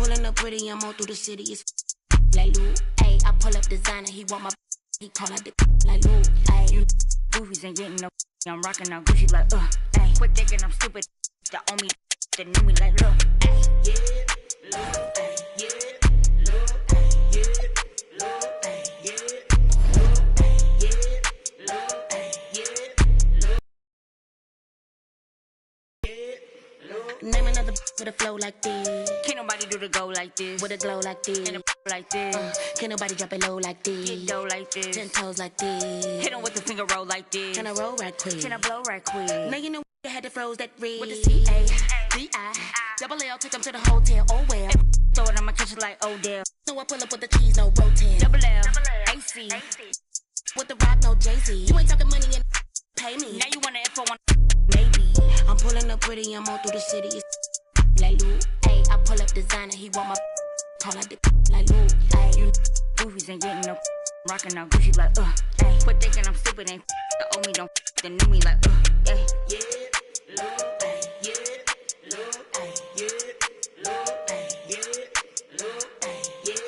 pulling up pretty, I'm all through the city. It's like Lou, ayy. I pull up designer, he want my. He call out the like Lou, ayy. You goofies ain't getting no. I'm rocking out Gucci like ayy. Quit thinking I'm stupid. The only that knew me like look, ayy. Yeah, Lou, ayy. Yeah, Lou, ayy. Yeah, Lou, ayy. Yeah, Lou, ayy. Yeah, Lou, ayy. Yeah, Lou. Name another with a flow like this. Can't nobody do the go like this. With a glow like this. And a like this. Can't nobody drop it low like this. Get dough like this. 10 toes like this. Hit him with the finger roll like this. Can I roll right quick? Can I blow right quick? Now you know you had to froze that red. With the C-A-D-I. Double L, take them to the hotel. Oh well. Throw it on my kitchen like Odell. So I pull up with the cheese, no rotel. Double L, AC. With the rock, no Jay-Z. You ain't talking money and pay me. Now you want to info on Maybe. I'm pulling up pretty, I'm all through the city. It's like Lou, ayy. I pull up designer, he want my. Call out the like Lou, ayy. You goofies ain't getting no. Rocking out Gucci like ayy. Quit thinking I'm stupid, ain't the old me don't the new me like ayy. Yeah, Lou, ayy. Yeah, Lou, ayy. Yeah, Lou, ayy. Yeah, Lou, ayy. Yeah,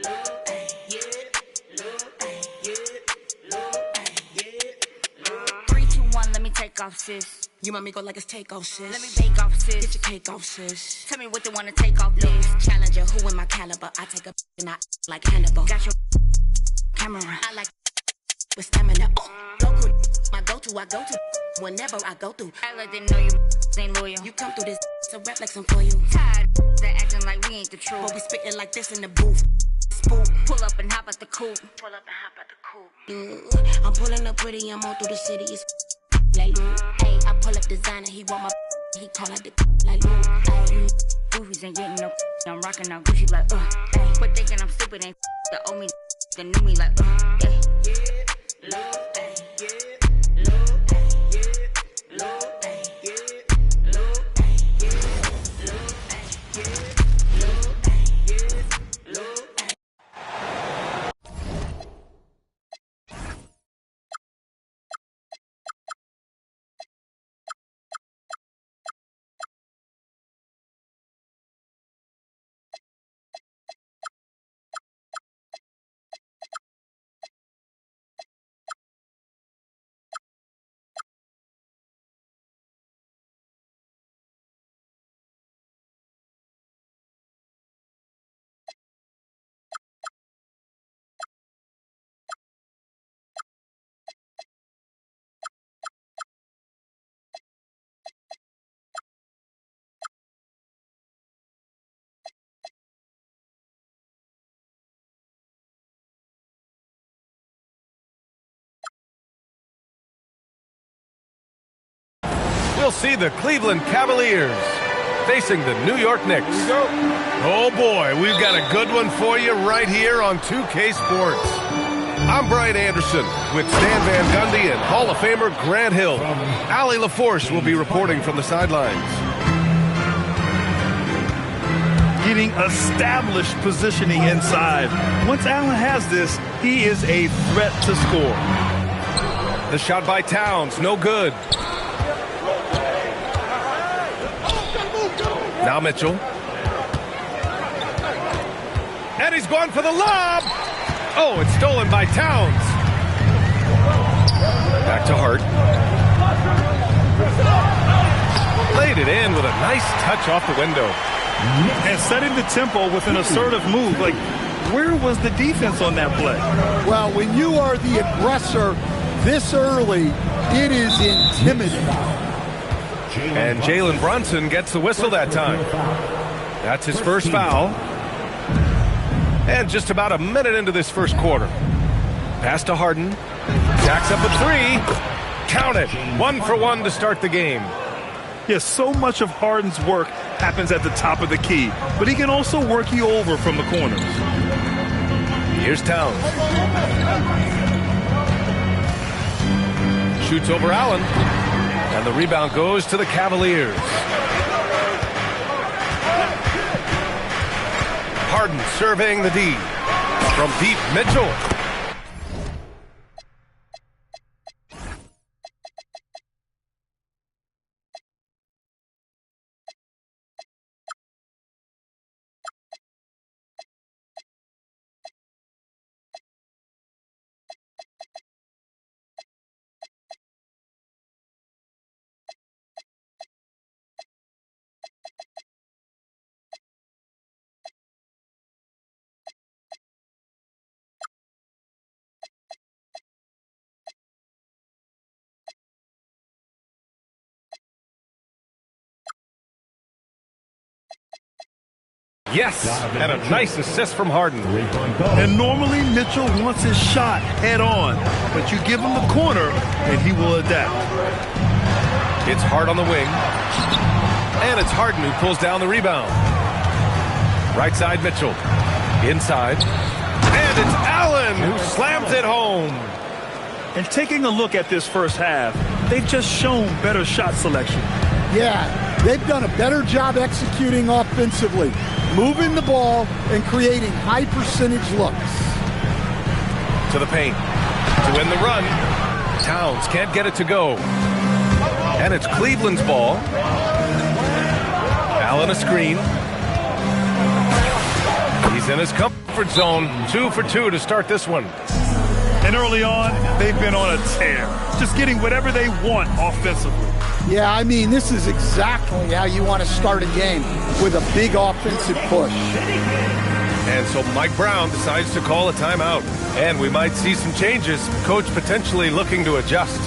Lou, ayy. Yeah, Lou, ayy. Yeah, Lou, ayy. Yeah, 3, 2, 1, let me take off, sis. You want me go like it's takeoff, sis? Let me bake off, sis. Get your cake off, sis. Tell me what they wanna take off, this. Challenger, who in my caliber? I take a and I like Hannibal. Got your camera. I like with stamina. Goku, my go-to, I go to whenever I go through. I like they know you ain't loyal. You come through this, so rap like some for you. Tired they acting like we ain't the truth. But we spitting like this in the booth. Spook. Pull up and hop at the coupe. Pull up and hop at the coupe. I'm pulling up pretty, I'm all through the city. It's like Lou, ayy. I pull up designer, he want my. He call out the like Lou, ayy. Goofies ain't getting no. I'm rocking out Gucci like ayy. Quit thinking I'm stupid, ain't the old me, the new me like ayy. Yeah, Lou, ayy. Yeah, Lou, ayy. Yeah, Lou, ayy. Yeah, Lou, ayy. Yeah, Lou, ayy. Yeah, Lou, ayy. Yeah, Lou, ayy. We'll see the Cleveland Cavaliers facing the New York Knicks. Oh boy, we've got a good one for you right here on 2K Sports. I'm Brian Anderson with Stan Van Gundy and Hall of Famer Grant Hill. Allie LaForce will be reporting from the sidelines. Getting established positioning inside. Once Allen has this, he is a threat to score. The shot by Towns, no good. Now Mitchell. And he's going for the lob. Oh, it's stolen by Towns. Back to Hart. Laid it in with a nice touch off the window. And setting the tempo with an assertive move. Like, where was the defense on that play? Well, when you are the aggressor this early, it is intimidating. And Jalen Brunson gets the whistle that time. That's his first foul. And just about a minute into this first quarter. Pass to Harden. Jacks up a three. Count it. 1 for 1 to start the game. Yes, so much of Harden's work happens at the top of the key, but he can also work you over from the corners. Here's Towns. Shoots over Allen. And the rebound goes to the Cavaliers. Harden surveying the D. From deep, Mitchell. Yes, and a nice assist from Harden. And normally Mitchell wants his shot head on, but you give him the corner and he will adapt. It's Hart on the wing. And it's Harden who pulls down the rebound. Right side Mitchell. Inside. And it's Allen who slams it home. And taking a look at this first half, they've just shown better shot selection. Yeah, they've done a better job executing offensively, moving the ball and creating high percentage looks. To the paint. To win the run. Towns can't get it to go. And it's Cleveland's ball. Allen a screen. He's in his comfort zone. 2 for 2 to start this one. And early on, they've been on a tear, just getting whatever they want offensively. Yeah, I mean, this is exactly how you want to start a game, with a big offensive push. And so Mike Brown decides to call a timeout. And we might see some changes. Coach potentially looking to adjust.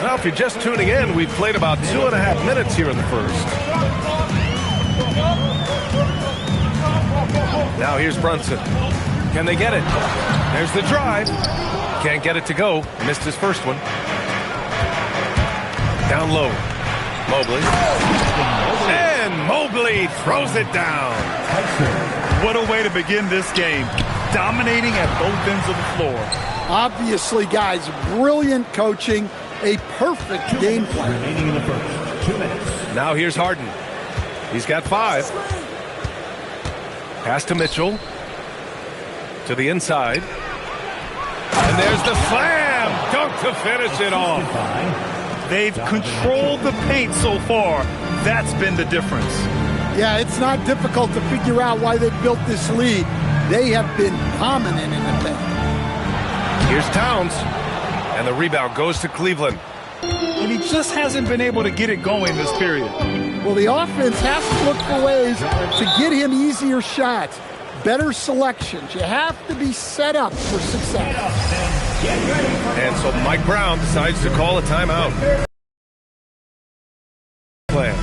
Now, if you're just tuning in, we've played about 2.5 minutes here in the first. Now here's Brunson. Can they get it? There's the drive. Can't get it to go. Missed his first one. Down low. Mobley. And Mobley throws it down. What a way to begin this game. Dominating at both ends of the floor. Obviously, guys, brilliant coaching, a perfect game plan. Remaining in the first. 2 minutes. Now here's Harden. He's got 5. Pass to Mitchell. To the inside. And there's the slam. Dunk to finish it off. They've controlled the paint so far. That's been the difference. Yeah, it's not difficult to figure out why they built this lead. They have been dominant in the paint. Here's Towns. And the rebound goes to Cleveland. And he just hasn't been able to get it going this period. Well, the offense has to look for ways to get him easier shots, better selections. You have to be set up for success. And so Mike Brown decides to call a timeout. Plan.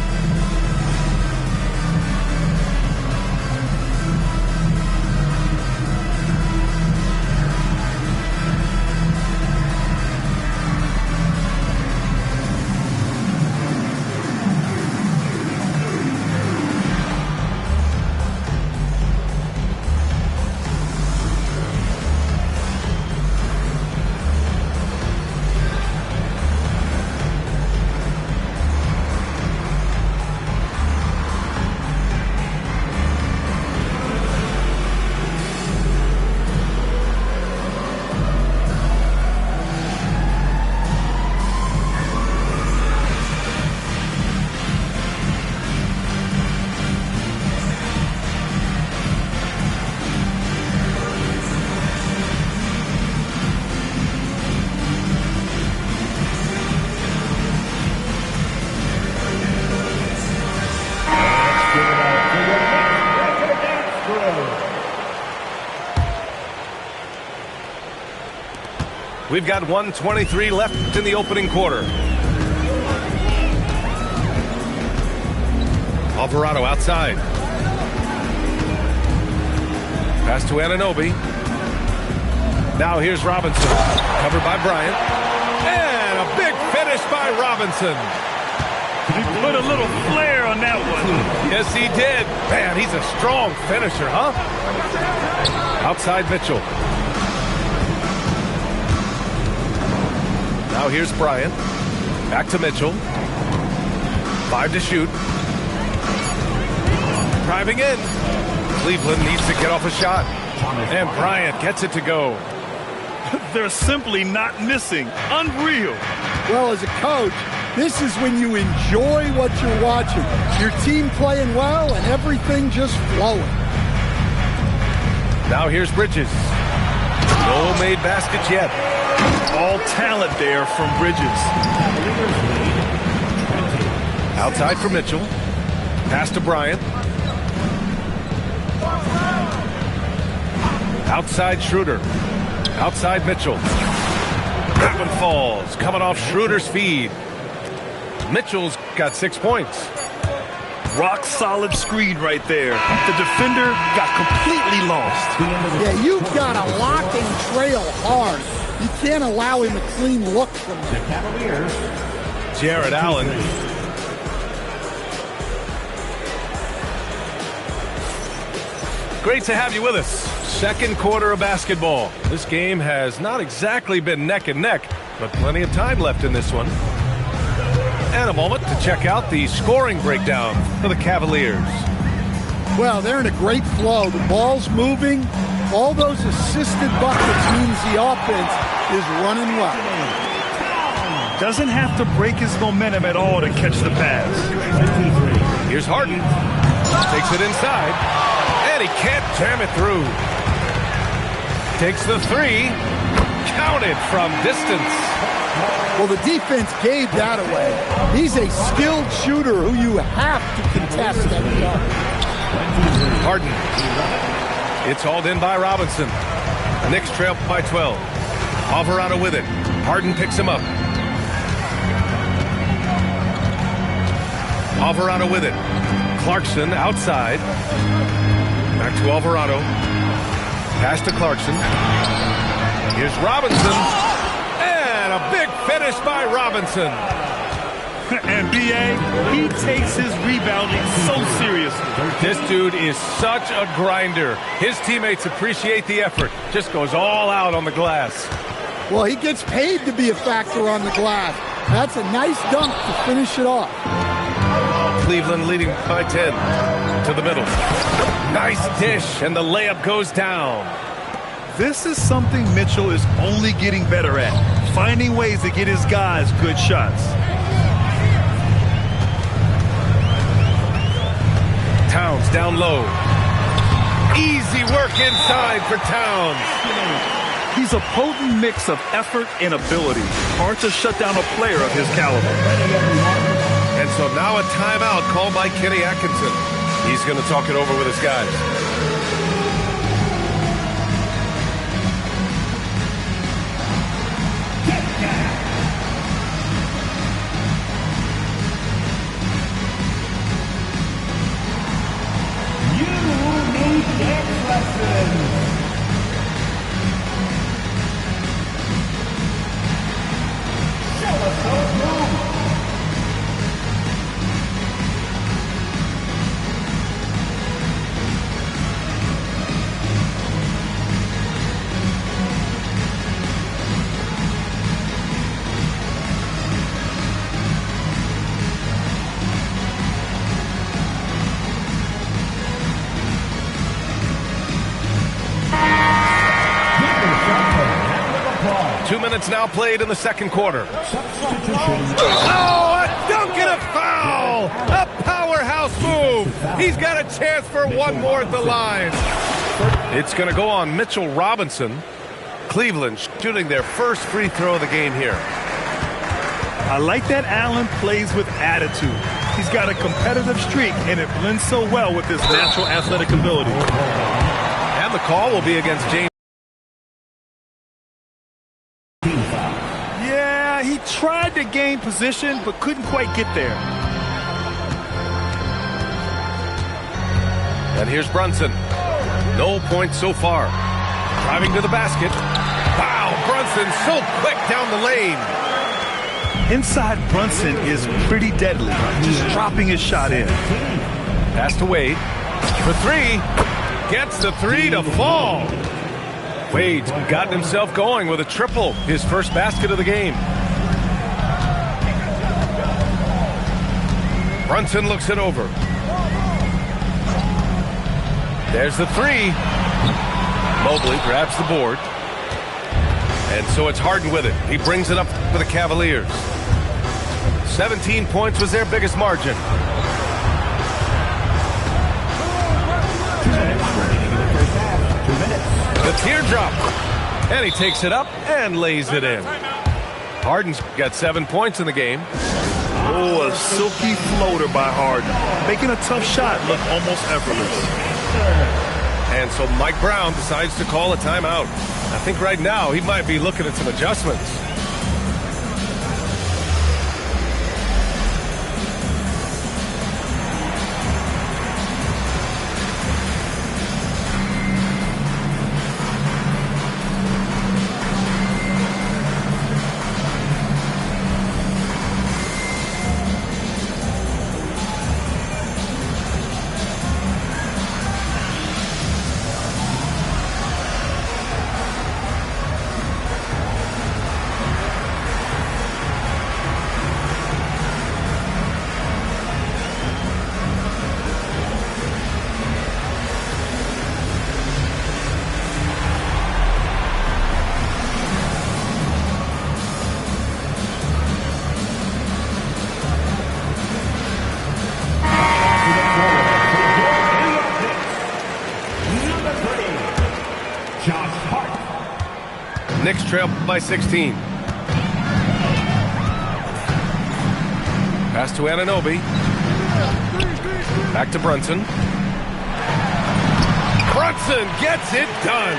We've got 1:23 left in the opening quarter. Alvarado outside. Pass to Anunoby. Now here's Robinson. Covered by Bryant. And a big finish by Robinson. He put a little flair on that one. Yes, he did. Man, he's a strong finisher, huh? Outside Mitchell. Now here's Bryant. Back to Mitchell. 5 to shoot. Driving in. Cleveland needs to get off a shot. And Bryant gets it to go. They're simply not missing. Unreal. Well, as a coach, this is when you enjoy what you're watching. Your team playing well and everything just flowing. Now here's Bridges. No made baskets yet. All talent there from Bridges. Outside for Mitchell. Pass to Bryant. Outside Schroeder. Outside Mitchell. That one falls. Coming off Schroeder's feed. Mitchell's got 6 points. Rock solid screen right there. The defender got completely lost. Yeah, you've got to lock and trail hard. You can't allow him a clean look from The Cavaliers. Jared Allen. Great to have you with us. Second quarter of basketball. This game has not exactly been neck and neck, but plenty of time left in this one. And a moment to check out the scoring breakdown for the Cavaliers. Well, they're in a great flow. The ball's moving. All those assisted buckets means the offense is running well. Doesn't have to break his momentum at all to catch the pass. Here's Harden. Takes it inside. And he can't jam it through. Takes the three. Counted from distance. Well, the defense gave that away. He's a skilled shooter who you have to contest every time. Harden. It's hauled in by Robinson. The Knicks trail by 12. Alvarado with it. Harden picks him up. Alvarado with it. Clarkson outside. Back to Alvarado. Pass to Clarkson. Here's Robinson. And a big finish by Robinson. And B.A., he takes his rebounding so seriously. This dude is such a grinder. His teammates appreciate the effort. Just goes all out on the glass. Well, he gets paid to be a factor on the glass. That's a nice dunk to finish it off. Cleveland leading by 10 to the middle. Nice dish, and the layup goes down. This is something Mitchell is only getting better at, finding ways to get his guys good shots. Towns down low. Easy work inside for Towns. He's a potent mix of effort and ability. Hard to shut down a player of his caliber. And so now a timeout called by Kenny Atkinson. He's going to talk it over with his guys. Now played in the second quarter. Oh, a dunk and a foul! A powerhouse move! He's got a chance for one more at the line. It's going to go on Mitchell Robinson. Cleveland shooting their first free throw of the game here. I like that Allen plays with attitude. He's got a competitive streak, and it blends so well with his natural athletic ability. And the call will be against James. Yeah, he tried to gain position, but couldn't quite get there. And here's Brunson. No points so far. Driving to the basket. Wow, Brunson so quick down the lane. Inside Brunson is pretty deadly, just dropping his shot in. Pass to Wade for three. Gets the three to fall. Wade's gotten himself going with a triple, his first basket of the game. Brunson looks it over. There's the three. Mobley grabs the board. And so it's Harden with it. He brings it up for the Cavaliers. 17 points was their biggest margin. The teardrop. And he takes it up and lays it in. Harden's got 7 points in the game. Oh, a silky floater by Harden, making a tough shot look almost effortless. And so Mike Brown decides to call a timeout. I think right now he might be looking at some adjustments. Knicks trail by 16. Pass to Anunoby. Back to Brunson. Brunson gets it done.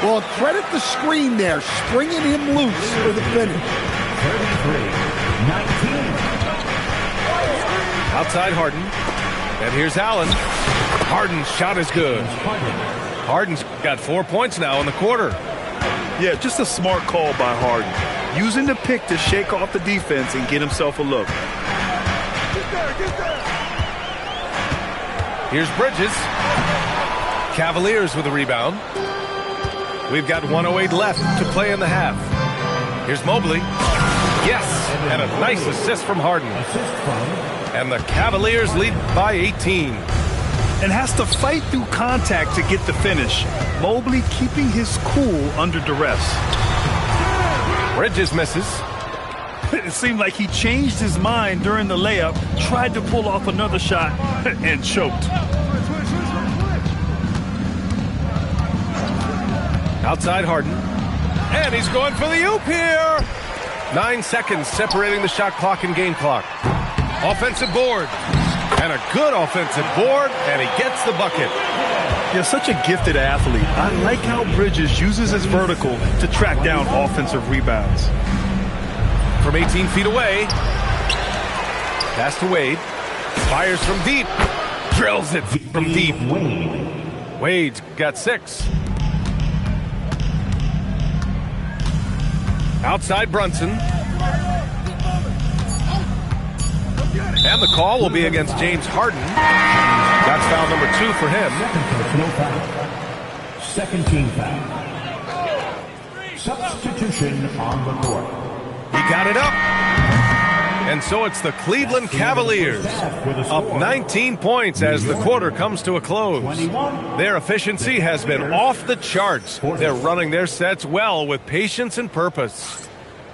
Well, credit the screen there, springing him loose for the finish. 33-19. Outside Harden. And here's Allen. Harden's shot is good. Harden's got 4 points now in the quarter. Yeah, just a smart call by Harden. Using the pick to shake off the defense and get himself a look. Here's Bridges. Cavaliers with a rebound. We've got 1:08 left to play in the half. Here's Mobley. Yes, and a nice assist from Harden. And the Cavaliers lead by 18. And has to fight through contact to get the finish. Mobley keeping his cool under duress. Bridges misses. It seemed like he changed his mind during the layup, tried to pull off another shot, and choked. Outside Harden. And he's going for the oop here. 9 seconds separating the shot clock and game clock. Offensive board. And a good offensive board, and he gets the bucket. You're such a gifted athlete. I like how Bridges uses his vertical to track down offensive rebounds. From 18 feet away. Pass to Wade. Fires from deep. Drills it from deep. Wade's got 6. Outside Brunson. And the call will be against James Harden. That's foul number 2 for him. Second team foul. Substitution on the court. He got it up. And so it's the Cleveland Cavaliers up 19 points as the quarter comes to a close. Their efficiency has been off the charts. They're running their sets well with patience and purpose.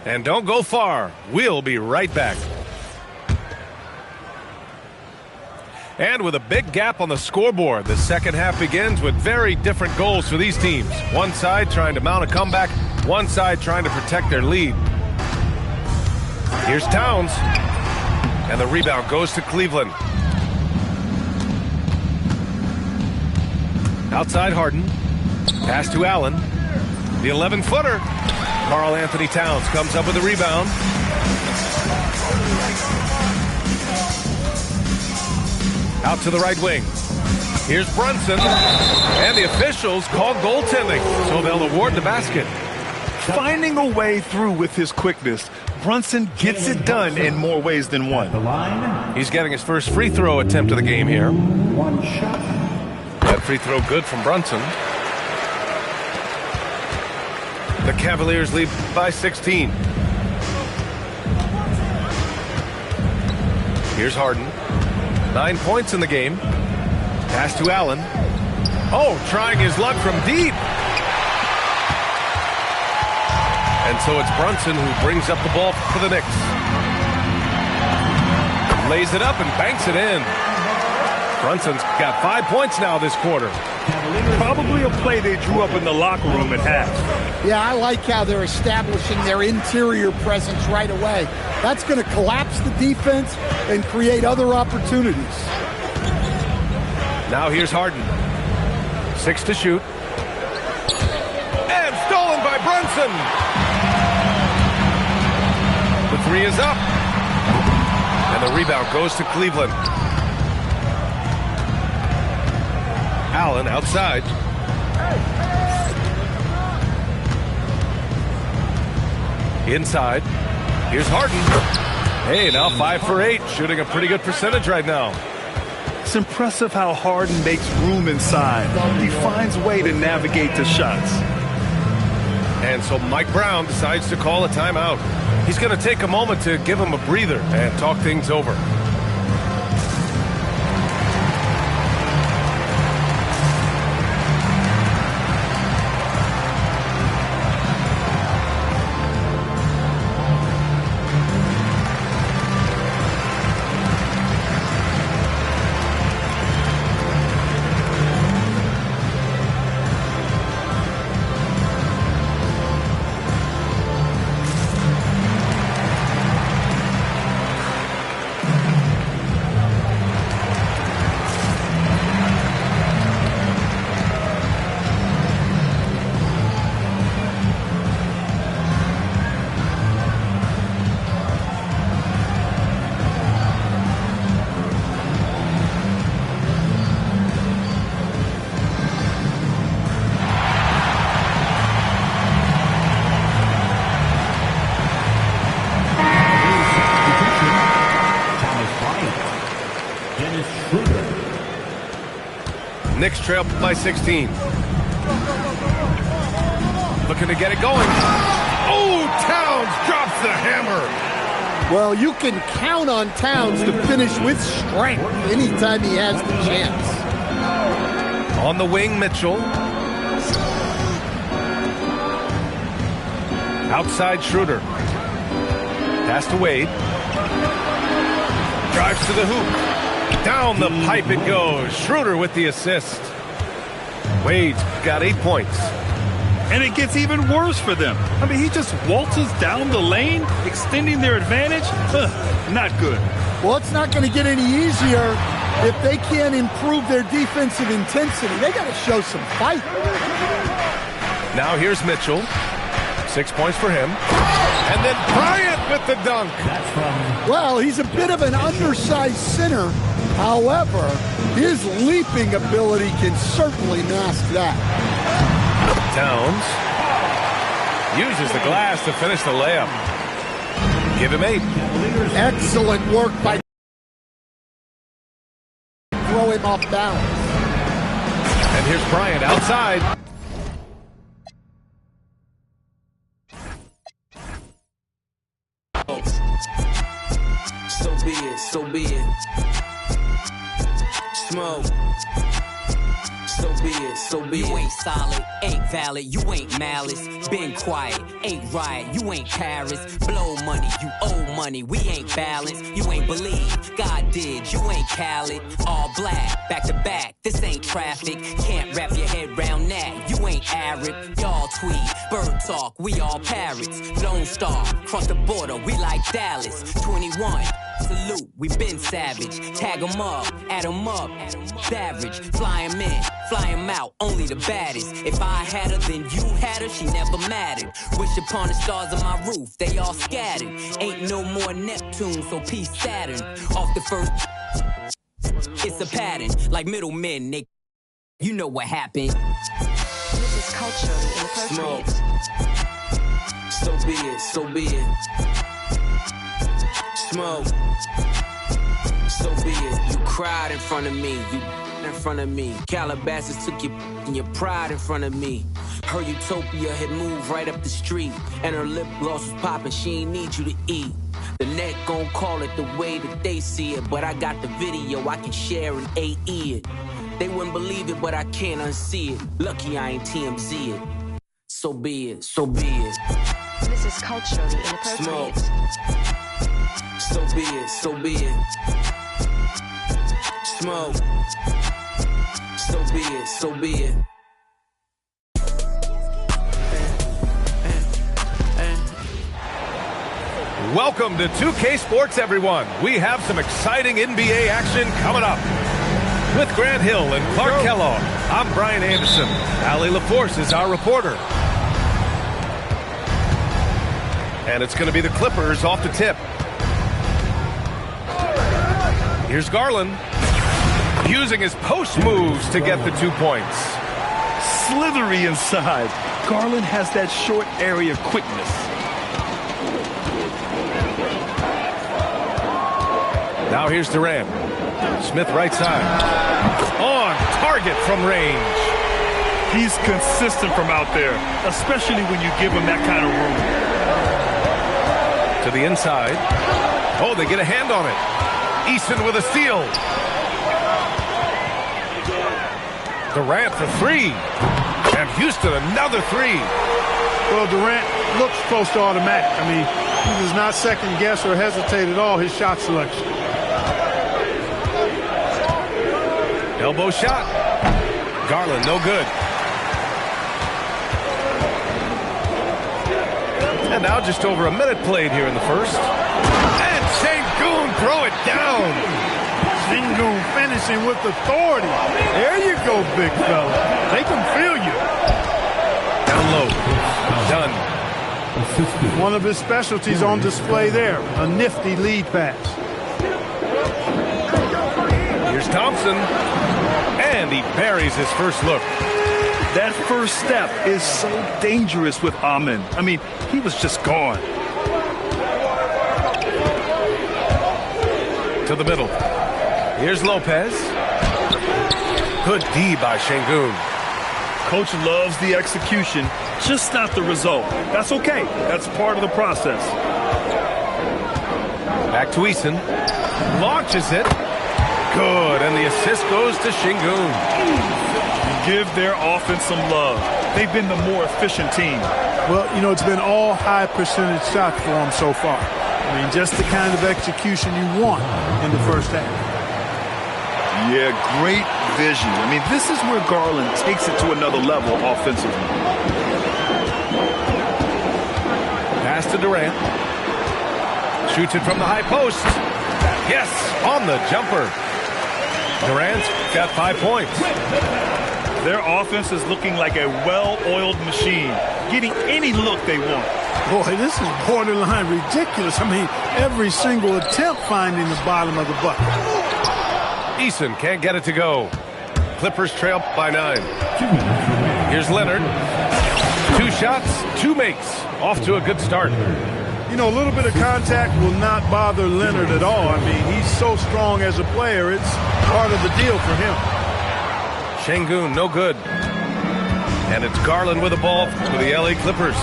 And don't go far. We'll be right back. And with a big gap on the scoreboard, the second half begins with very different goals for these teams. One side trying to mount a comeback, one side trying to protect their lead. Here's Towns. And the rebound goes to Cleveland. Outside Harden. Pass to Allen. The 11-footer. Karl Anthony Towns comes up with the rebound. Out to the right wing. Here's Brunson. And the officials call goaltending, so they'll award the basket. Finding a way through with his quickness. Brunson gets it done in more ways than one. The line, He's getting his first free throw attempt of the game here. 1 shot. That free throw good from Brunson. The Cavaliers lead by 16. Here's Harden. 9 points in the game. Pass to Allen. Oh, trying his luck from deep. And so it's Brunson who brings up the ball for the Knicks. Lays it up and banks it in. Brunson's got 5 points now this quarter. Probably a play they drew up in the locker room at half. Yeah, I like how they're establishing their interior presence right away. That's going to collapse the defense and create other opportunities. Now here's Harden. 6 to shoot. And stolen by Brunson. The 3 is up. And the rebound goes to Cleveland. Allen outside. Inside. Here's Harden. Hey, now 5 for 8. Shooting a pretty good percentage right now. It's impressive how Harden makes room inside. He finds a way to navigate the shots. And so Mike Brown decides to call a timeout. He's going to take a moment to give him a breather and talk things over. Knicks trail by 16. Looking to get it going. Oh, Towns drops the hammer. Well, you can count on Towns to finish with strength anytime he has the chance. On the wing, Mitchell. Outside, Schroeder. Pass to Wade. Drives to the hoop. Down the pipe it goes. Schroeder with the assist. Wade's got 8 points. And it gets even worse for them. I mean, he just waltzes down the lane, extending their advantage. Not good. Well, it's not going to get any easier if they can't improve their defensive intensity. They got to show some fight. Now here's Mitchell. 6 points for him. And then Bryant with the dunk. Well, he's a bit of an undersized center. However, his leaping ability can certainly mask that. Towns uses the glass to finish the layup. Give him 8. Excellent work by throw him off balance. And here's Bryant outside. So be it, so be it. Smoke. So be it, so be it. You ain't solid, ain't valid, you ain't malice. Been quiet, ain't riot, you ain't Paris. Blow money, you owe money, we ain't balanced. You ain't believe, God did, you ain't Khaled. All black, back to back, this ain't traffic. Can't wrap your head round that, you ain't Arab. Y'all tweet, bird talk, we all parrots. Lone Star, cross the border, we like Dallas. 21. Salute, we been savage. Tag 'em up, add 'em up. Savage, fly 'em in, fly 'em out, only the baddest. If I had her, then you had her, she never mattered. Wish upon the stars on my roof, they all scattered. Ain't no more Neptune, so peace Saturn. Off the first, it's a pattern. Like middlemen, they, you know what happened. This is culture Smoke. So be it, so be it. Smoke. So be it. You cried in front of me. You in front of me. Calabasas took your pride in front of me. Her utopia had moved right up the street, and her lip gloss was popping. She ain't need you to eat. The net gon' call it the way that they see it, but I got the video I can share and AE it. They wouldn't believe it, but I can't unsee it. Lucky I ain't TMZ it. So be it, so be it. This is culturally inappropriate. Smoke. So be it, so be it. Smoke. So be it, so be it. Welcome to 2K Sports, everyone. We have some exciting NBA action coming up. With Grant Hill and Clark Kellogg, I'm Brian Anderson. Allie LaForce is our reporter. And it's going to be the Clippers off the tip. Here's Garland, using his post moves to get the 2 points. Slithery inside. Garland has that short area quickness. Now here's Durant. Smith right side. On target from range. He's consistent from out there, especially when you give him that kind of room. To the inside. Oh, they get a hand on it. Eason with a steal. Durant for three. And Houston another three. Well, Durant looks close to automatic. I mean, he does not second guess or hesitate at all his shot selection. Elbow shot. Garland, no good. And now just over a minute played here in the first. And Sengun throw it down. Sengun finishing with authority. There you go, big fella. They can feel you. Down low. Done. One of his specialties on display there. A nifty lead pass. Here's Thompson. And he buries his first look. That first step is so dangerous with Amin. I mean, he was just gone. To the middle. Here's Lopez. Good D by Sengun. Coach loves the execution, just not the result. That's okay. That's part of the process. Back to Eason. Launches it. Good, and the assist goes to Sengun. Give their offense some love. They've been the more efficient team. Well, you know, it's been all high percentage shots for them so far. I mean, just the kind of execution you want in the first half. Yeah, great vision. I mean, this is where Garland takes it to another level offensively. Pass to Durant. Shoots it from the high post. Yes, on the jumper. Durant's got 5 points. Their offense is looking like a well-oiled machine, getting any look they want. Boy, this is borderline ridiculous. I mean, every single attempt finding the bottom of the bucket. Eason can't get it to go. Clippers trail by 9. Here's Leonard. 2 shots, 2 makes. Off to a good start. You know, a little bit of contact will not bother Leonard at all. I mean, he's so strong as a player. It's part of the deal for him. Sengun, no good. And it's Garland with the ball for the LA Clippers.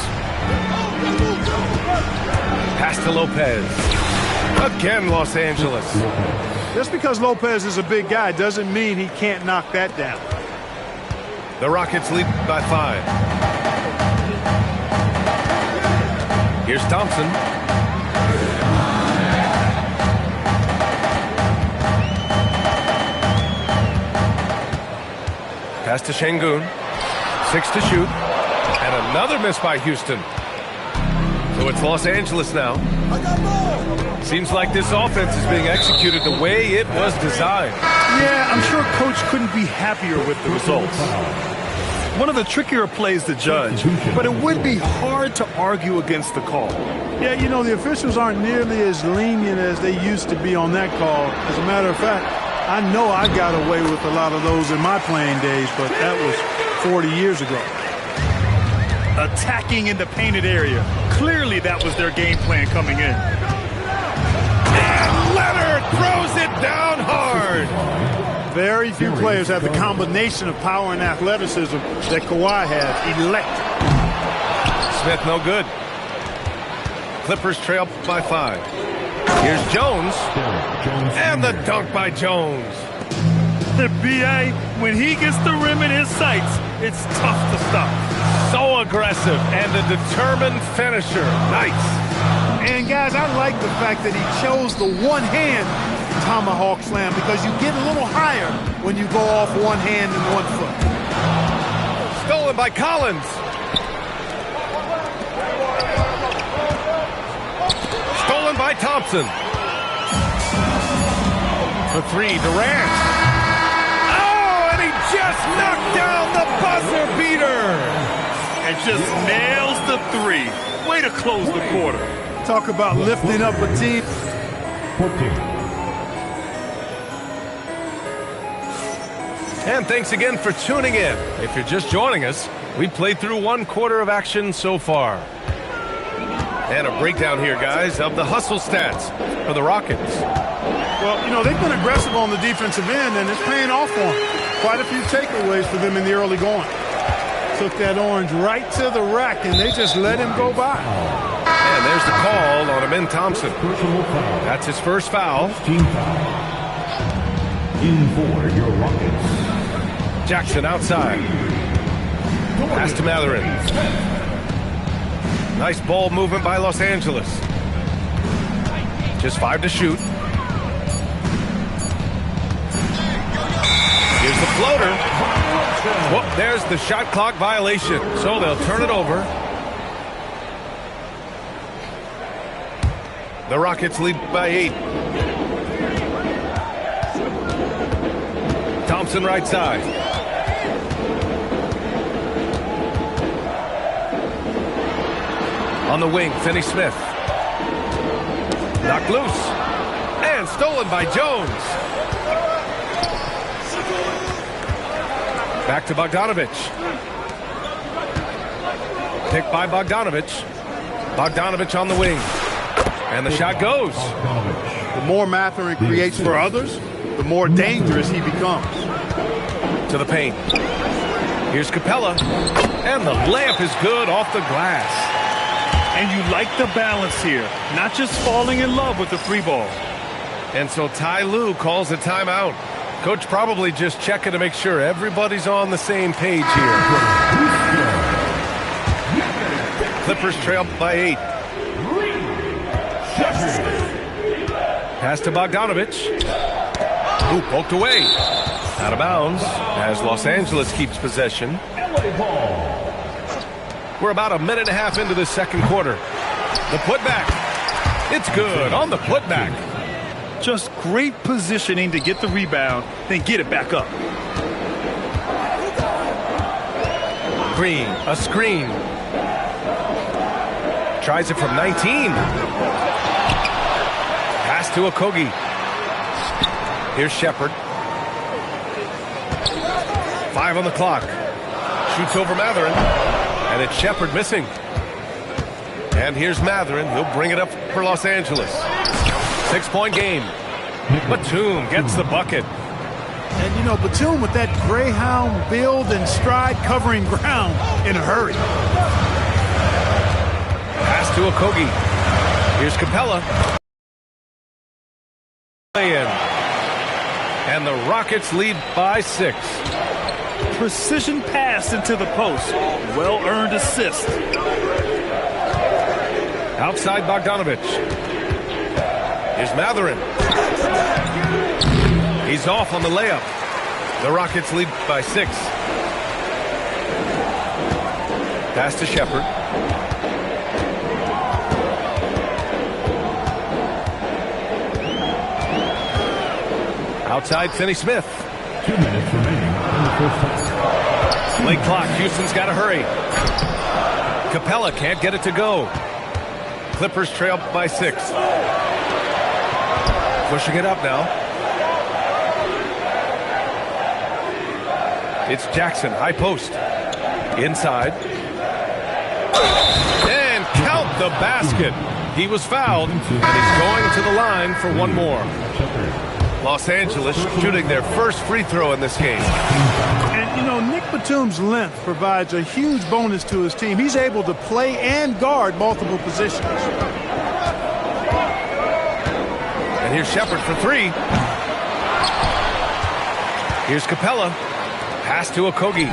Pass to Lopez. Again, Los Angeles. Just because Lopez is a big guy doesn't mean he can't knock that down. The Rockets lead by 5. Here's Thompson. Pass to Sengun. 6 to shoot. And another miss by Houston. So it's Los Angeles now. Seems like this offense is being executed the way it was designed. Yeah, I'm sure Coach couldn't be happier with the results. One of the trickier plays to judge, but it would be hard to argue against the call. Yeah, you know, the officials aren't nearly as lenient as they used to be on that call. As a matter of fact, I know I got away with a lot of those in my playing days, but that was 40 years ago. Attacking in the painted area. Clearly that was their game plan coming in. And Leonard throws it down hard. Very few players have the combination of power and athleticism that Kawhi has. Electric. Smith no good. Clippers trail by 5. Here's Jones. And the dunk by Jones. The B.A., when he gets the rim in his sights, it's tough to stop. So aggressive and a determined finisher. Nice. And guys, I like the fact that he chose the one-hand tomahawk slam because you get a little higher when you go off one hand and 1 foot. Stolen by Collins. Stolen by Thompson. The 3, Durant. Oh, and he just knocked down the buzzer beater. And just nails the 3. Way to close the quarter. Talk about lifting up a team. 14. And thanks again for tuning in. If you're just joining us, we played through 1 quarter of action so far. And a breakdown here, guys, of the hustle stats for the Rockets. Well, you know, they've been aggressive on the defensive end, and it's paying off for them. Quite a few takeaways for them in the early going. Took that orange right to the rack, and they just let him go by. And there's the call on Amin Thompson. That's his first foul. Team foul. In for your Rockets. Jackson outside. Pass to Matherin. Nice ball movement by Los Angeles. Just 5 to shoot. Here's the floater. Whoop, there's the shot clock violation. So they'll turn it over. The Rockets lead by 8. Thompson right side. On the wing, Finney Smith. Knocked loose. And stolen by Jones. Back to Bogdanovich. Picked by Bogdanovich. Bogdanovich on the wing. And the shot goes. The more Matherin creates for others, the more dangerous he becomes. To the paint. Here's Capella. And the layup is good off the glass. And you like the balance here. Not just falling in love with the 3 ball. And so Ty Lue calls a timeout. Coach probably just checking to make sure everybody's on the same page here. Clippers trail by 8. Pass to Bogdanovich. Ooh, poked away. Out of bounds as Los Angeles keeps possession. We're about a minute and a half into the second quarter. The putback. It's good on the putback. Just great positioning to get the rebound, then get it back up. Green, a screen. Tries it from 19. Pass to Okogie. Here's Shepard. 5 on the clock. Shoots over Matherin. And it's Shepard missing. And here's Matherin. He'll bring it up for Los Angeles. 6-point game. Batum gets the bucket. And, you know, Batum with that Greyhound build and stride covering ground in a hurry. Pass to Okogie. Here's Capella. In. And the Rockets lead by 6. Precision pass into the post. Well-earned assist. Outside Bogdanovich. Here's Matherin. He's off on the layup. The Rockets lead by 6. Pass to Shepard. Outside Finney Smith. 2 minutes remaining in the first half. Late clock. Houston's got to hurry. Capella can't get it to go. Clippers trail by 6. Pushing it up now. It's Jackson, high post. Inside. And count the basket. He was fouled, and he's going to the line for one more. Los Angeles shooting their first free throw in this game. And, you know, Nick Batum's length provides a huge bonus to his team. He's able to play and guard multiple positions. And here's Shepard for three. Here's Capella. Pass to Okogie.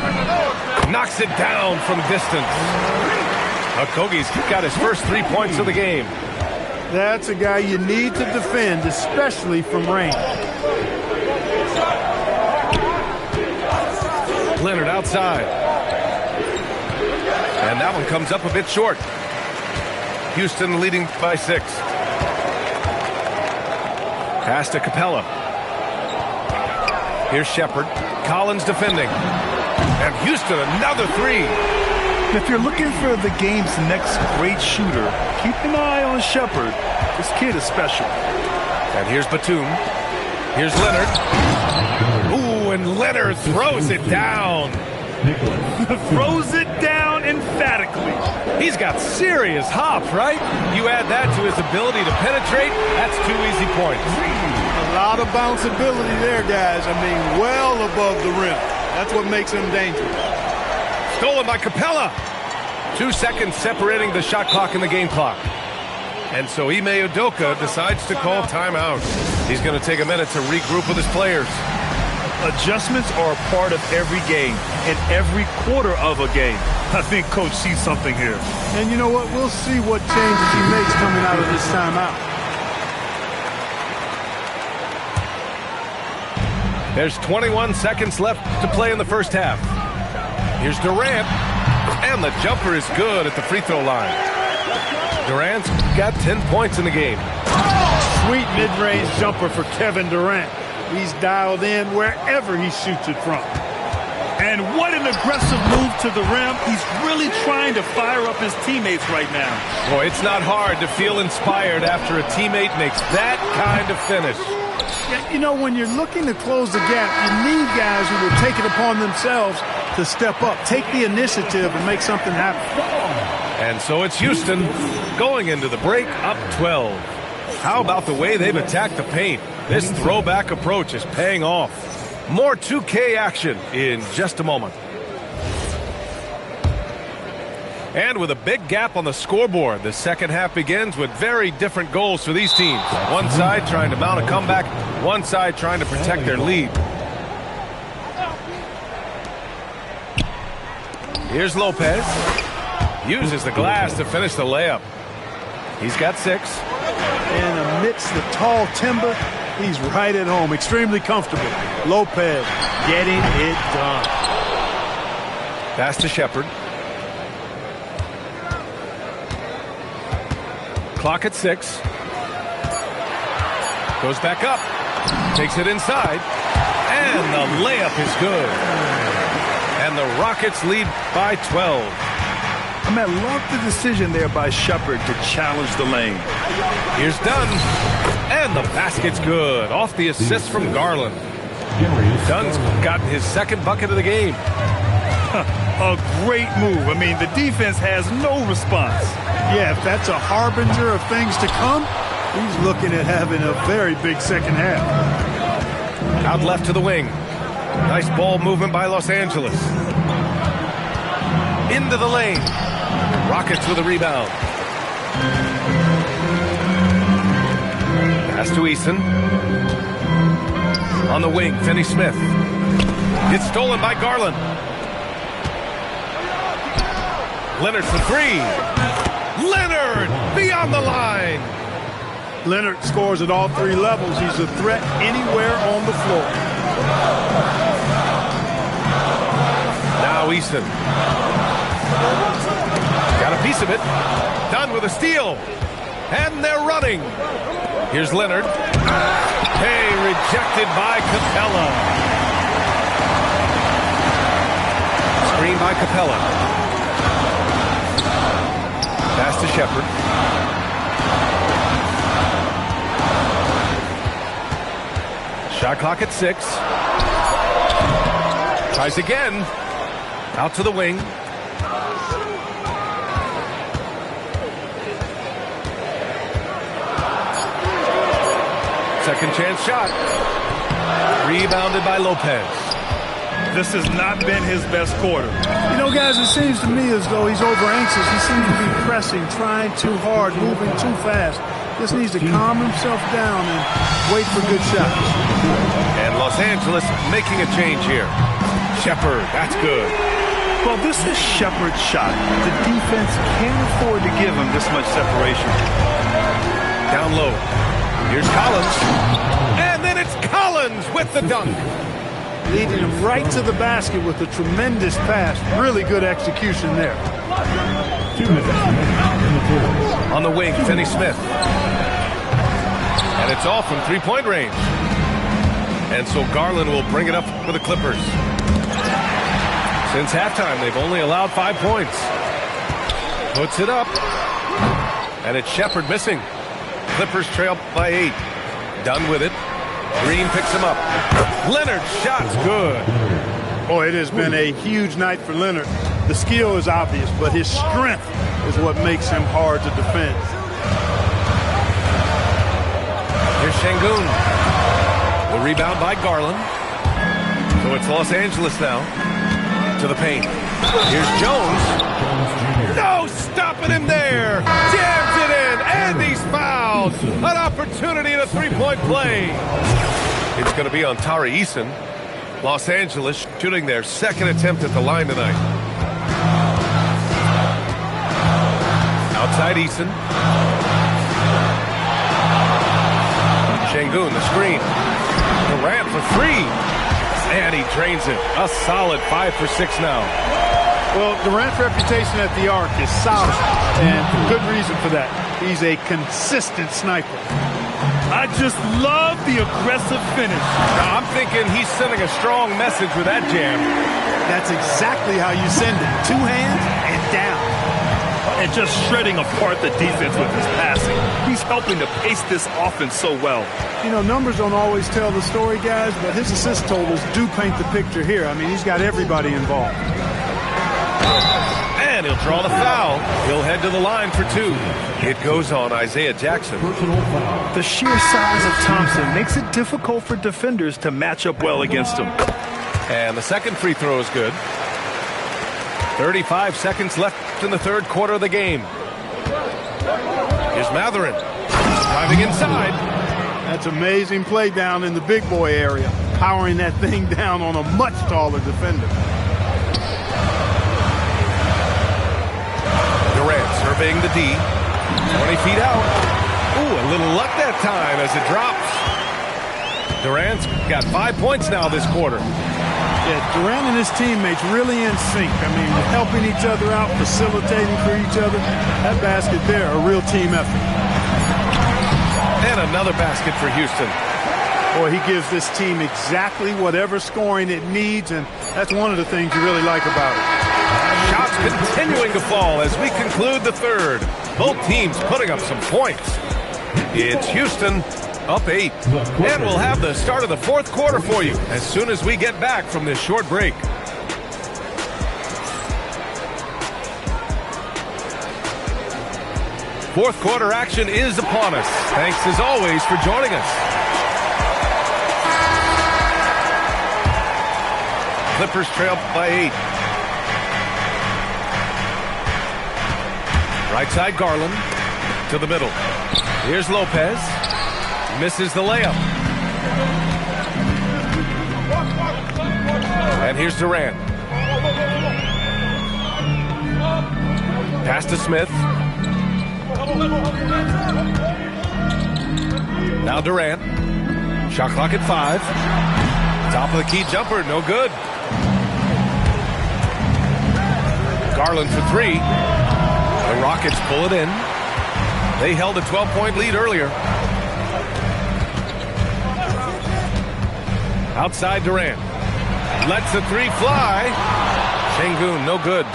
Knocks it down from distance. Okogie's got his first 3 points of the game. That's a guy you need to defend, especially from range. Leonard outside. And that one comes up a bit short. Houston leading by 6. Pass to Capella. Here's Shepard. Collins defending. And Houston another three. If you're looking for the game's next great shooter, keep an eye on Shepard. This kid is special. And here's Batum. Here's Leonard. Ooh, and Leonard throws it down. Throws it down emphatically. He's got serious hop, right? You add that to his ability to penetrate, that's 2 easy points. A lot of bounceability there, guys. I mean, well above the rim. That's what makes him dangerous. Stolen by Capella. 2 seconds separating the shot clock and the game clock. And so Ime Udoka decides to call timeout. He's going to take a minute to regroup with his players. Adjustments are a part of every game and every quarter of a game. I think Coach sees something here. And you know what? We'll see what changes he makes coming out of this timeout. There's 21 seconds left to play in the first half. Here's Durant, and the jumper is good at the free throw line. Durant's got 10 points in the game. Sweet mid-range jumper for Kevin Durant. He's dialed in wherever he shoots it from. And what an aggressive move to the rim. He's really trying to fire up his teammates right now. Boy, it's not hard to feel inspired after a teammate makes that kind of finish. You know, when you're looking to close the gap, you need guys who will take it upon themselves to step up, take the initiative, and make something happen. And so it's Houston going into the break up 12. How about the way they've attacked the paint? This throwback approach is paying off. More 2K action in just a moment. And with a big gap on the scoreboard, the second half begins with very different goals for these teams. One side trying to mount a comeback, one side trying to protect their lead. Here's Lopez. Uses the glass to finish the layup. He's got 6. And amidst the tall timber, he's right at home, extremely comfortable. Lopez getting it done. Pass to Shepard. Clock at 6. Goes back up. Takes it inside. And the layup is good. And the Rockets lead by 12. I love the decision there by Shepard to challenge the lane. Here's Dunn. And the basket's good. Off the assist from Garland. Dunn's gotten his second bucket of the game. A great move. I mean, the defense has no response. Yeah, if that's a harbinger of things to come, he's looking at having a very big second half. Out left to the wing. Nice ball movement by Los Angeles. Into the lane. Rockets with a rebound. Pass to Eason. On the wing, Finney-Smith. It's stolen by Garland. Leonard for 3. Leonard beyond the line. Leonard scores at all 3 levels. He's a threat anywhere on the floor. Now Eason. Got a piece of it. Done with a steal. And they're running. Here's Leonard. Hey, rejected by Capella. Screen by Capella. Pass to Shepard. Shot clock at 6. Tries again. Out to the wing. Second chance shot. Rebounded by Lopez. This has not been his best quarter. You know, guys, it seems to me as though he's over-anxious. He seems to be pressing, trying too hard, moving too fast. Just needs to calm himself down and wait for good shots. And Los Angeles making a change here. Shepard, that's good. Well, this is Shepard's shot. The defense can't afford to give him this much separation. Down low. Here's Collins. And then it's Collins with the dunk. Leading him right to the basket with a tremendous pass. Really good execution there. 2 minutes. On the wing, Finney Smith. And it's off from three-point range. And so Garland will bring it up for the Clippers. Since halftime, they've only allowed 5 points. Puts it up. And it's Shepard missing. Clippers trail by 8. Done with it. Green picks him up. Leonard's shot's good. Boy, it has been a huge night for Leonard. The skill is obvious, but his strength is what makes him hard to defend. Here's Şengün. The rebound by Garland. So it's Los Angeles now. To the paint. Here's Jones. No, stopping him there. Jams it in, and he's fouled. An opportunity in a three-point play. It's going to be on Tari Eason. Los Angeles shooting their second attempt at the line tonight. Outside Eason. Şengün, the screen. Durant for three. And he drains it. A solid 5 for 6 now. Well, Durant's reputation at the arc is solid, and good reason for that. He's a consistent sniper. I just love the aggressive finish. Now, I'm thinking he's sending a strong message with that jam. That's exactly how you send it. 2 hands and down. And just shredding apart the defense with his passing. He's helping to pace this offense so well. You know, numbers don't always tell the story, guys, but his assist totals do paint the picture here. I mean, he's got everybody involved. And he'll draw the foul. He'll head to the line for 2. It goes on Isaiah Jackson. The sheer size of Thompson makes it difficult for defenders to match up well against him. And the second free throw is good. 35 seconds left in the third quarter of the game. Here's Mathurin. Driving inside. That's amazing play down in the big boy area. Powering that thing down on a much taller defender. Durant surveying the D. 20 feet out. Ooh, a little luck that time as it drops. Durant's got 5 points now this quarter. Yeah, Durant and his teammates really in sync. I mean, helping each other out, facilitating for each other. That basket there, a real team effort. And another basket for Houston. Boy, he gives this team exactly whatever scoring it needs, and that's one of the things you really like about it. Shots continuing to fall as we conclude the third. Both teams putting up some points. It's Houston up 8. And we'll have the start of the fourth quarter for you as soon as we get back from this short break. Fourth quarter action is upon us. Thanks as always for joining us. Clippers trail by 8. Right side Garland to the middle. Here's Lopez. Misses the layup. And here's Durant. Pass to Smith. Now Durant. Shot clock at 5. Top of the key jumper, no good. Garland for 3. The Rockets pull it in. They held a 12-point lead earlier. Outside Durant. Lets the 3 fly. Şengün, no good.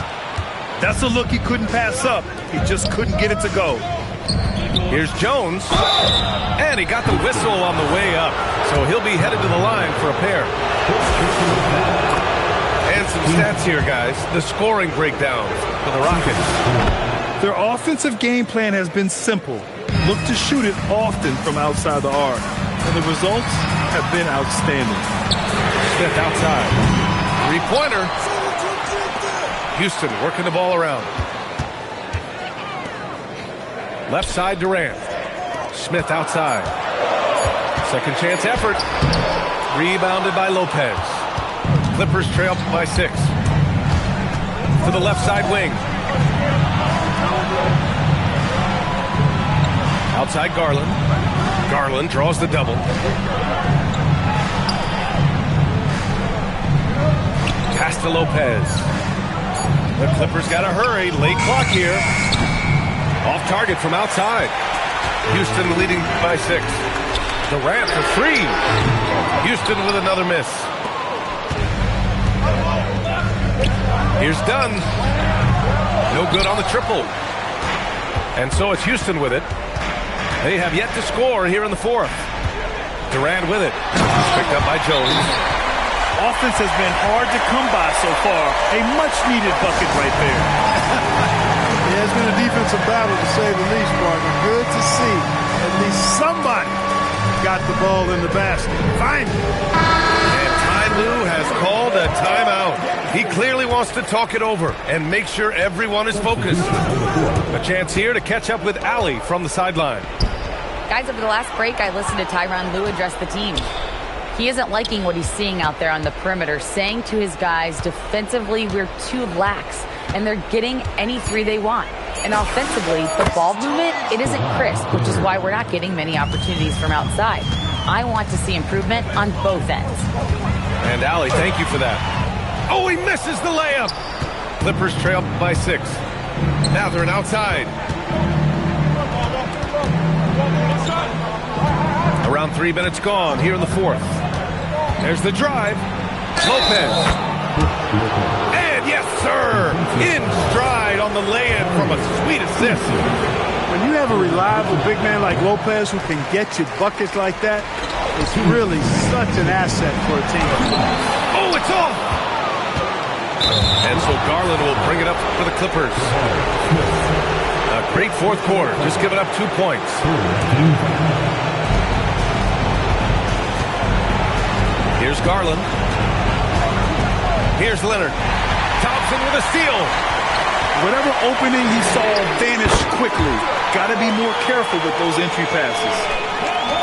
That's a look he couldn't pass up. He just couldn't get it to go. Here's Jones. And he got the whistle on the way up. So he'll be headed to the line for a pair. And some stats here, guys. The scoring breakdown for the Rockets. Their offensive game plan has been simple. Look to shoot it often from outside the arc. and the results have been outstanding. Smith outside. Three-pointer. Houston working the ball around. Left side, Durant. Smith outside. Second chance effort. Rebounded by Lopez. Clippers trail by 6. To the left side wing. Outside Garland. Garland draws the double. Pass to Lopez. The Clippers got to hurry. Late clock here. Off target from outside. Houston leading by 6. Durant for 3. Houston with another miss. Here's Dunn. No good on the triple. And so it's Houston with it. They have yet to score here in the 4th. Durant with it. Picked up by Jones. Offense has been hard to come by so far. A much-needed bucket right there. Yeah, it's been a defensive battle, to say the least, partner. Good to see at least somebody got the ball in the basket. Finally. And Ty Lue has called a timeout. He clearly wants to talk it over and make sure everyone is focused. A chance here to catch up with Allie from the sideline. Guys, over the last break, I listened to Tyronn Lue address the team. He isn't liking what he's seeing out there on the perimeter, saying to his guys, defensively, we're too lax, and they're getting any 3 they want. And offensively, the ball movement, it isn't crisp, which is why we're not getting many opportunities from outside. I want to see improvement on both ends. And Allie, thank you for that. Oh, he misses the layup. Clippers trail by 6. Now they're outside. Around 3 minutes gone here in the 4th. There's the drive. Lopez. And yes, sir. In stride on the lay-in from a sweet assist. When you have a reliable big man like Lopez who can get you buckets like that, it's really such an asset for a team. Oh, it's off. And so Garland will bring it up for the Clippers. A great 4th quarter. Just giving up 2 points. Here's Garland. Here's Leonard. Thompson with a steal. Whatever opening he saw vanished quickly. Got to be more careful with those entry passes.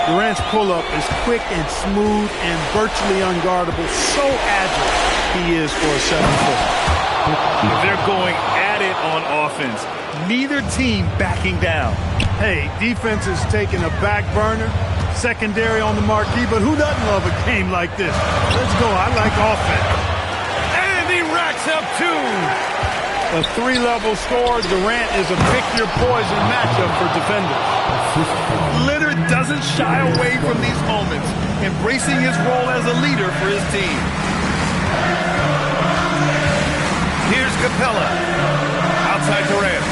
Durant's pull-up is quick and smooth and virtually unguardable. So agile he is for a 7-footer. They're going at it on offense. Neither team backing down. Hey, defense is taking a back burner. Secondary on the marquee, but who doesn't love a game like this? Let's go. I like offense. And he racks up 2. A 3-level score. Durant is a pick-your-poison matchup for defenders. Leonard doesn't shy away from these moments, embracing his role as a leader for his team. Here's Capella. Outside Durant.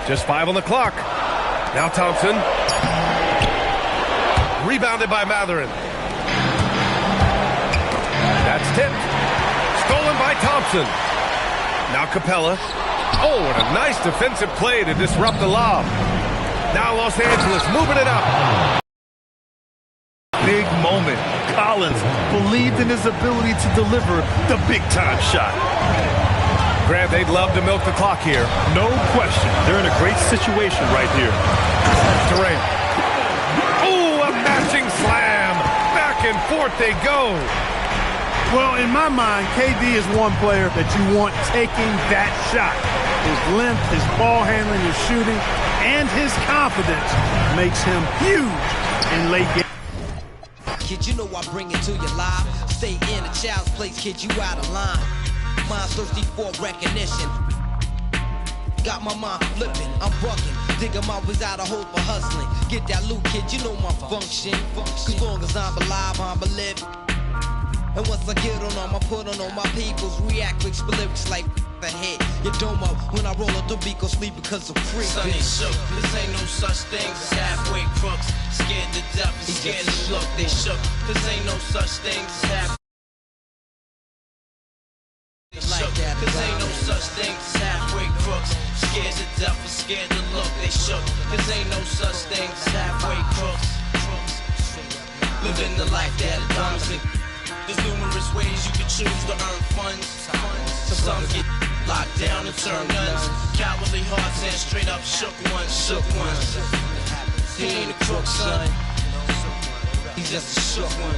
Just 5 on the clock. Now Thompson. Rebounded by Matherin. That's tipped. Stolen by Thompson. Now Capella. Oh, and a nice defensive play to disrupt the lob. Now Los Angeles moving it up. Big moment. Collins believed in his ability to deliver the big-time shot. Grant, they'd love to milk the clock here. No question. They're in a great situation right here. Durant. Oh, a matching slam. Back and forth they go. Well, in my mind, KD is one player that you want taking that shot. His length, his ball handling, his shooting, and his confidence makes him huge in late games. Kid, you know I bring it to you live. Stay in a child's place, kid, you out of line. Mind's thirsty for recognition. Got my mind flipping, I'm bucking. Digging my ways out of hope for hustling. Get that loot, kid, you know my function. As long as I'm alive, I'm alive. And once I get on them, I put on all my peoples. React with lyrics like the head. You don't know when I roll up the beat, go sleep because I'm free. Sonny shook, this ain't no such thing as halfway crooks. Scared to death and scared to look, they shook. This ain't no such thing as halfway. This ain't no such thing as halfway crooks. crooks. Scared to death or scared to look, they shook. Cause ain't no such thing as halfway crooks. Living the life that it comes in. There's numerous ways you can choose to earn funds. Some get locked down and turn nuns. Cowardly hearts and straight up shook ones, shook ones. He ain't a crook, son. He's just a shook one.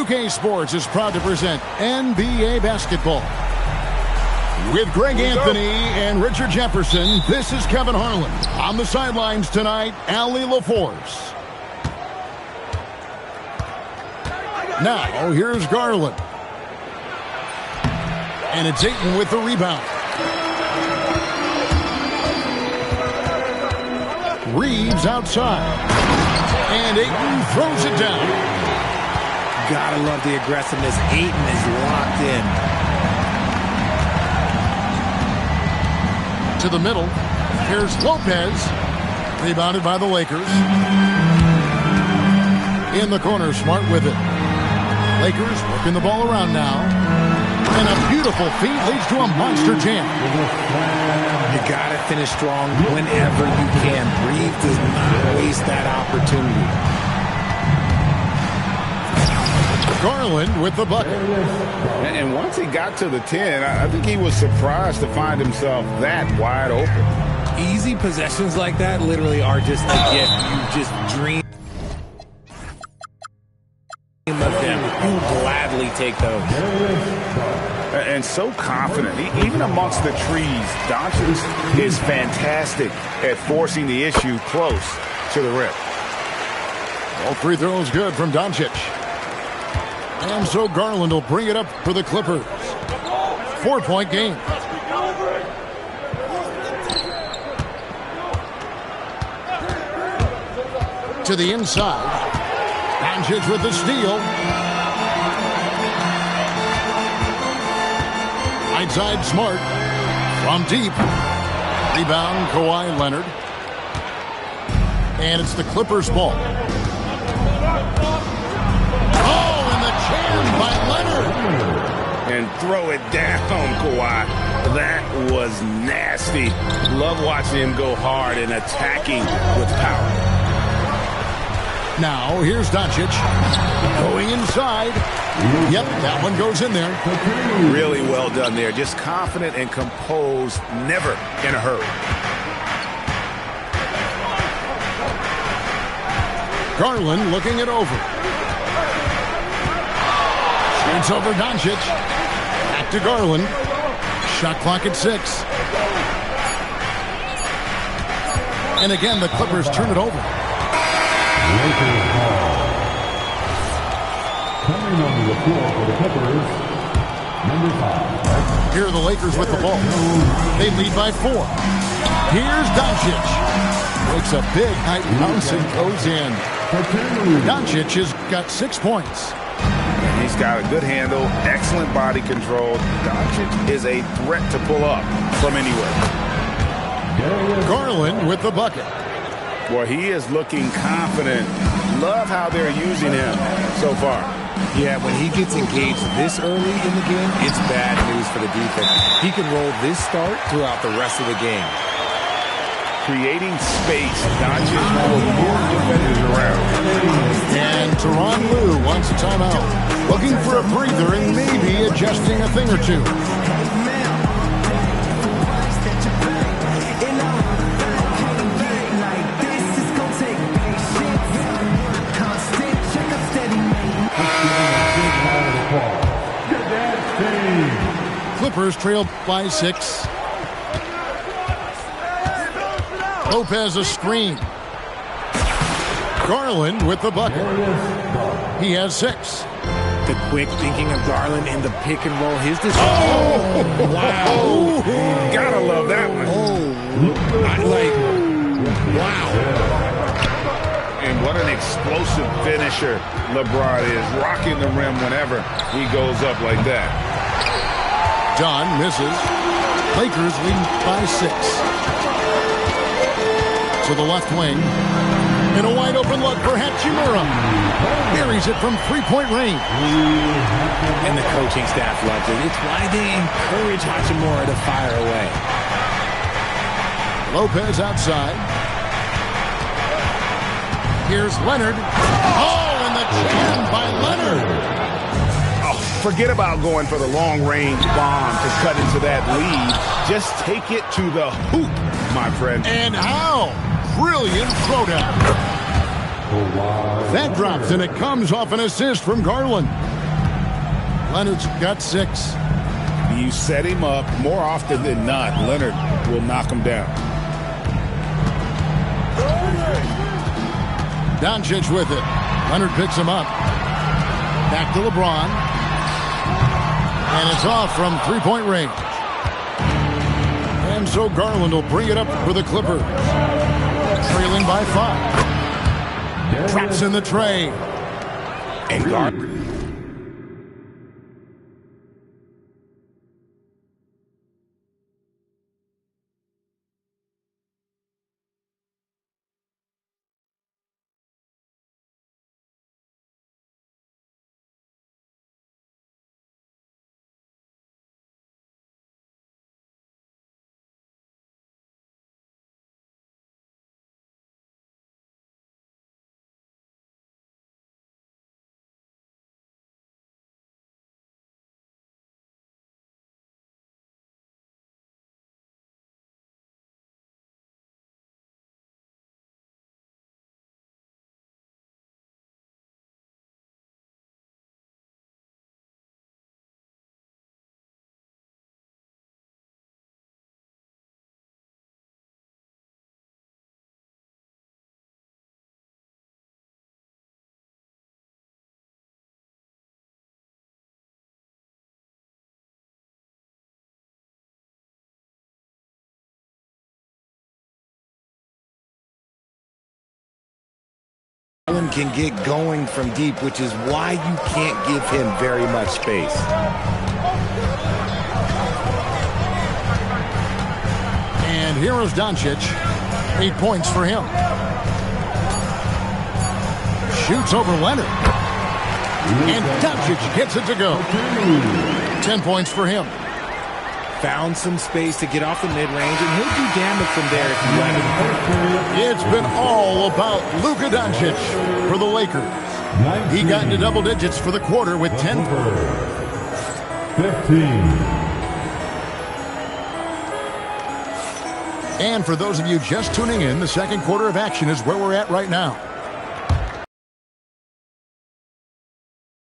K Sports is proud to present NBA basketball. With Greg Anthony and Richard Jefferson, this is Kevin Harlan. On the sidelines tonight, Allie LaForce. Now, here's Garland. And it's Ayton with the rebound. Reeves outside. And Ayton throws it down. Gotta love the aggressiveness. Ayton is locked in. To the middle. Here's Lopez. Rebounded by the Lakers. In the corner, Smart with it. Lakers working the ball around now. And a beautiful feed leads to a monster jam. You gotta finish strong whenever you can. Reeves does not waste that opportunity. Garland with the bucket. And once he got to the 10, I think he was surprised to find himself that wide open. Easy possessions like that literally are just a gift. You just dream of them. You gladly take those. And so confident. Even amongst the trees, Doncic is fantastic at forcing the issue close to the rim. All free throws good from Doncic. And so Garland will bring it up for the Clippers. 4-point game. To the inside. Doncic with the steal. Right side, Smart. From deep. Rebound, Kawhi Leonard. And it's the Clippers' ball. By Leonard. And throw it down, Kawhi. That was nasty. Love watching him go hard and attacking with power. Now, here's Doncic. Going inside. Yep, that one goes in there. Really well done there. Just confident and composed, never in a hurry. Garland looking it over. It's over Doncic. Back to Garland. Shot clock at 6. And again, the Clippers turn it over. Coming on the floor for the Clippers, number 5. Here are the Lakers with the ball. They lead by 4. Here's Doncic. Breaks a big high bounce and goes in. Doncic has got 6 points. He's got a good handle, excellent body control. Doncic is a threat to pull up from anywhere. Garland with the bucket. Boy, he is looking confident. Love how they're using him so far. Yeah, when he gets engaged this early in the game, it's bad news for the defense. He can roll this start throughout the rest of the game. Creating space. Doncic will move defenders around. And Tyronn Lue wants a timeout. Looking for a breather and maybe adjusting a thing or two. Clippers trailed by 6. Lopez a screen. Garland with the bucket. He has 6. The quick thinking of Garland in the pick and roll. His decision. Oh, wow. Gotta love that one. Wow. And what an explosive finisher LeBron is. Rocking the rim whenever he goes up like that. John misses. Lakers lead by 6. To the left wing. And a wide open look for Hachimura. Buries it from 3-point range. And the coaching staff loves it. It's why they encourage Hachimura to fire away. Lopez outside. Here's Leonard. Oh, and the jam by Leonard. Forget about going for the long-range bomb to cut into that lead. Just take it to the hoop, my friend. And how? Brilliant throwdown. That drops, and it comes off an assist from Garland. Leonard's got 6. You set him up more often than not. Leonard will knock him down. Doncic with it. Leonard picks him up. Back to LeBron. And it's off from 3-point range. And so Garland will bring it up for the Clippers. Trailing by 5. Traps in the tray. And Garland. Can get going from deep, which is why you can't give him very much space. And here is Doncic. 8 points for him. Shoots over Leonard. And Doncic gets it to go. 10 points for him. Found some space to get off the mid-range, and he'll do damage from there if you let him. It's been all about Luka Doncic for the Lakers. He got into double digits for the quarter with 10. 15. And for those of you just tuning in, the second quarter of action is where we're at right now.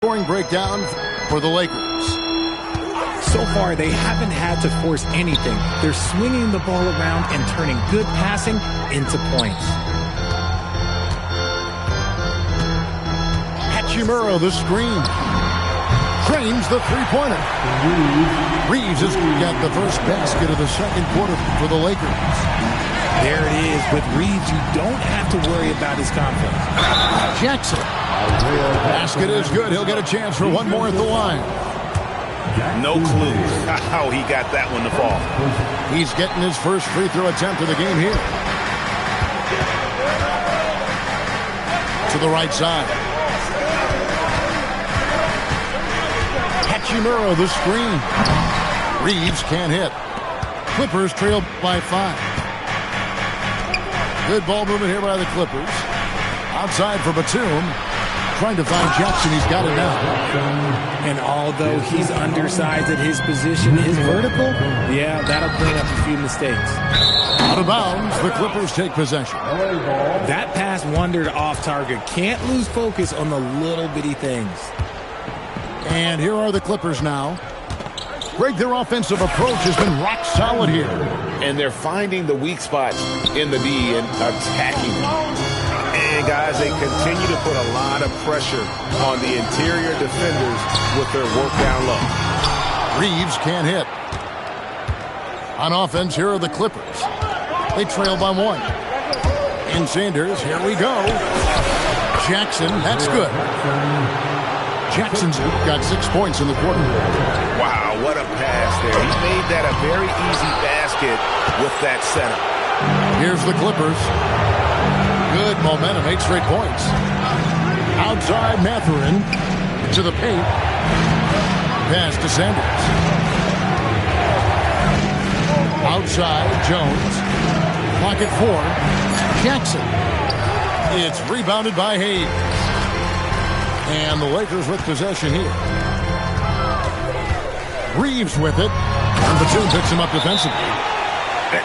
Scoring breakdown for the Lakers. So far, they haven't had to force anything. They're swinging the ball around and turning good passing into points. Hachimura, the screen. drains the three-pointer. Reeves has got the first basket of the second quarter for the Lakers. There it is. With Reeves, you don't have to worry about his confidence. Jackson. Basket is good. He'll get a chance for one more at the line. No clue how he got that one to fall. He's getting his first free throw attempt of the game here. To the right side. Hachimura, the screen. Reeves can't hit. Clippers trail by 5. Good ball movement here by the Clippers. Outside for Batum. Trying to find Jackson. He's got it now. And although he's undersized at his position, his vertical, yeah, that'll clean up a few mistakes. Out of bounds, the Clippers take possession. That pass wandered off target. Can't lose focus on the little bitty things. And here are the Clippers now. Greg, their offensive approach has been rock solid here. And they're finding the weak spots in the D and attacking them. And, guys, they continue to put a lot of pressure on the interior defenders with their work down low. Reeves can't hit. On offense, here are the Clippers. They trail by 1. And Sanders, here we go. Jackson, that's good. Jackson's got 6 points in the quarter. Wow, what a pass there. He made that a very easy basket with that setup. Here's the Clippers. Good momentum, 8 straight points. Outside Mathurin to the paint. Pass to Sanders. Outside Jones. Pocket 4. Jackson. It's rebounded by Hayes. And the Lakers with possession here. Reeves with it. And Batum picks him up defensively.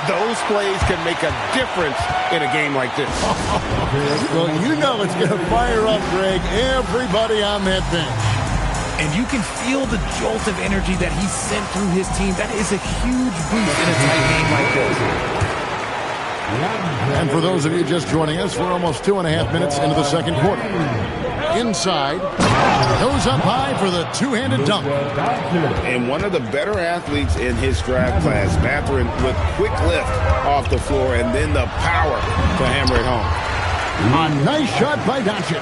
Those plays can make a difference in a game like this. Well, you know it's going to fire up, Greg, everybody on that bench. And you can feel the jolt of energy that he sent through his team. That is a huge boost in a tight game like this. And for those of you just joining us, we're almost 2.5 minutes into the second quarter. Inside, goes up high for the two-handed dunk. And one of the better athletes in his draft class, Mathurin, with quick lift off the floor and then the power to hammer it home. A nice shot by Doncic.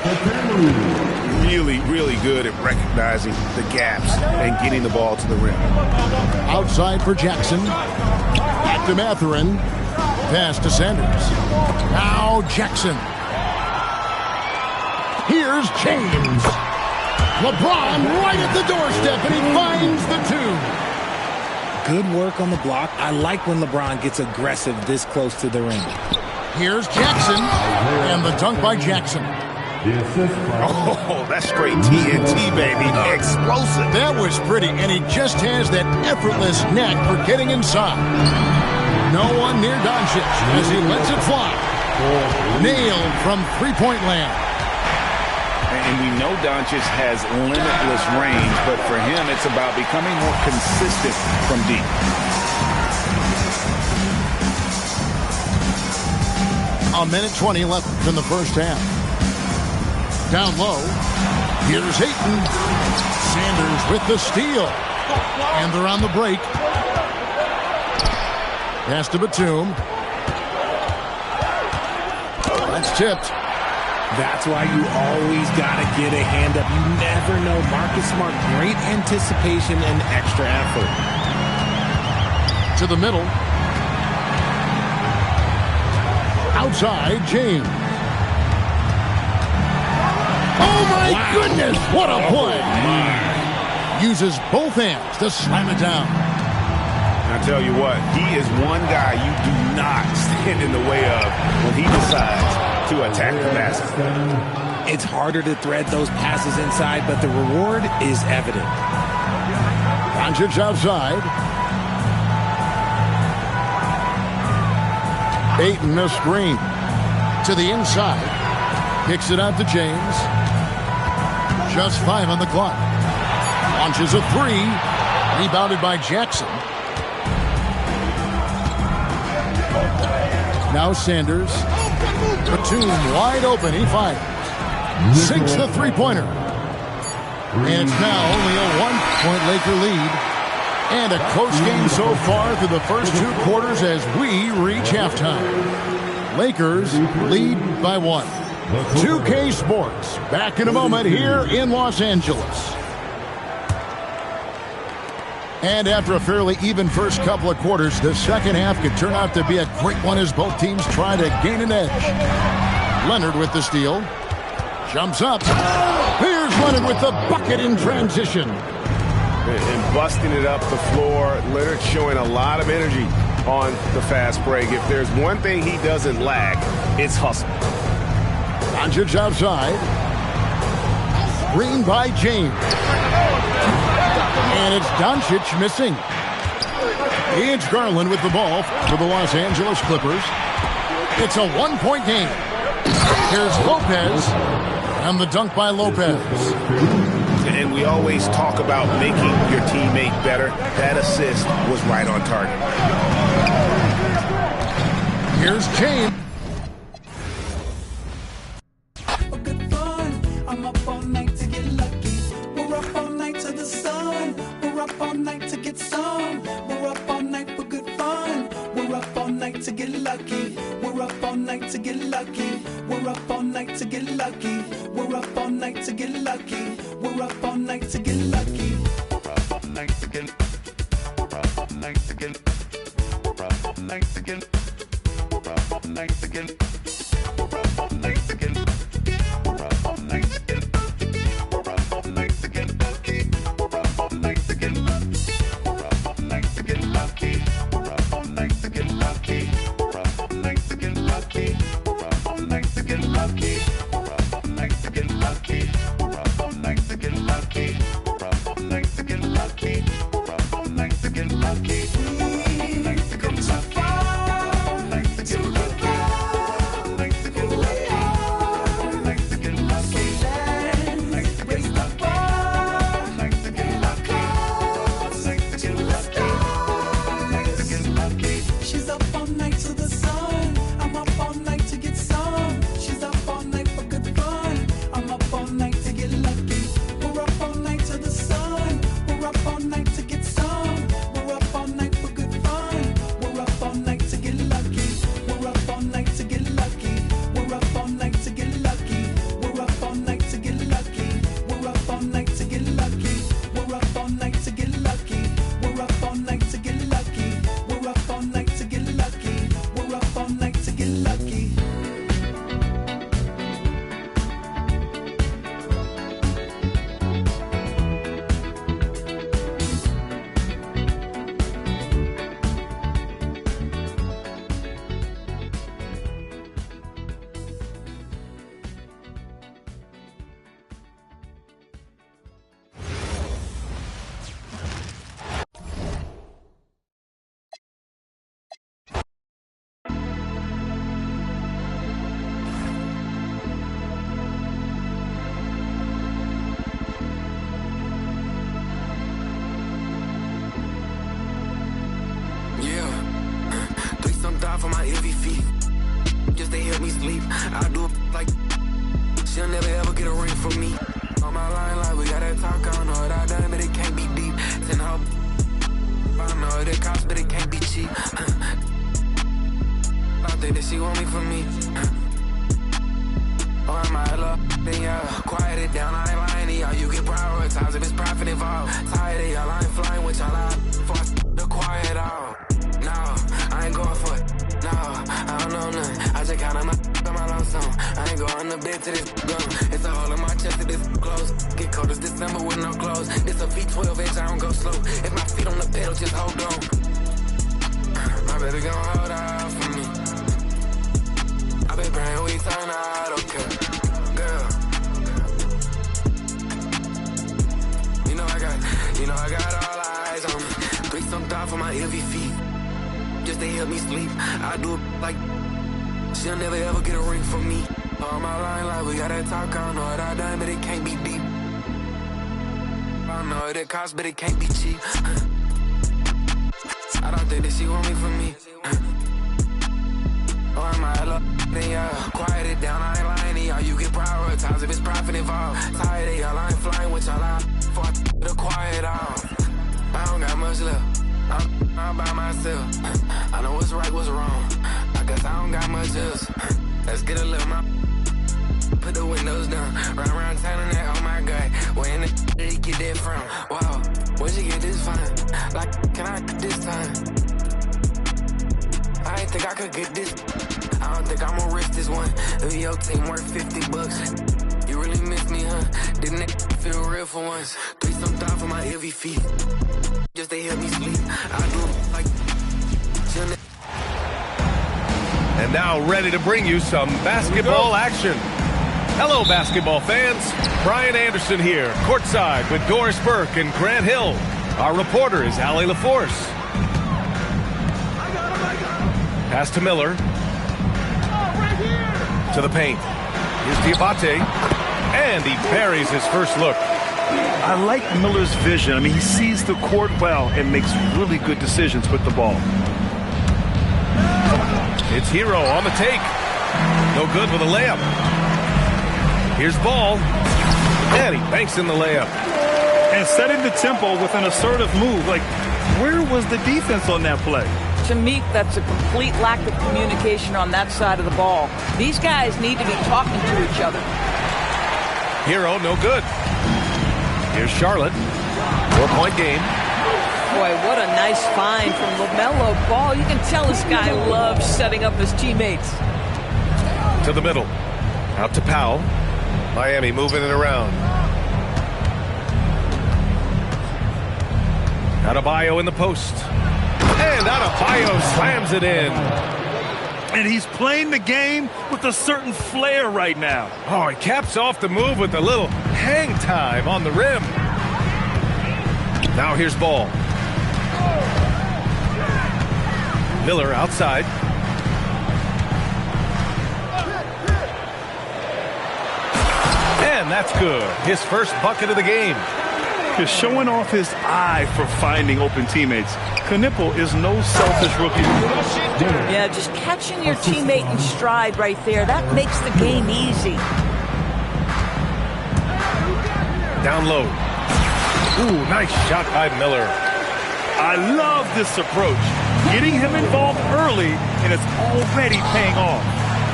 Really, really good at recognizing the gaps and getting the ball to the rim. Outside for Jackson. Back to Mathurin. Pass to Sanders. Now Jackson. Here's James. LeBron right at the doorstep, and he finds the 2. Good work on the block. I like when LeBron gets aggressive this close to the rim. Here's Jackson, and the dunk by Jackson. Oh, that's straight TNT, baby. Explosive. That was pretty, and he just has that effortless knack for getting inside. No one near Doncic as he lets it fly. Nailed from three-point land. And we know Doncic has limitless range, but for him, it's about becoming more consistent from deep. A minute 20 left in the first half. Down low, here's Ayton. Sanders with the steal. And they're on the break. Pass to Batum. That's tipped. That's why you always got to get a hand up. You never know. Marcus Smart, great anticipation and extra effort. To the middle. Outside, James. Oh, my goodness. What a play. Uses both hands to slam it down. And I tell you what, he is one guy you do not stand in the way of when he decides to attack the basket. It's harder to thread those passes inside, but the reward is evident. Doncic outside. Ayton a screen. To the inside. Kicks it out to James. Just 5 on the clock. Launches a 3. Rebounded by Jackson. Now Sanders. Batum wide open. He fires. Sinks the three-pointer. And it's now only a 1-point Laker lead. And a close game so far through the first 2 quarters as we reach halftime. Lakers lead by 1. 2K Sports, back in a moment here in Los Angeles. And after a fairly even first couple of quarters, the second half could turn out to be a great one as both teams try to gain an edge. Leonard with the steal. Jumps up. Here's Leonard with the bucket in transition. And busting it up the floor. Leonard showing a lot of energy on the fast break. If there's one thing he doesn't lack, it's hustle. Doncic outside. Green by James. And it's Doncic missing. It's Garland with the ball for the Los Angeles Clippers. It's a 1-point game. Here's Lopez. And the dunk by Lopez. And we always talk about making your teammate better. That assist was right on target. Here's James. I'm up all night to get lucky. We're up all night to the sun. We're up all night to get some. We're up all night for good fun. We're up all night to get lucky. We're up all night to get lucky. We're up all night to get lucky. We're up all night to get lucky. We're up all night to get lucky. We're up all night to get. We're up all night to get. We're up all night to get. We're up all night to get. We're up all night to get. We're up all night to get. We're up all night to get lucky. We're up all night to get. We're up all night to get lucky. We're up all night to get lucky. We're up all night to get lucky. We're up all night to get lucky. We're up all night to get lucky. We're up all night to get lucky. We're up all night to get lucky. We're up all night to get lucky. We've come so far to get back who we are. So let's raise the bar and our close to the stars. She's up all night to the sun. I'm up all night to get some. She's up all night for good fun. I'm up all night to get lucky. We're up all night to the sun. We're up all night to get some. We're up all night for good fun. We're up all night to get lucky. We're up all night to get lucky. We're up all night to get lucky. We're up all night to get lucky. We're up all night to get lucky. We're up all night to get lucky. We're up all night to get lucky. We're up all night to get lucky. We're up all night to get lucky. Yeah, please don't die for my heavy feet. Just they help me sleep. I do it like she'll never ever get a ring from me. On my line, like we gotta talk. I don't know what I done, but it can't be deep. Ten her, I know it costs, but it can't be cheap. I think that she want me for me. Oh, I might love, then yeah, quiet it down. I ain't lying to y'all. You can prioritize if it's profit involved. Tired of y'all, I ain't flying with y'all out. For the quiet out. No, I ain't going for it. No, I don't know nothing. I just counted my lump sum. I ain't going to bed to this gun. It's a hole in my chest to this close. Get cold as December with no clothes. This a V12 inch, I don't go slow. If my feet on the pedal, just hold on. My baby gon' hold out for me. I been praying we turn out okay. Girl, you know I got all eyes on me. Please don't die for my heavy feet. Just to help me sleep. I do it like she'll never ever get a ring from me. On my line, like we gotta talk. I don't know what I done, but it can't be deep. I know it costs, but it can't be cheap. I don't think that she want me for me. Oh, I my love, then yeah. Quiet it down, I ain't lying to y'all. You get prioritized if it's profit involved. Tired of y'all, I ain't flying with y'all. For the quiet off. I don't got much left. I'm by myself. I know what's right, what's wrong. I guess I don't got much else. Let's get a little more. Put the windows down. Run around town and that, oh my God. Where in the did he get that from? Wow, where'd you get this from? Like, can I this time? I ain't think I could get this. I don't think I'ma risk this one. If your team worth $50. You really miss me, huh? Didn't it feel real for once? 3-some down for my heavy feet. Just they help me sleep. I do like. And now ready to bring you some basketball action. Hello, basketball fans. Brian Anderson here, courtside with Doris Burke and Grant Hill. Our reporter is Allie LaForce. Pass to Miller. To the paint. Here's Diabate. And he buries his first look. I like Miller's vision. I mean, he sees the court well and makes really good decisions with the ball. It's Hero on the take. No good with a layup. Here's Ball. And he banks in the layup. And setting the tempo with an assertive move. Like, where was the defense on that play? To me, that's a complete lack of communication on that side of the ball. These guys need to be talking to each other. Hero, no good. Here's Charlotte. 4-point game. Boy, what a nice find from LaMelo Ball. You can tell this guy loves setting up his teammates. To the middle. Out to Powell. Miami moving it around. Adebayo in the post. And Adebayo slams it in. And he's playing the game with a certain flair right now. Oh, he caps off the move with a little hang time on the rim. Now here's Ball. Miller outside. And that's good. His first bucket of the game. Just showing off his eye for finding open teammates. Knipple is no selfish rookie. Yeah, just catching your teammate in stride right there. That makes the game easy. Down low. Ooh, nice shot by Miller. I love this approach. Getting him involved early, and it's already paying off.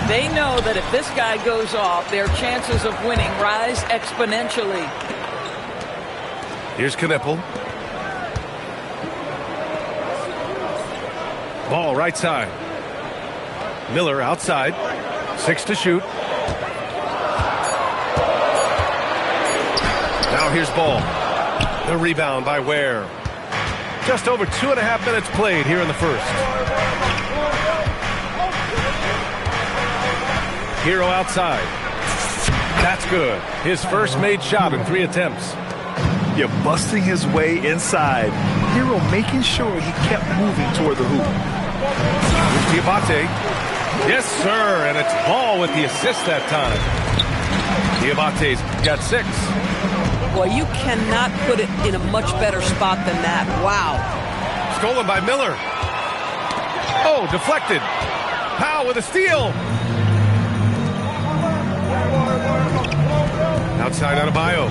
They know that if this guy goes off, their chances of winning rise exponentially. Here's Knipple. Ball right side. Miller outside. 6 to shoot. Now here's Ball. The rebound by Ware. Just over 2.5 minutes played here in the first. Hero outside. That's good. His first made shot in 3 attempts. You're busting his way inside. Hero making sure he kept moving toward the hoop. Here's Diabate. Yes, sir. And it's Ball with the assist that time. Diabate's got 6. Boy, you cannot put it in a much better spot than that. Wow. Stolen by Miller. Oh, deflected. Powell with a steal. Outside Adebayo.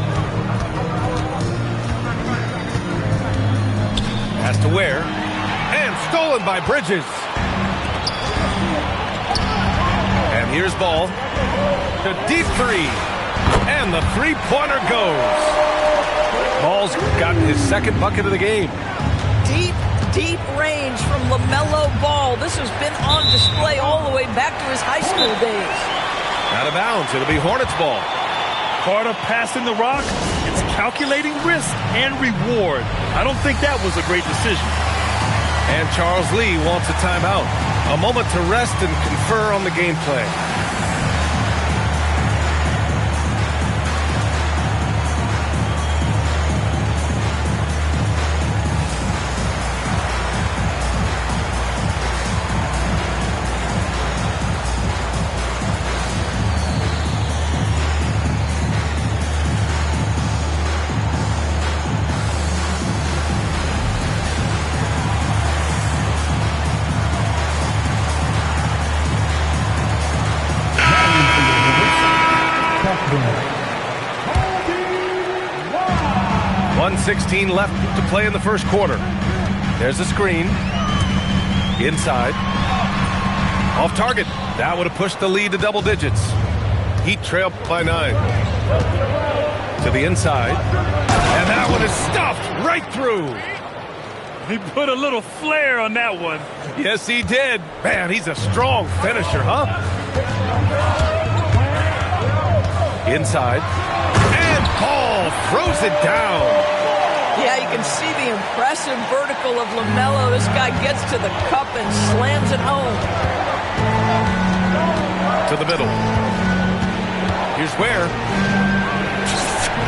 Pass to Ware. And stolen by Bridges. And here's Ball. The deep 3. And the three-pointer goes. Ball's got his second bucket of the game. Deep range from LaMelo Ball. This has been on display all the way back to his high school days. Out of bounds. It'll be Hornets ball. Part of passing the rock, it's calculating risk and reward. I don't think that was a great decision. And Charles Lee wants a timeout. A moment to rest and confer on the game plan. 1:16 left to play in the first quarter. There's a screen. Inside. Off target. That would have pushed the lead to double digits. Heat trailed by 9. To the inside. And that one is stuffed right through. He put a little flair on that one. Yes, he did. Man, he's a strong finisher, huh? Inside. And Paul throws it down. Yeah, you can see the impressive vertical of LaMelo. This guy gets to the cup and slams it home. To the middle. Here's where.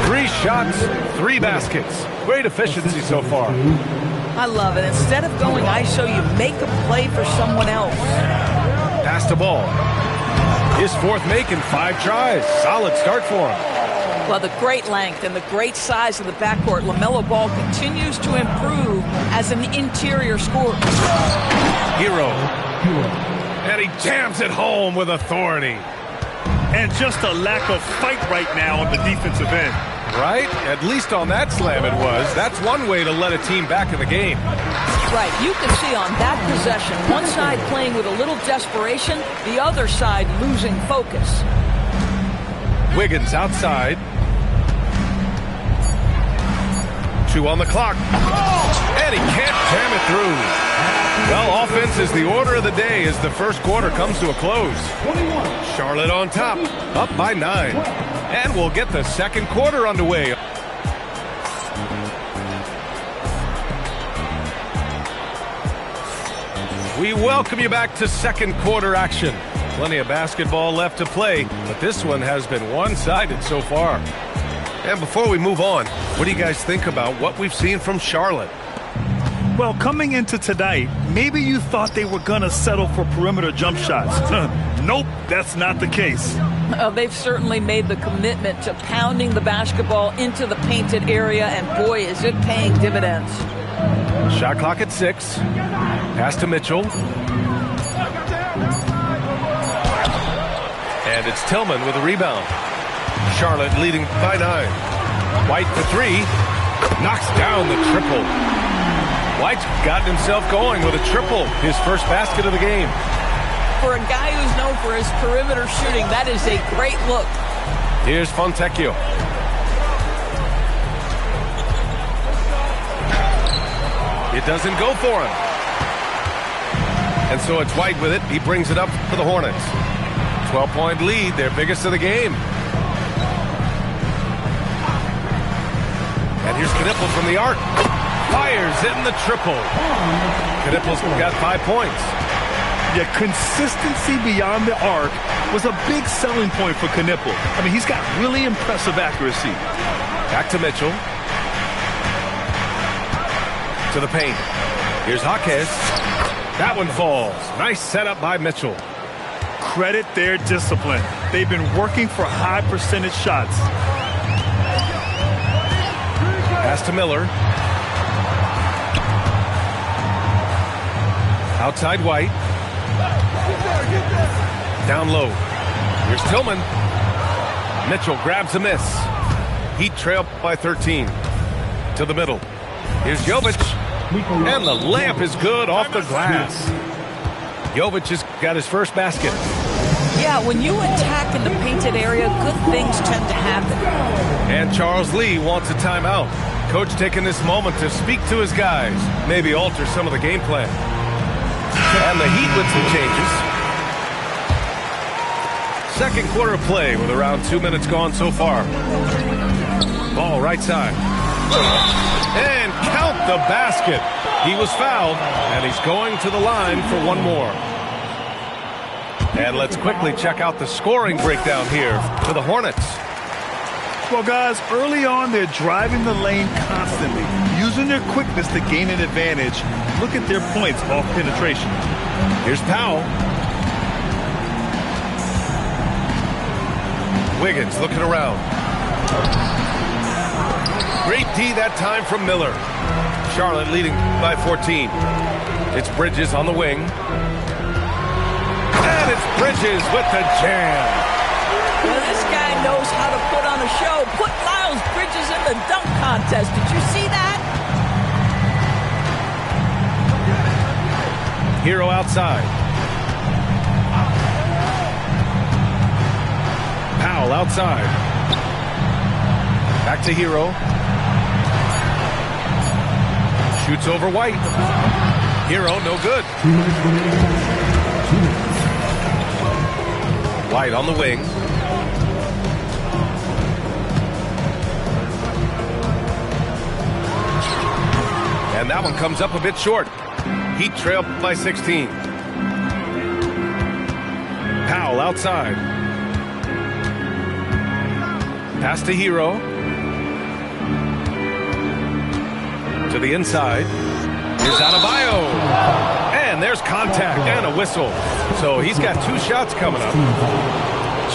3 shots, 3 baskets. Great efficiency so far. I love it. Instead of going ISO, you make a play for someone else. Pass the ball. His 4th make in 5 tries. Solid start for him. Well, the great length and the great size of the backcourt, LaMelo Ball continues to improve as an interior scorer. Hero. And he jams it home with authority. And just a lack of fight right now on the defensive end. Right? At least on that slam it was. That's one way to let a team back in the game. Right. You can see on that possession, one side playing with a little desperation, the other side losing focus. Wiggins outside. 2 on the clock. And he can't jam it through. Well, offense is the order of the day as the first quarter comes to a close. Charlotte on top, up by 9. And we'll get the second quarter underway. We welcome you back to second quarter action. Plenty of basketball left to play, but this one has been one-sided so far. And before we move on, what do you guys think about what we've seen from Charlotte? Well, coming into tonight, maybe you thought they were going to settle for perimeter jump shots. Nope, that's not the case. They've certainly made the commitment to pounding the basketball into the painted area, and boy, is it paying dividends. Shot clock at 6. Pass to Mitchell. And it's Tillman with a rebound. Charlotte leading by 9. White for 3. Knocks down the triple. White's gotten himself going with a triple, his first basket of the game. For a guy who's known for his perimeter shooting, that is a great look. Here's Fontecchio. It doesn't go for him. And so it's White with it. He brings it up for the Hornets. 12-point lead, their biggest of the game. And here's Knippel from the arc. Fires in the triple. Knippel's got 5 points. Yeah, consistency beyond the arc was a big selling point for Knippel. I mean, he's got really impressive accuracy. Back to Mitchell. To the paint. Here's Jaquez. That one falls. Nice setup by Mitchell. Credit their discipline. They've been working for high percentage shots. Pass to Miller. Outside White. Down low. Here's Tillman. Mitchell grabs a miss. Heat trail by 13. To the middle. Here's Jovic. And the layup is good off the glass. Jovic has got his first basket. Yeah, when you attack in the painted area, good things tend to happen. And Charles Lee wants a timeout. Coach taking this moment to speak to his guys. Maybe alter some of the game plan. And the Heat with some changes. Second quarter of play with around 2 minutes gone so far. Ball right side. And count the basket. He was fouled, and he's going to the line for one more. And let's quickly check out the scoring breakdown here for the Hornets. Well, guys, early on, they're driving the lane constantly, using their quickness to gain an advantage. Look at their points off penetration. Here's Powell. Wiggins looking around. Great D that time from Miller. Charlotte leading by 14. It's Bridges on the wing. And it's Bridges with the jam. Well, this guy knows how to put on a show. Put Miles Bridges in the dunk contest. Did you see that? Hero outside. Powell outside. Back to Hero. Shoots over White. Hero, no good. White on the wing. And that one comes up a bit short. Heat trail by 16. Powell outside. Pass to Hero. To the inside. Here's Adebayo. And there's contact and a whistle. So he's got 2 shots coming up.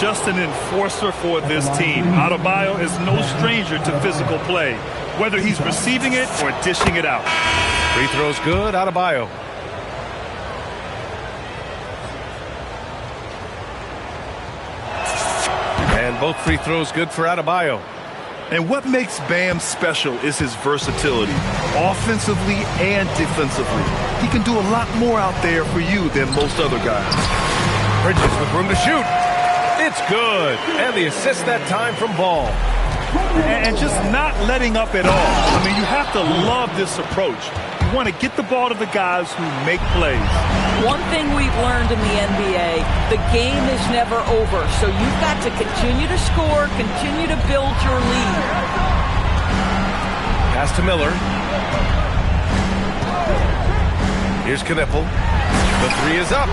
Just an enforcer for this team. Adebayo is no stranger to physical play, whether he's receiving it or dishing it out. Free throws good, Adebayo. And both free throws good for Adebayo. And what makes Bam special is his versatility, offensively and defensively. He can do a lot more out there for you than most other guys. Bridges with room to shoot. It's good. And the assist that time from Ball. And just not letting up at all. I mean, you have to love this approach. You want to get the ball to the guys who make plays. One thing we've learned in the NBA, the game is never over. So you've got to continue to score, continue to build your lead. Pass to Miller. Here's Knipple. The 3 is up.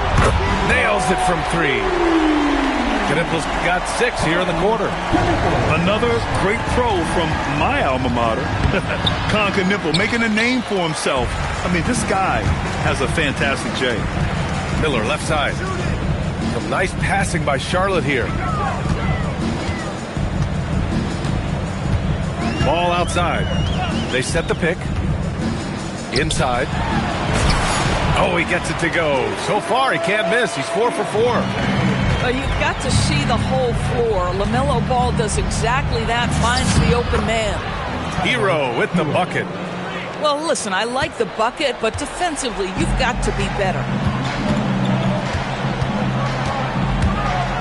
Nails it from 3. Knipple's got 6 here in the quarter. Another great throw from my alma mater. Conker Knipple making a name for himself. I mean, this guy has a fantastic J. Miller left side. Some nice passing by Charlotte here. Ball outside. They set the pick. Inside. Oh, he gets it to go. So far, he can't miss. He's 4 for 4. You've got to see the whole floor. LaMelo Ball does exactly that, finds the open man. Hero with the bucket. Well, listen, I like the bucket, but defensively, you've got to be better.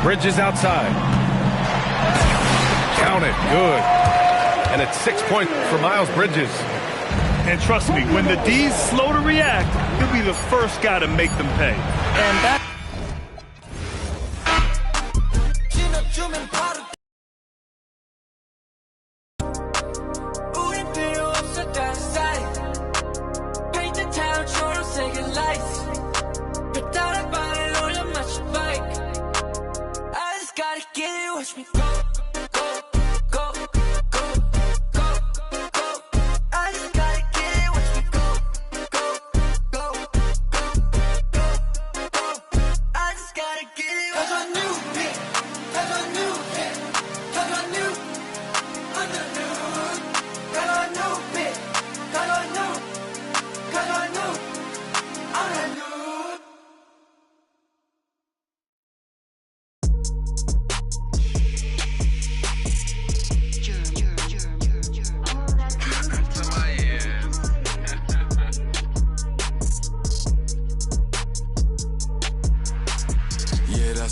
Bridges outside. Count it. Good. And it's 6 points for Miles Bridges. And trust me, when the D's slow to react, he'll be the first guy to make them pay. And that...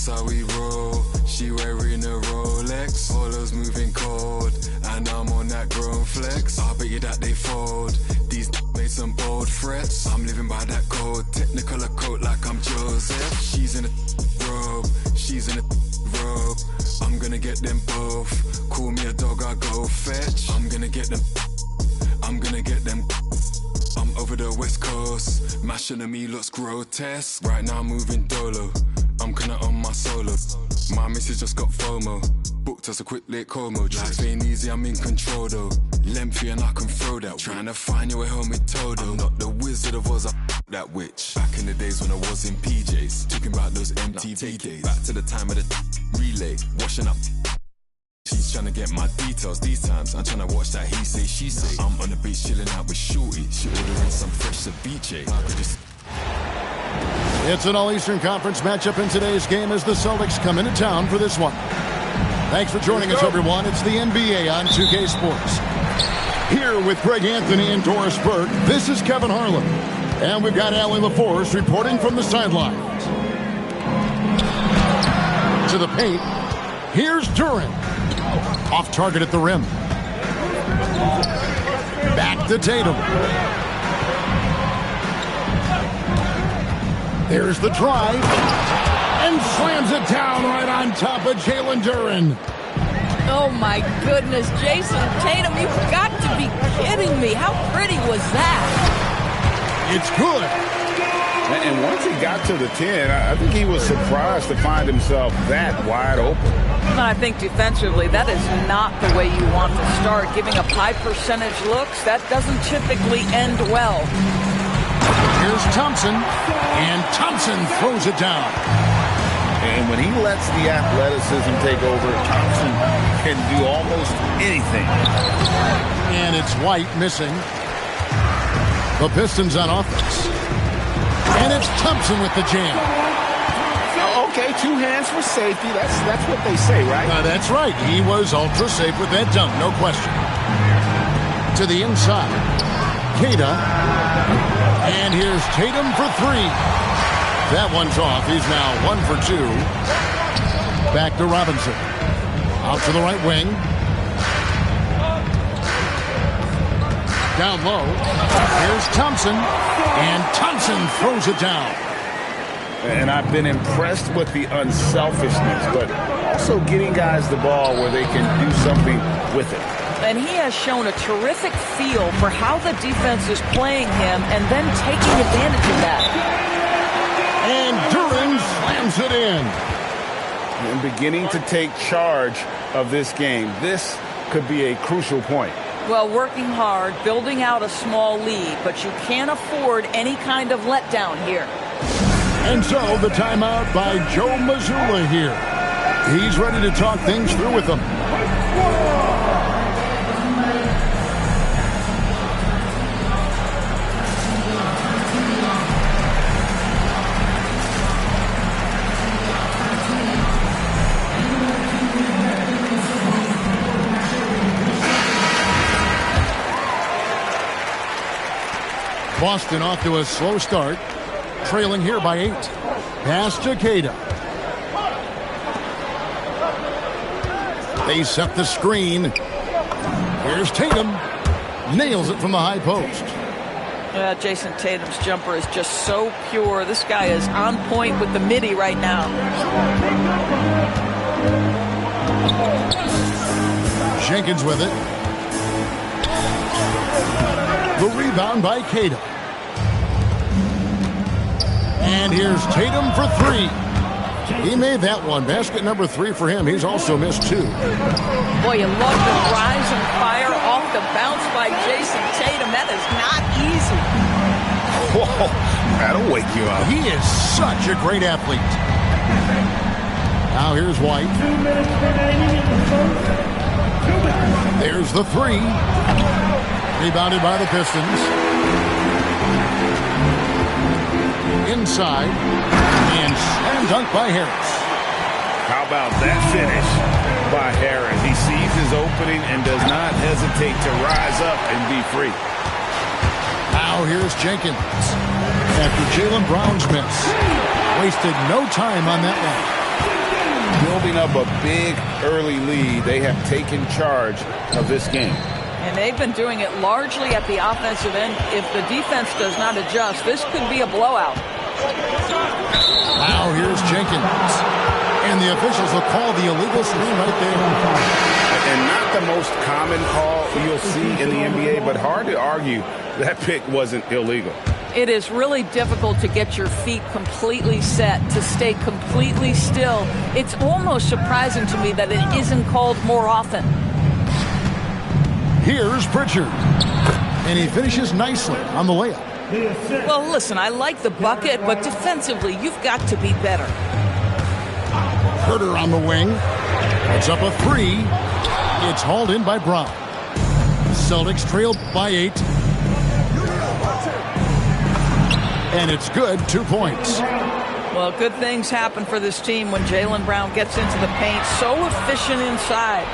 How we roll, she wearing a Rolex, Polo's moving cold, and I'm on that grown flex. I bet you that they fold, these made some bold threats. I'm living by that code, technicolor coat like I'm Joseph. She's in a robe, she's in a robe. I'm gonna get them both, call me a dog, I go fetch. I'm gonna get them, I'm gonna get them. I'm over the west coast, mashing at me looks grotesque. Right now I'm moving dolo, I'm kinda on my solo. My missus just got FOMO, booked us a quick late Como. Life ain't easy, I'm in control though. Lengthy and I can throw that. Trying to find your way home with Todo. I'm not the Wizard of Oz, I that witch. Back in the days when I was in PJs, talking about those MTV days. Back to the time of the relay, washing up. She's trying to get my details these times. I'm trying to watch that he say, she say. I'm on the beach chilling out with Shorty. She ordering some fresh ceviche. I could just... It's an All-Eastern Conference matchup in today's game as the Celtics come into town for this one. Thanks for joining us, everyone. It's the NBA on 2K Sports. Here with Greg Anthony and Doris Burke, this is Kevin Harlan. And we've got Allie LaForce reporting from the sidelines. To the paint. Here's Duran. Off target at the rim. Back to Tatum. There's the drive. And slams it down right on top of Jalen Duran. Oh, my goodness. Jason Tatum, you've got to be kidding me. How pretty was that? It's good. And once he got to the 10, I think he was surprised to find himself that wide open. And I think defensively, that is not the way you want to start. Giving up high percentage looks, that doesn't typically end well. Here's Thompson, and Thompson throws it down. And when he lets the athleticism take over, Thompson can do almost anything. And it's White missing. The Pistons on offense. And it's Thompson with the jam. Okay, 2 hands for safety. That's what they say, right? That's right. He was ultra safe with that dunk, no question. To the inside. Queta. And here's Tatum for 3. That one's off. He's now 1 for 2. Back to Robinson. Out to the right wing. Down low. Here's Thompson. And Thompson throws it down. And I've been impressed with the unselfishness, but also getting guys the ball where they can do something with it. And he has shown a terrific feel for how the defense is playing him and then taking advantage of that. And Duran slams it in. And beginning to take charge of this game. This could be a crucial point. Well, working hard, building out a small lead, but you can't afford any kind of letdown here. And so the timeout by Joe Mazzulla here. He's ready to talk things through with them. Boston off to a slow start, trailing here by 8. Pass to Queta. They set the screen. Here's Tatum. Nails it from the high post. Jason Tatum's jumper is just so pure. This guy is on point with the midi right now. Jenkins with it. The rebound by Queta. And here's Tatum for 3. He made that one. Basket number 3 for him. He's also missed 2. Boy, you love the rise and fire off the bounce by Jason Tatum. That is not easy. Whoa, that'll wake you up. He is such a great athlete. Now here's White. There's the 3. Rebounded by the Pistons. Inside. And slam dunk by Harris. How about that finish by Harris? He sees his opening and does not hesitate to rise up and be free. Now here's Jenkins. After Jaylen Brown's miss. Wasted no time on that one. Building up a big early lead, they have taken charge of this game. And they've been doing it largely at the offensive end. If the defense does not adjust, this could be a blowout. Now here's Jenkins. And the officials will call the illegal screen right there. And not the most common call you'll see in the NBA, but hard to argue that pick wasn't illegal. It is really difficult to get your feet completely set, to stay completely still. It's almost surprising to me that it isn't called more often. Here's Pritchard. And he finishes nicely on the layup. Well, listen, I like the bucket, but defensively, you've got to be better. Herter on the wing. It's up a 3. It's hauled in by Brown. Celtics trail by 8. And it's good, 2 points. Well, good things happen for this team when Jaylen Brown gets into the paint. So efficient inside.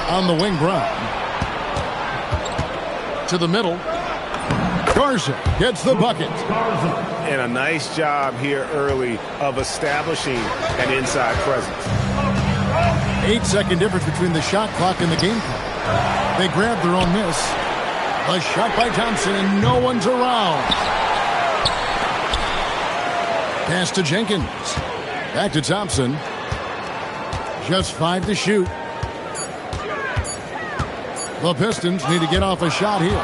On the wing, Brown. To the middle. Garza gets the bucket. And a nice job here early of establishing an inside presence. 8-second difference between the shot clock and the game clock. They grab their own miss. A shot by Thompson, and no one's around. Pass to Jenkins. Back to Thompson. Just 5 to shoot. The Pistons need to get off a shot here.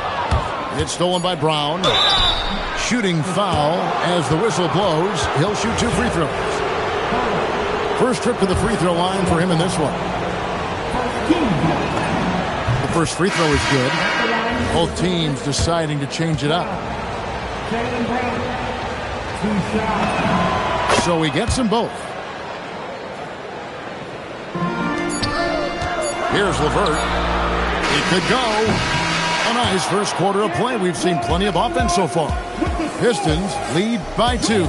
It's stolen by Brown. Shooting foul as the whistle blows. He'll shoot 2 free throws. First trip to the free throw line for him in this one. The first free throw is good. Both teams deciding to change it up. So he gets them both. Here's LeVert. It could go. A nice first quarter of play. We've seen plenty of offense so far. Pistons lead by 2.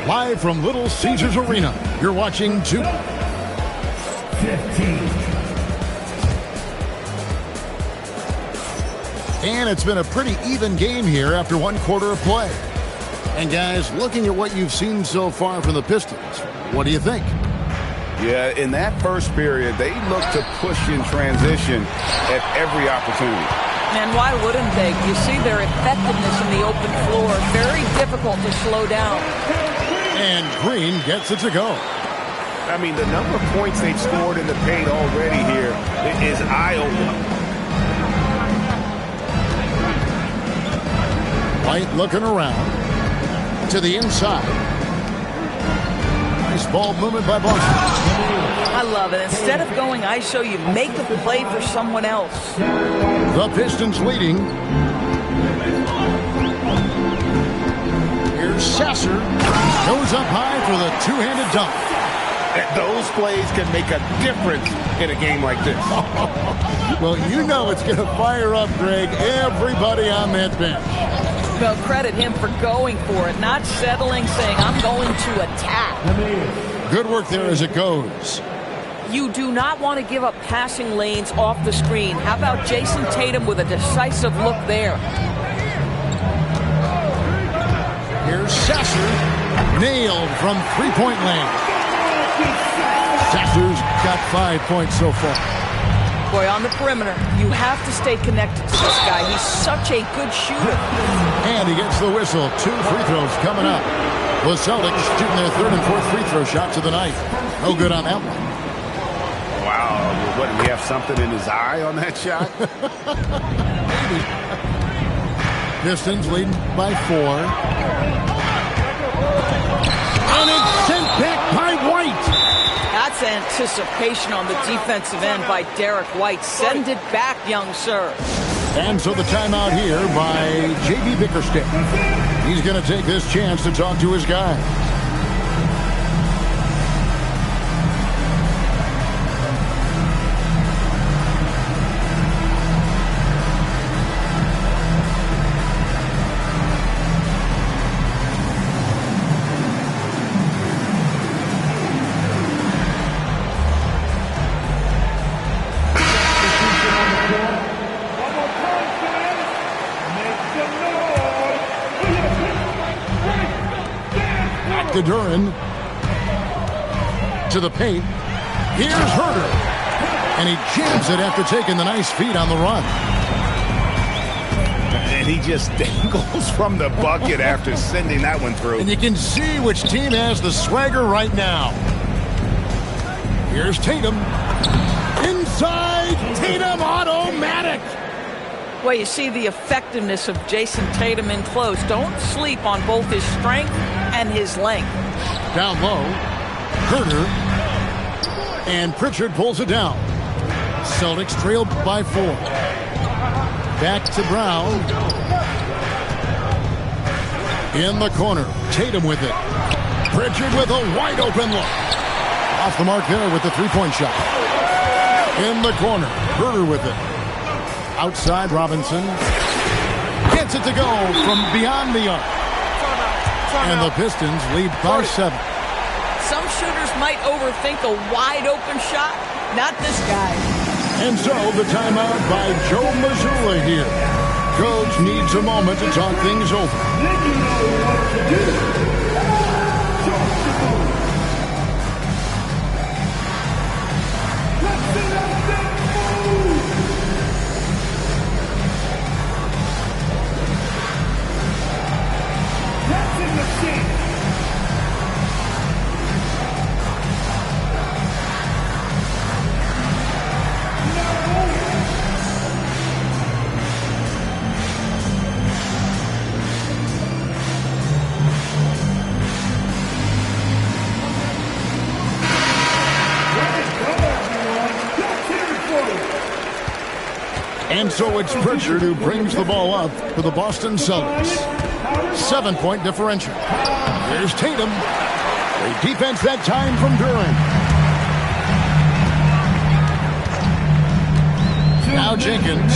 Live from Little Caesars Arena. You're watching 2. 15. And it's been a pretty even game here after 1 quarter of play. And guys, looking at what you've seen so far from the Pistons, what do you think? Yeah, in that first period, they looked to push in transition at every opportunity. And why wouldn't they? You see their effectiveness in the open floor. Very difficult to slow down. And Green gets it to go. I mean, the number of points they've scored in the paint already here is eye-opening. White looking around to the inside. Nice ball movement by Boston. I love it. Instead of going ISO, you make a play for someone else. The Pistons leading. Here's Sasser. Goes up high for the two-handed dunk. Those plays can make a difference in a game like this. Well, you know it's going to fire up, Greg, everybody on that bench. Well, credit him for going for it, not settling, saying, I'm going to attack. Good work there as it goes. You do not want to give up passing lanes off the screen. How about Jason Tatum with a decisive look there? Here's Sasser. Nailed from three-point lane. Sasser's got 5 points so far. Boy, on the perimeter, you have to stay connected to this guy. He's such a good shooter. And he gets the whistle. 2 free throws coming up. The Celtics shooting their 3rd and 4th free throw shots of the night. No good on that one. Wow. What, did he have something in his eye on that shot? Pistons leading by 4. And it's sent back by White. That's anticipation on the defensive end by Derek White. Send it back, young sir. And so the timeout here by J.B. Bickerstaff. He's going to take this chance to talk to his guy. To Duran. To the paint. Here's Herter. And he jams it after taking the nice feed on the run. And he just dangles from the bucket after sending that one through. And you can see which team has the swagger right now. Here's Tatum. Inside. Tatum automatic. Well, you see the effectiveness of Jason Tatum in close. Don't sleep on both his strength and his length. Down low. Herter. And Pritchard pulls it down. Celtics trailed by 4. Back to Brown. In the corner. Tatum with it. Pritchard with a wide open look. Off the mark there with the three-point shot. In the corner. Herter with it. Outside Robinson. Gets it to go from beyond the arc. And the Pistons lead by 7. Some shooters might overthink a wide open shot. Not this guy. And so the timeout by Joe Mazzulla here. Coach needs a moment to talk things over. Then you know what to do. And so it's Pritchard who brings the ball up for the Boston Celtics. 7-point differential. Here's Tatum. Great defense that time from Duran. Now Jenkins.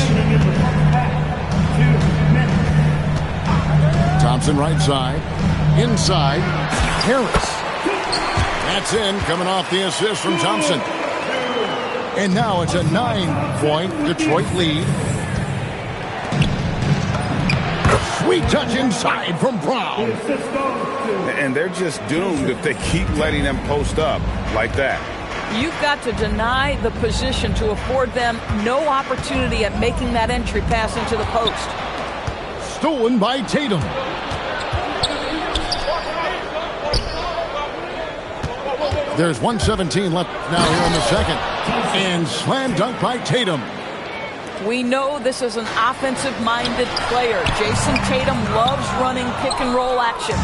Thompson right side. Inside. Harris. That's in, coming off the assist from Thompson. And now it's a 9-point Detroit lead. Sweet touch inside from Brown. And they're just doomed if they keep letting them post up like that. You've got to deny the position to afford them no opportunity at making that entry pass into the post. Stolen by Tatum. There's 1:17 left now here in the second. And slam dunk by Tatum. We know this is an offensive-minded player. Jason Tatum loves running pick-and-roll action.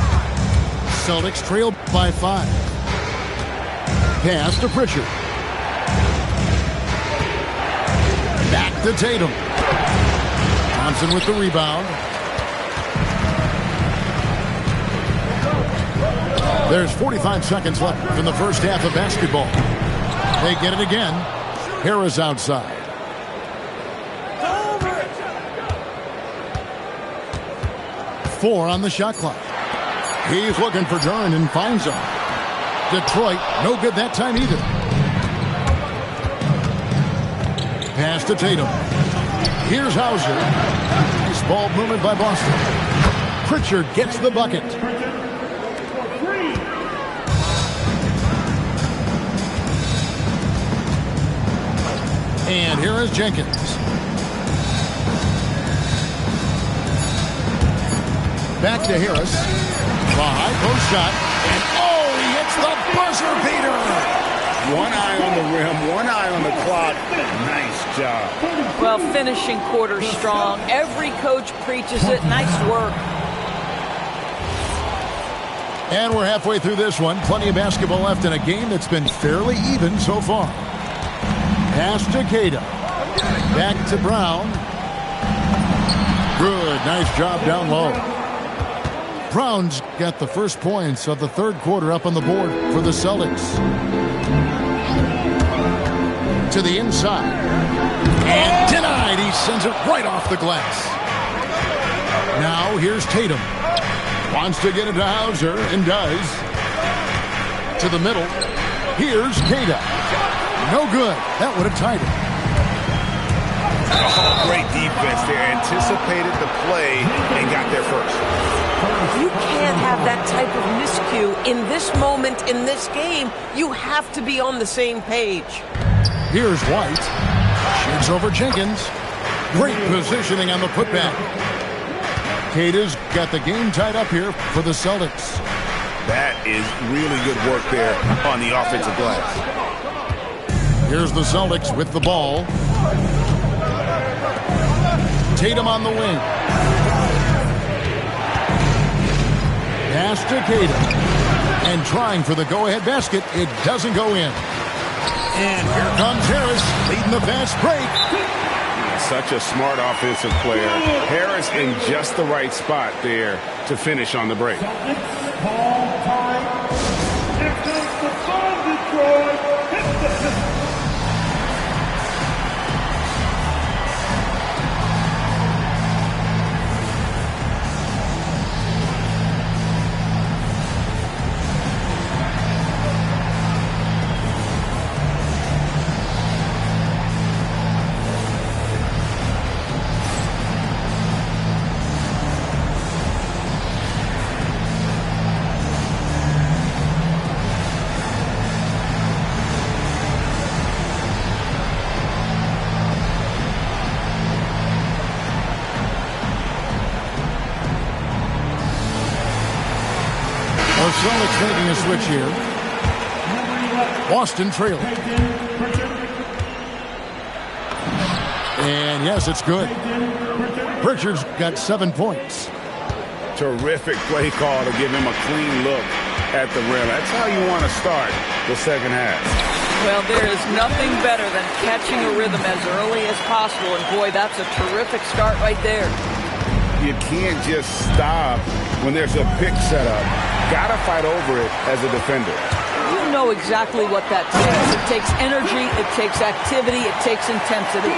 Celtics trail by 5. Pass to Pritchard. Back to Tatum. Thompson with the rebound. There's 45 seconds left in the first half of basketball. They get it again. Harris outside. Four on the shot clock. He's looking for Duran and finds him. Detroit, no good that time either. Pass to Tatum. Here's Hauser. Nice ball movement by Boston. Pritchard gets the bucket. And here is Jenkins. Back to Harris. The high post shot. And oh, he hits the buzzer beater. One eye on the rim, one eye on the clock. Nice job. Well, finishing quarter strong. Every coach preaches it. Nice work. And we're halfway through this one. Plenty of basketball left in a game that's been fairly even so far. Pass to Cada. Back to Brown. Good. Nice job down low. Brown's got the first points of the third quarter up on the board for the Celtics. To the inside. And denied. He sends it right off the glass. Now here's Tatum. Wants to get it to Hauser and does. To the middle. Here's Cada. No good. That would have tied it. Oh, great defense there. Anticipated the play and got there first. You can't have that type of miscue in this moment, in this game. You have to be on the same page. Here's White. Shoots over Jenkins. Great positioning on the putback. Cada's got the game tied up here for the Celtics. That is really good work there on the offensive glass. Here's the Celtics with the ball. Tatum on the wing. Pass to Cada. And trying for the go-ahead basket. It doesn't go in. And here comes Harris leading the fast break. Such a smart offensive player. Harris in just the right spot there to finish on the break. Celtics making a switch here. Boston trailing. And yes, it's good. Pritchard's got 7 points. Terrific play call to give him a clean look at the rim. That's how you want to start the second half. Well, there is nothing better than catching a rhythm as early as possible, and boy, that's a terrific start right there. You can't just stop when there's a pick set up. Got to fight over it as a defender. You know exactly what that takes. It takes energy, it takes activity, it takes intensity.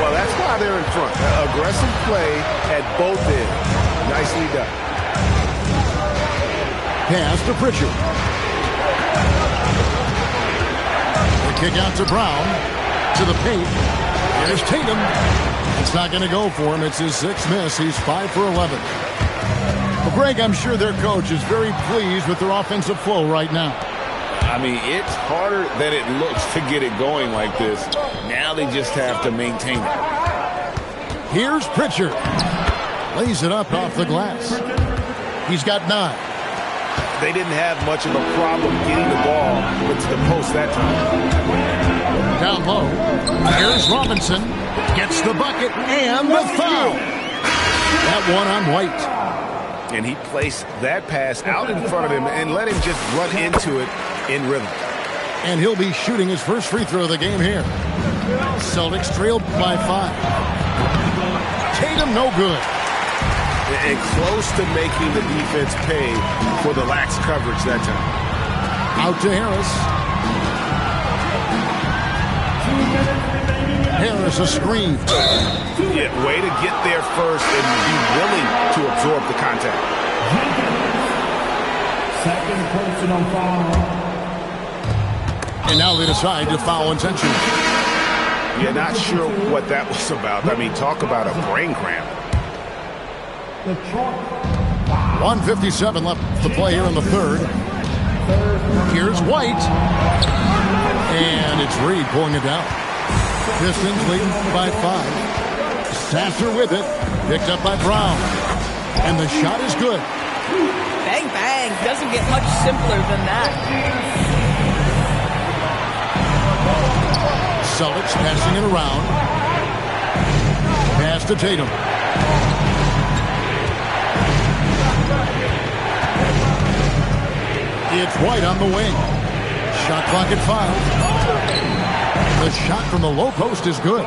Well, that's why they're in front. Aggressive play at both ends. Nicely done. Pass to Pritchard. The kick out to Brown. To the paint. Here's Tatum. It's not going to go for him. It's his 6th miss. He's 5 for 11. Well, Greg, I'm sure their coach is very pleased with their offensive flow right now. I mean, it's harder than it looks to get it going like this. Now they just have to maintain it. Here's Pritchard. Lays it up off the glass. He's got 9. They didn't have much of a problem getting the ball into the post that time. Down low. Here's Robinson. Gets the bucket and the foul. That one on White. And he placed that pass out in front of him and let him just run into it in rhythm. And he'll be shooting his first free throw of the game here. Celtics trailed by 5. Tatum no good. And close to making the defense pay for the lax coverage that time. Out to Harris. Harris a screen. Yeah, way to get there first and be willing to absorb the contact. Second personal foul. And now they decide to foul intentionally. Yeah, not sure what that was about. I mean, talk about a brain cramp. 1:57 left to play here in the third. Here's White. And it's Reed pulling it down. Pistons leading by 5. Sasser with it. Picked up by Brown. And the shot is good. Bang, bang. Doesn't get much simpler than that. Celtics passing it around. Pass to Tatum. It's White on the wing. Shot clock at 5. The shot from the low post is good.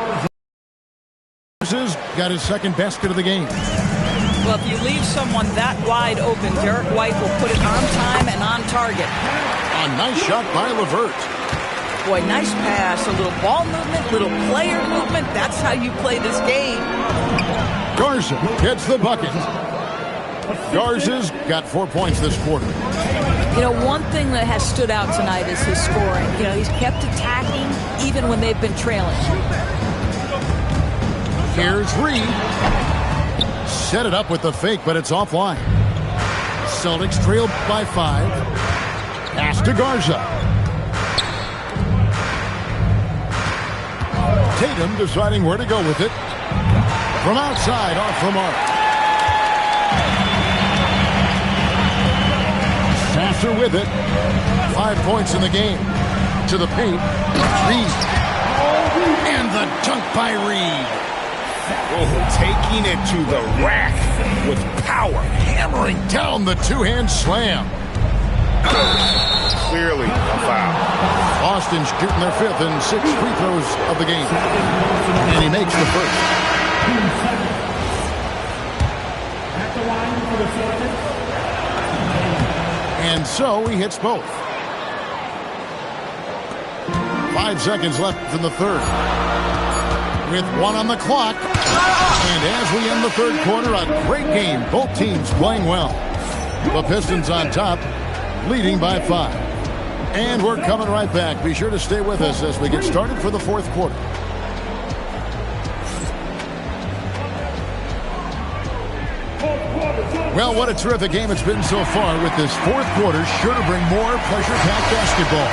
Got his second basket of the game. Well, if you leave someone that wide open, Derek White will put it on time and on target. A nice shot by LeVert. Boy, nice pass. A little ball movement, little player movement. That's how you play this game. Garza gets the bucket. Garza's got 4 points this quarter. You know, one thing that has stood out tonight is his scoring. You know, he's kept attacking even when they've been trailing. Here's Reed. Set it up with the fake, but it's offline. Celtics trailed by 5. Pass to Garza. Tatum deciding where to go with it. From outside, off the mark. Sasser with it. 5 points in the game. To the paint. Reed. And the dunk by Reed. Oh, taking it to the rack with power. Hammering down the two-hand slam. Clearly a foul. Boston's shooting their 5th and 6th free throws of the game. And he makes the first. And so he hits both. 5 seconds left in the third. With 1 on the clock. And as we end the third quarter, a great game. Both teams playing well. The Pistons on top, leading by 5. And we're coming right back. Be sure to stay with us as we get started for the fourth quarter. Well, what a terrific game it's been so far, with this fourth quarter sure to bring more pleasure-packed basketball.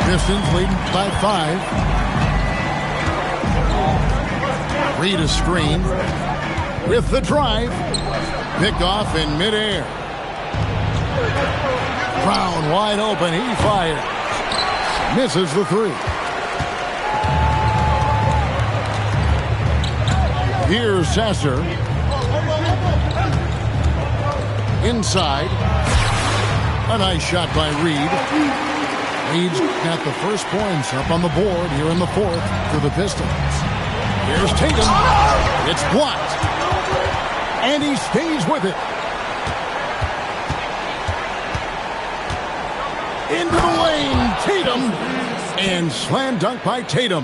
Pistons leading by 5. Reed a screen with the drive. Picked off in midair. Brown wide open. He fires. Misses the three. Here's Sasser. Inside. A nice shot by Reed. Reed's got the first points up on the board here in the fourth for the Pistons. Here's Tatum. It's blocked. And he stays with it. Into the lane. Tatum. And slam dunk by Tatum.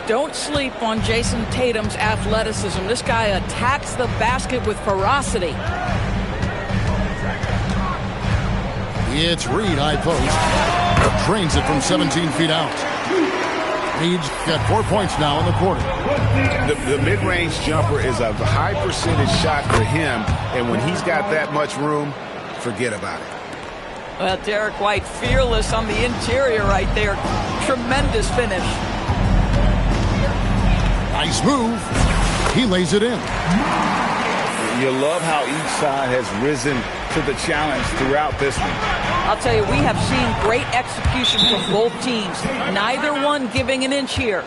Don't sleep on Jason Tatum's athleticism. This guy attacks the basket with ferocity. It's Reed, high post. Drains it from 17 feet out. Reed's got 4 points now in the quarter. The mid-range jumper is a high percentage shot for him, and when he's got that much room, forget about it. Well, Derek White, fearless on the interior right there. Tremendous finish. Nice move. He lays it in. You love how each side has risen to the challenge throughout this one. I'll tell you, we have seen great execution from both teams. Neither one giving an inch here.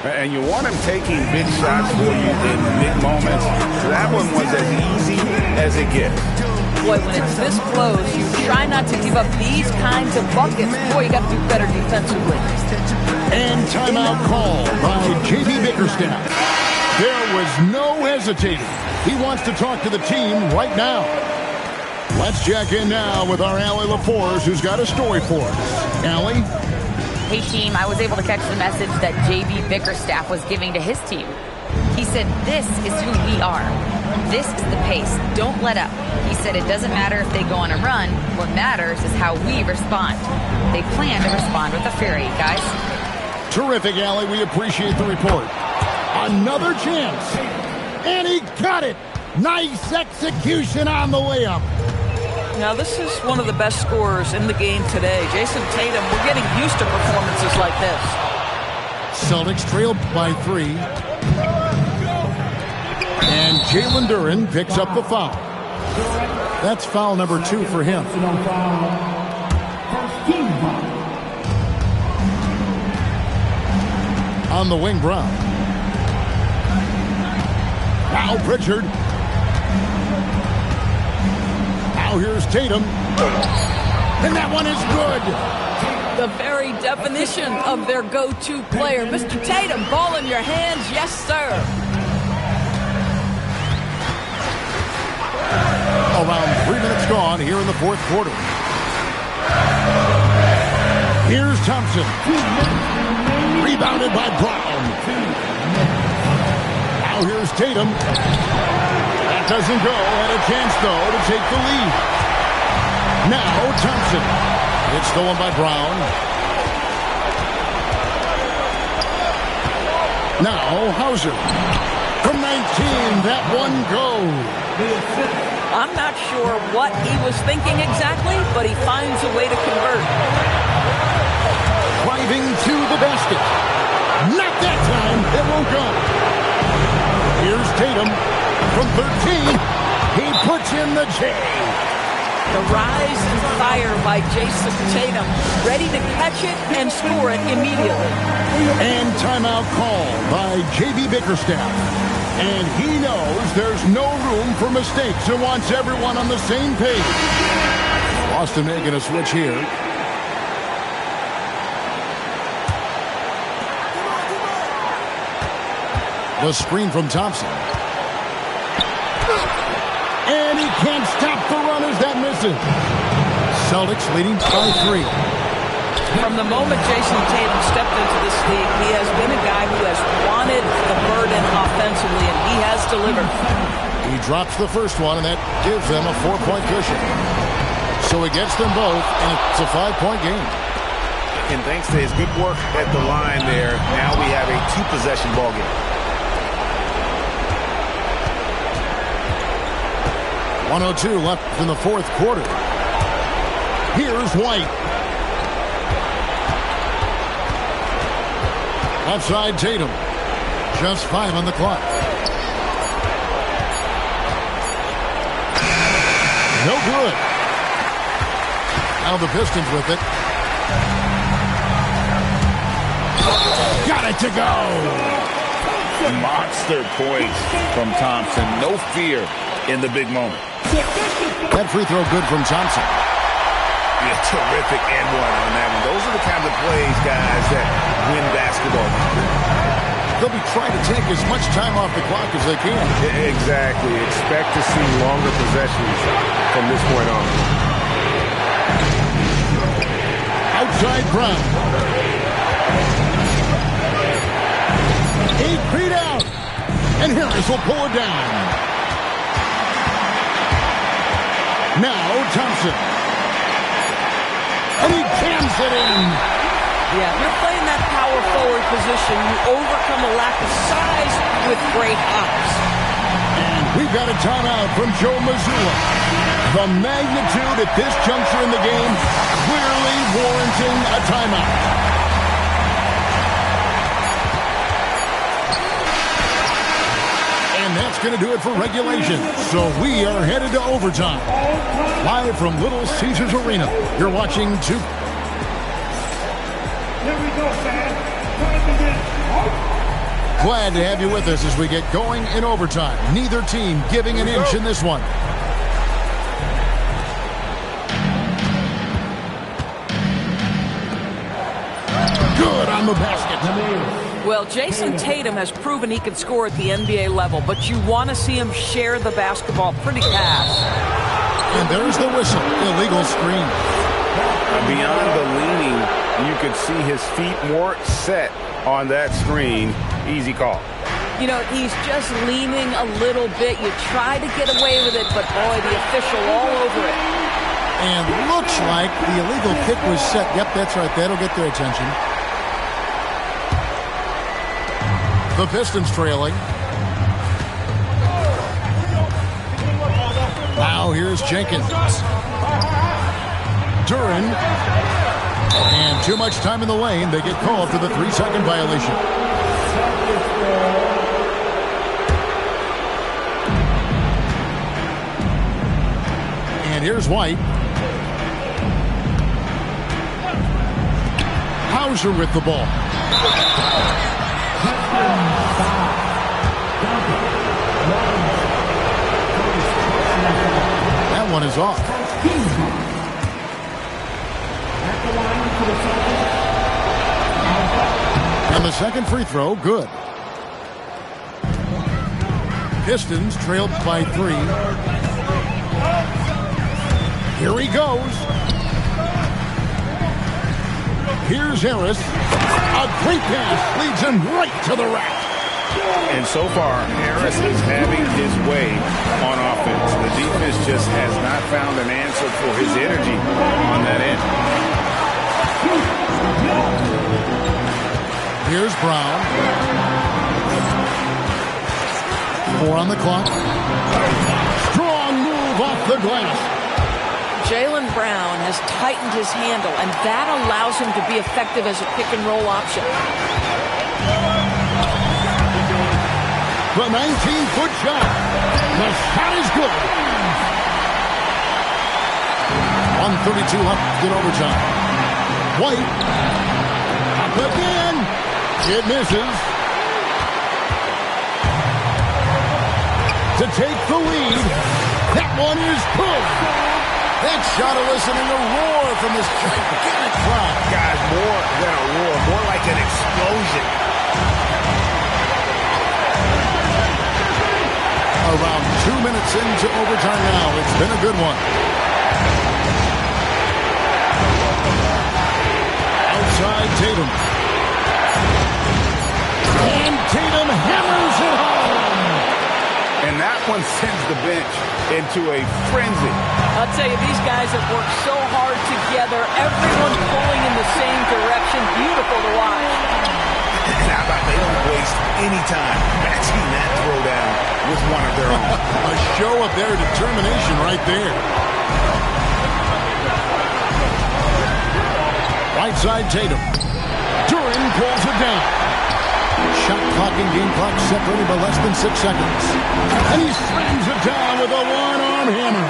And you want him taking big shots for you in big moments. That one was as easy as it gets. Boy, when it's this close, you try not to give up these kinds of buckets. Boy, you got to do better defensively. And timeout call by J.B. Bickerstaff. There was no hesitating. He wants to talk to the team right now. Let's check in now with our Allie LaForce, who's got a story for us. Allie? Hey, team, I was able to catch the message that J.B. Bickerstaff was giving to his team. He said, this is who we are. This is the pace. Don't let up. He said it doesn't matter if they go on a run. What matters is how we respond. They plan to respond with a fury, guys. Terrific, Allie. We appreciate the report. Another chance. And he got it. Nice execution on the layup. Now, this is one of the best scorers in the game today. Jason Tatum, we're getting used to performances like this. Celtics trail by 3. And Jalen Duren picks up the foul. That's foul number 2 for him. On the wing, Brown. Now Pritchard. Now here's Tatum. And that one is good. The very definition of their go-to player. Mr. Tatum, ball in your hands. Yes, sir. Around 3 minutes gone here in the fourth quarter. Here's Thompson. Rebounded by Brown. Now here's Tatum. That doesn't go. Had a chance, though, to take the lead. Now Thompson. It's stolen by Brown. Now Hauser. From 19, that one goes. I'm not sure what he was thinking exactly, but he finds a way to convert. Driving to the basket. Not that time. It won't go. Here's Tatum from 13. He puts in the J. The rise and fire by Jason Tatum. Ready to catch it and score it immediately. And timeout called by J.B. Bickerstaff. And he knows there's no room for mistakes and wants everyone on the same page. Boston making a switch here. The screen from Thompson. And he can't stop the run as that misses. Celtics leading by 3. From the moment Jason Tatum stepped into this league, he has been a guy who has wanted the burden offensively, and he has delivered. He drops the first one, and that gives them a 4-point cushion. So he gets them both, and it's a 5-point game. And thanks to his good work at the line there, now we have a 2-possession ball game. 1:02 left in the fourth quarter. Here's White. Outside Tatum. Just 5 on the clock. No good. Now the Pistons with it. Got it to go. Monster points from Thompson. No fear in the big moment. That free throw good from Thompson. Yeah, terrific and one on that one. Those are the kinds of plays, guys, that win basketball. They'll be trying to take as much time off the clock as they can. Exactly. Expect to see longer possessions from this point on. Outside Brown. 8 feet out. And Harris will pull it down. Now Thompson. And he jams it in. Yeah, if you're playing that power forward position, you overcome a lack of size with great hops. And we've got a timeout from Joe Mazzulla. The magnitude at this juncture in the game clearly warranting a timeout. And that's going to do it for regulation. So we are headed to overtime. Live from Little Caesars Arena, you're watching two. Here we go, fans. Time to get Glad to have you with us as we get going in overtime. Neither team giving an inch in this one. Good on the basket. Well, Jason Tatum has proven he can score at the NBA level, but you want to see him share the basketball pretty fast. And there's the whistle. Illegal screen. Beyond the leaning, you could see his feet more set on that screen. Easy call. You know, he's just leaning a little bit. You try to get away with it, but boy, the official all over it. And looks like the illegal kick was set. Yep, that's right. That'll get their attention. The Pistons trailing. Now here's Jenkins. Duran. And too much time in the lane. They get called for the 3-second violation. And here's White. Hauser with the ball. That one is off. And the second free throw, good. Pistons trailed by 3. Here he goes. Here's Harris. A great pass leads him right to the rack. And so far, Harris is having his way on offense. The defense just has not found an answer for his energy on that end. Here's Brown. 4 on the clock. Strong move off the glass. Jaylen Brown has tightened his handle, and that allows him to be effective as a pick-and-roll option. The 19-foot shot. The shot is good. 1:32 left in overtime. White. Up again. It misses. To take the lead. That one is good. That shot eliciting a roar from this gigantic crowd. Guys, more than a roar, more like an explosion. Around 2 minutes into overtime now. It's been a good one. Outside Tatum. And Tatum hammers it home. And that one sends the bench into a frenzy. I'll tell you, these guys have worked so hard together. Everyone pulling in the same direction. Beautiful to watch. And how about they don't waste any time matching that throwdown with one of their own. A show of their determination right there. Right side Tatum. Duran pulls it down. Shot clock and game clock separated by less than 6 seconds. And he slams it down with a one-arm hammer.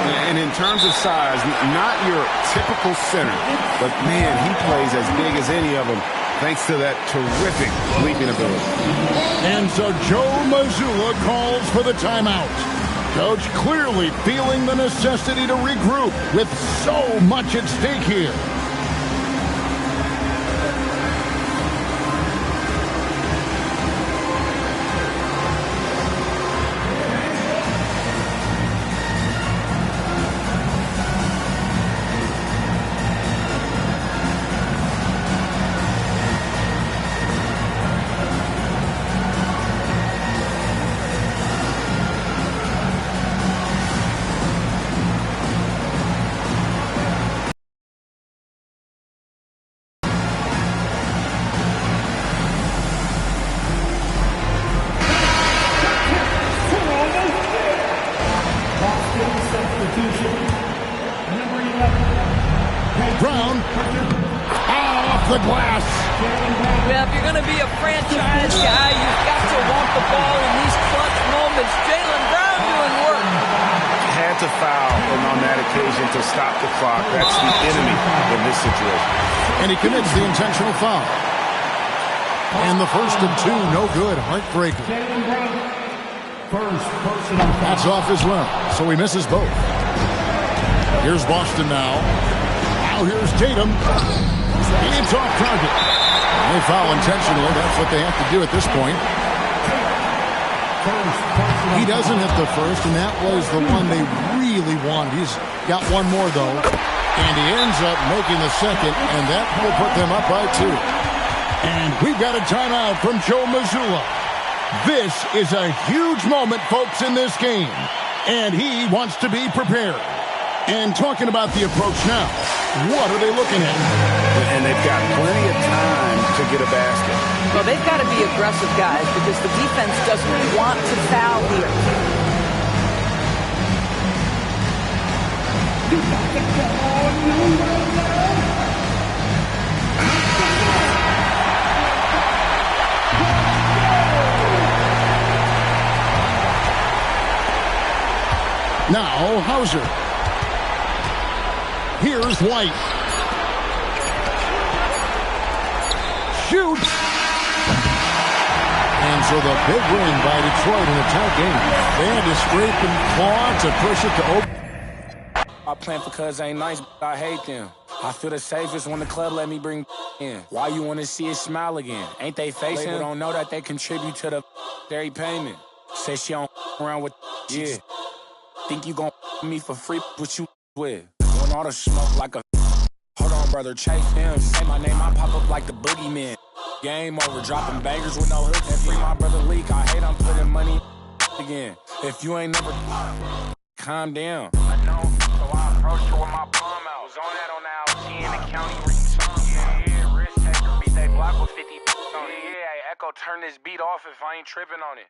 And in terms of size, not your typical center, but man, he plays as big as any of them thanks to that terrific leaping ability. And so Joe Mazzulla calls for the timeout. Coach clearly feeling the necessity to regroup with so much at stake here. Brown off the glass. Yeah, if you're going to be a franchise guy, you've got to want the ball in these clutch moments. Jaylen Brown doing work. Had to foul on that occasion to stop the clock. That's the enemy in this situation. And he commits the intentional foul. And the first of two, no good. Heartbreaker. That's off as well, so he misses both. Here's Boston now. Now here's Tatum. It's off target. They foul intentionally. That's what they have to do at this point. He doesn't hit the first, and that was the one they really wanted. He's got one more, though. And he ends up making the second, and that will put them up by 2. And we've got a timeout from Joe Mazzulla. This is a huge moment, folks, in this game. And he wants to be prepared. And talking about the approach now, what are they looking at? And they've got plenty of time to get a basket. Well, they've got to be aggressive, guys, because the defense doesn't want to foul here. Now, Hauser. Here's White. Shoots. And so the big win by Detroit in a tight game. They had to scrape and claw to push it to open. I plan for cuz ain't nice, but I hate them. I feel the safest when the club let me bring in. Why you want to see it smile again? Ain't they facing? People don't know that they contribute to the dairy payment. Say she don't around with yeah. Think you gon' me for free? What you with? Want all the smoke like a hold on, brother, chase him. Say my name, I pop up like the boogeyman. Game over, dropping bangers with no hooks and free my brother leak. I hate I'm putting money again. If you ain't never calm down. I know, so I approached her with my palm out. Was on that on the LT in the county ring song. Yeah, risk taker, beat that block with 50 on it. Yeah, hey, Echo, turn this beat off if I ain't tripping on it.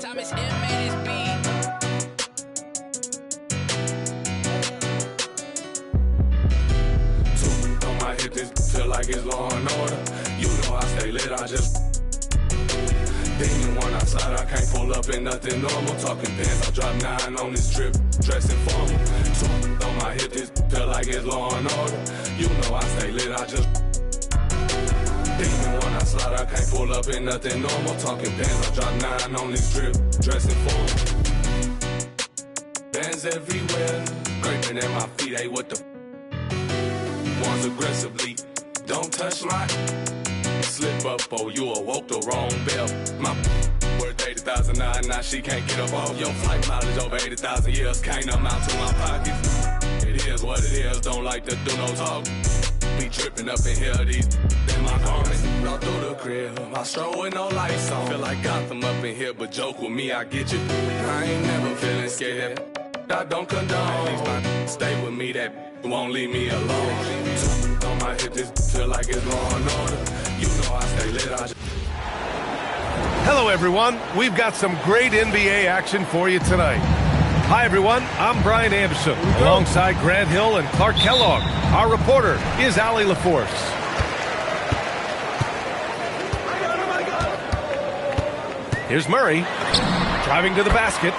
Thomas M made his beat. Two on my hip, this feel like it's Law and Order. You know I stay lit, I just demon one outside, I can't pull up in nothing normal. Talking pants, I drop 9 on this trip, dressing formal. Two on my hip, this feel like it's Law and Order. You know I stay lit, I just demon one outside, I can't pull up in nothing normal. Talking pants, I drop 9 on this trip, dressing formal. Bands everywhere, scraping at my feet, hey, what the ones aggressively, don't touch my slip up, oh, you awoke the wrong bell. My worth 80,000, now she can't get up off your flight mileage over 80,000 years, can't amount to my pockets. It is what it is, don't like to do no talk. Be tripping up in here, these in my garments. All through the crib, I stroll with no lights on. Feel like Gotham up in here, but joke with me, I get you. I ain't never feeling scared, I don't condone. These my stay with me, that won't leave me alone. On my hip, this feel like it's Law and Order. You know I stay lit, I just... Hello, everyone. We've got some great NBA action for you tonight. Hi, everyone. I'm Brian Anderson, alongside Grant Hill and Clark Kellogg. Our reporter is Allie LaForce. Here's Murray. Driving to the basket.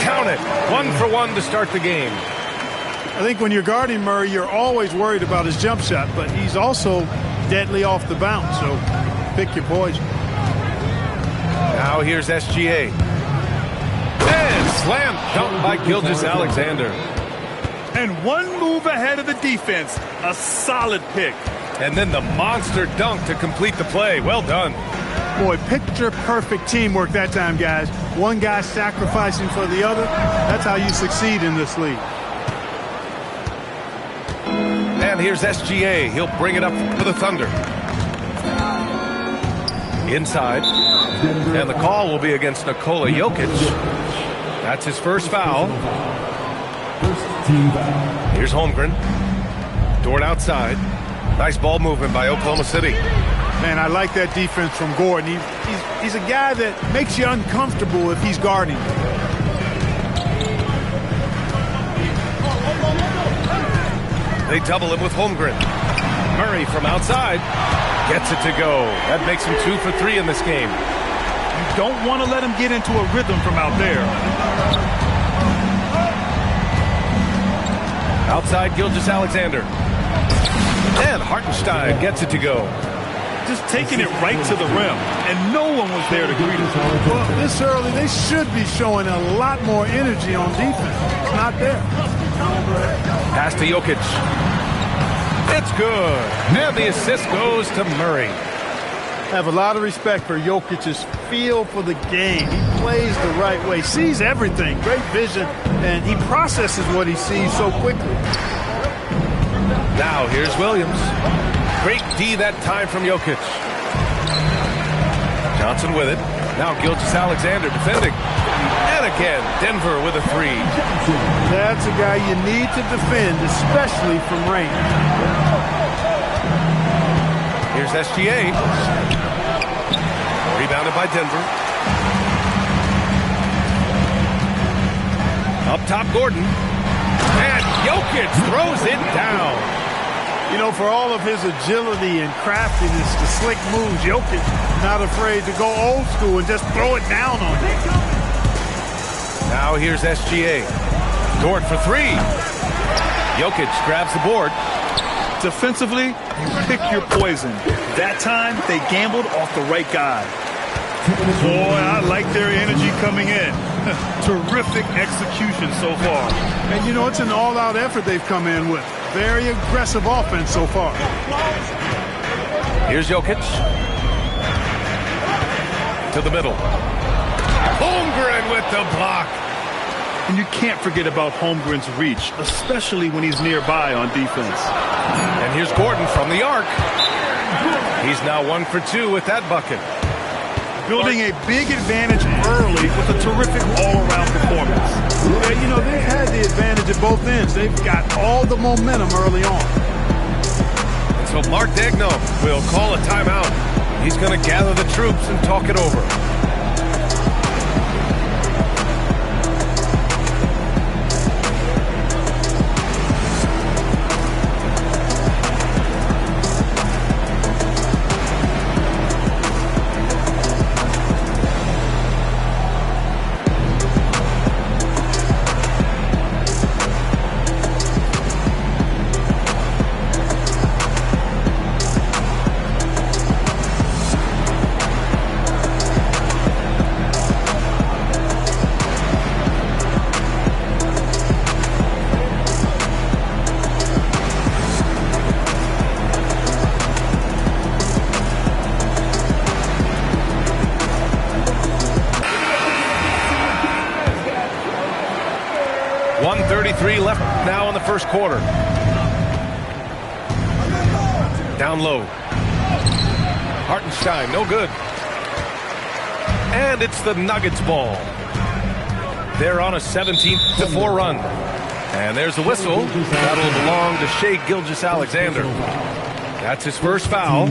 Count it. 1 for 1 to start the game. I think when you're guarding Murray, you're always worried about his jump shot, but he's also deadly off the bounce, so pick your poison. Now here's SGA. And slam dunk by Gilgeous-Alexander. And one move ahead of the defense. A solid pick. And then the monster dunk to complete the play. Well done. Boy, picture-perfect teamwork that time, guys. One guy sacrificing for the other. That's how you succeed in this league. And here's SGA. He'll bring it up for the Thunder. Inside. And the call will be against Nikola Jokic. That's his first foul. Here's Holmgren. Dort outside. Nice ball movement by Oklahoma City. Man, I like that defense from Gordon. He's a guy that makes you uncomfortable if he's guarding. They double him with Holmgren. Murray from outside gets it to go. That makes him 2 for 3 in this game. You don't want to let him get into a rhythm from out there. Outside Gilgeous-Alexander. And Hartenstein gets it to go. Just taking it right to the rim, and no one was there to greet him. Well, this early, they should be showing a lot more energy on defense. It's not there. Pass to Jokic. It's good. And the assist goes to Murray. I have a lot of respect for Jokic's feel for the game. He plays the right way, sees everything, great vision, and he processes what he sees so quickly. Now here's Williams. Great D that time from Jokic. Johnson with it. Now Gilgeous-Alexander defending. And again, Denver with a 3. That's a guy you need to defend, especially from range. Here's SGA. Rebounded by Denver. Up top, Gordon. And Jokic throws it down. You know, for all of his agility and craftiness, the slick moves, Jokic not afraid to go old school and just throw it down on him. Now here's SGA. Dort for 3. Jokic grabs the board. Defensively, you pick your poison. That time, they gambled off the right guy. Boy, I like their energy coming in. Terrific execution so far. And, you know, it's an all-out effort they've come in with. Very aggressive offense so far. Here's Jokic. To the middle. Holmgren with the block. And you can't forget about Holmgren's reach, especially when he's nearby on defense. And here's Gordon from the arc. He's now 1 for 2 with that bucket. Building a big advantage early with a terrific all-around performance. Yeah, you know, they've had the advantage at both ends. They've got all the momentum early on. And so Mark Daigneault will call a timeout. He's going to gather the troops and talk it over. Left now in the first quarter. Down low. Hartenstein, no good. And it's the Nuggets ball. They're on a 17-4 run. And there's the whistle. That'll belong to Shai Gilgeous-Alexander. That's his first foul.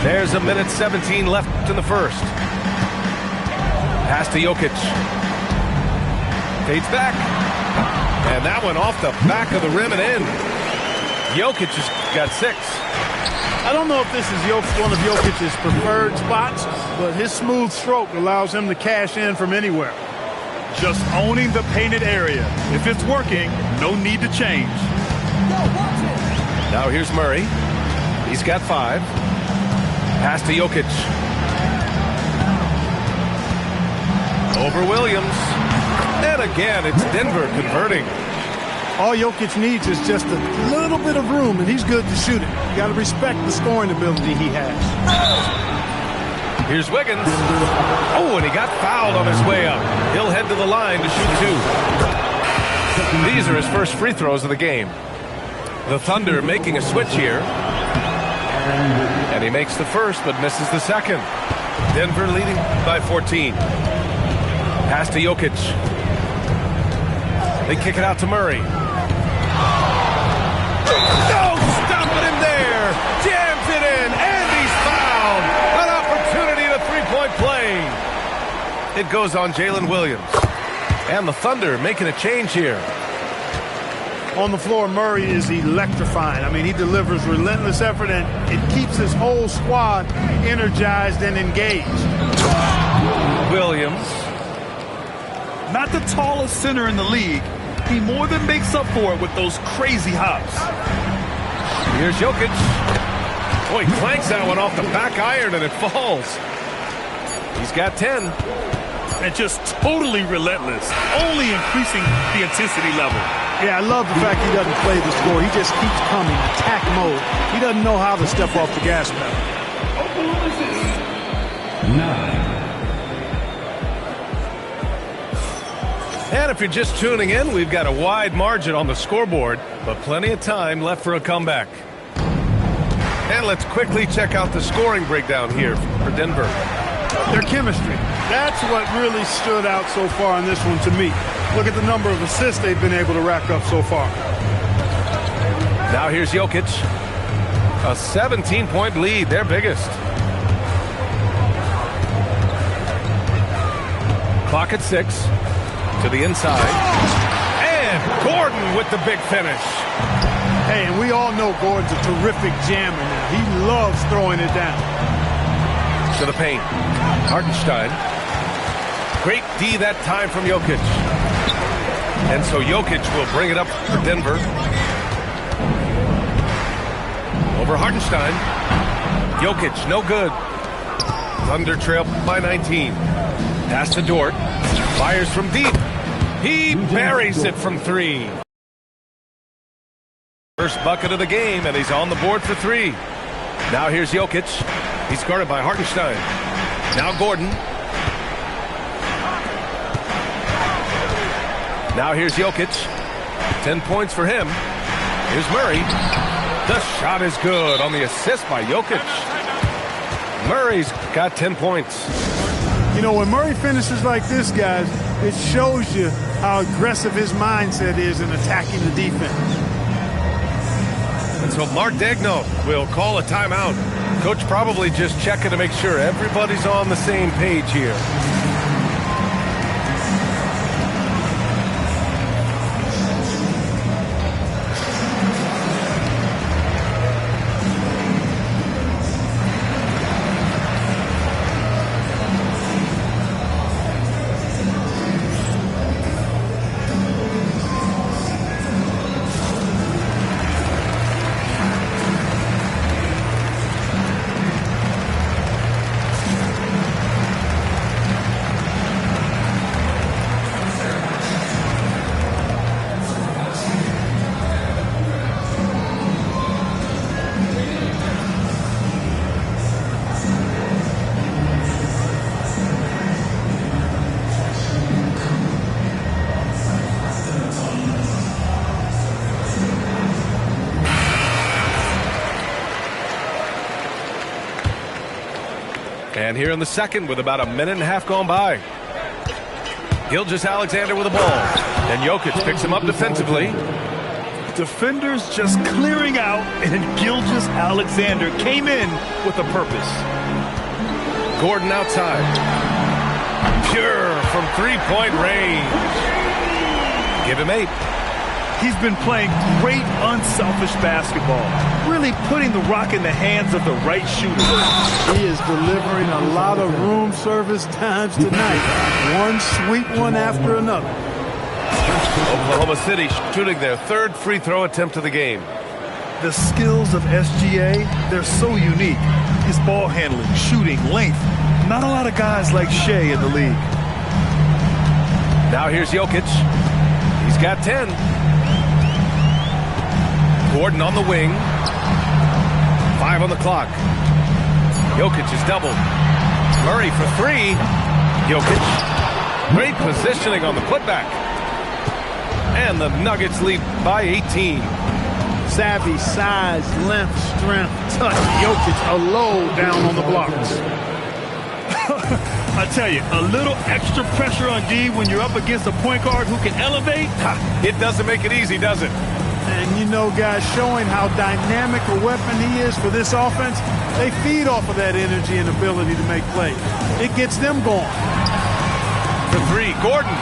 There's 1:17 left in the first. Pass to Jokic. Fades back. And that one off the back of the rim and in. Jokic has got 6. I don't know if this is one of Jokic's preferred spots, but his smooth stroke allows him to cash in from anywhere. Just owning the painted area. If it's working, no need to change. Now here's Murray. He's got 5. Pass to Jokic. Over Williams. And again, it's Denver converting. All Jokic needs is just a little bit of room, and he's good to shoot it. You got to respect the scoring ability he has. Here's Wiggins. Oh, and he got fouled on his way up. He'll head to the line to shoot 2. These are his first free throws of the game. The Thunder making a switch here. And he makes the first, but misses the second. Denver leading by 14. Pass to Jokic. They kick it out to Murray. No, stopping him there. Jams it in, and he's fouled. An opportunity to three-point play. It goes on Jalen Williams. And the Thunder making a change here. On the floor, Murray is electrifying. I mean, he delivers relentless effort, and it keeps his whole squad energized and engaged. Williams. Not the tallest center in the league. He more than makes up for it with those crazy hops. Here's Jokic. Oh, he clanks that one off the back iron and it falls. He's got 10. And just totally relentless, only increasing the intensity level. Yeah, I love the fact he doesn't play the score. He just keeps coming, attack mode. He doesn't know how to step off the gas pedal. 9. And if you're just tuning in, we've got a wide margin on the scoreboard, but plenty of time left for a comeback. And let's quickly check out the scoring breakdown here for Denver. Their chemistry. That's what really stood out so far in this one to me. Look at the number of assists they've been able to rack up so far. Now here's Jokic. A 17-point lead, their biggest. Clock at 6. To the inside. And Gordon with the big finish. Hey, and we all know Gordon's a terrific jammer now. He loves throwing it down. To the paint. Hartenstein. Great D that time from Jokic. And so Jokic will bring it up for Denver. Over Hartenstein. Jokic, no good. Thunder trail by 19. Pass to Dort. Fires from deep. He buries it from 3. First bucket of the game, and he's on the board for 3. Now here's Jokic. He's guarded by Hartenstein. Now Gordon. Now here's Jokic. 10 points for him. Here's Murray. The shot is good on the assist by Jokic. Murray's got 10 points. You know, when Murray finishes like this, guys, it shows you how aggressive his mindset is in attacking the defense. And so Mark Degno will call a timeout. Coach probably just checking to make sure everybody's on the same page here. And here in the second with about a minute and a half gone by. Gilgeous-Alexander with the ball. And Jokic picks him up defensively. Defenders just clearing out, and Gilgeous-Alexander came in with a purpose. Gordon outside. Pure from three-point range. Give him 8. He's been playing great, unselfish basketball, really putting the rock in the hands of the right shooter. He is delivering a lot of room service times tonight. One sweet one after another. Oklahoma City shooting their third free throw attempt of the game. The skills of SGA, they're so unique. His ball handling, shooting, length. Not a lot of guys like Shea in the league. Now here's Jokic. He's got 10. Gordon on the wing. 5 on the clock. Jokic is doubled. Murray for 3. Jokic. Great positioning on the putback. And the Nuggets lead by 18. Savvy, size, length, strength, touch. Jokic a low down on the blocks. I tell you, a little extra pressure on D when you're up against a point guard who can elevate. It doesn't make it easy, does it? And you know, guys, showing how dynamic a weapon he is for this offense, they feed off of that energy and ability to make plays. It gets them going. For 3, Gordon.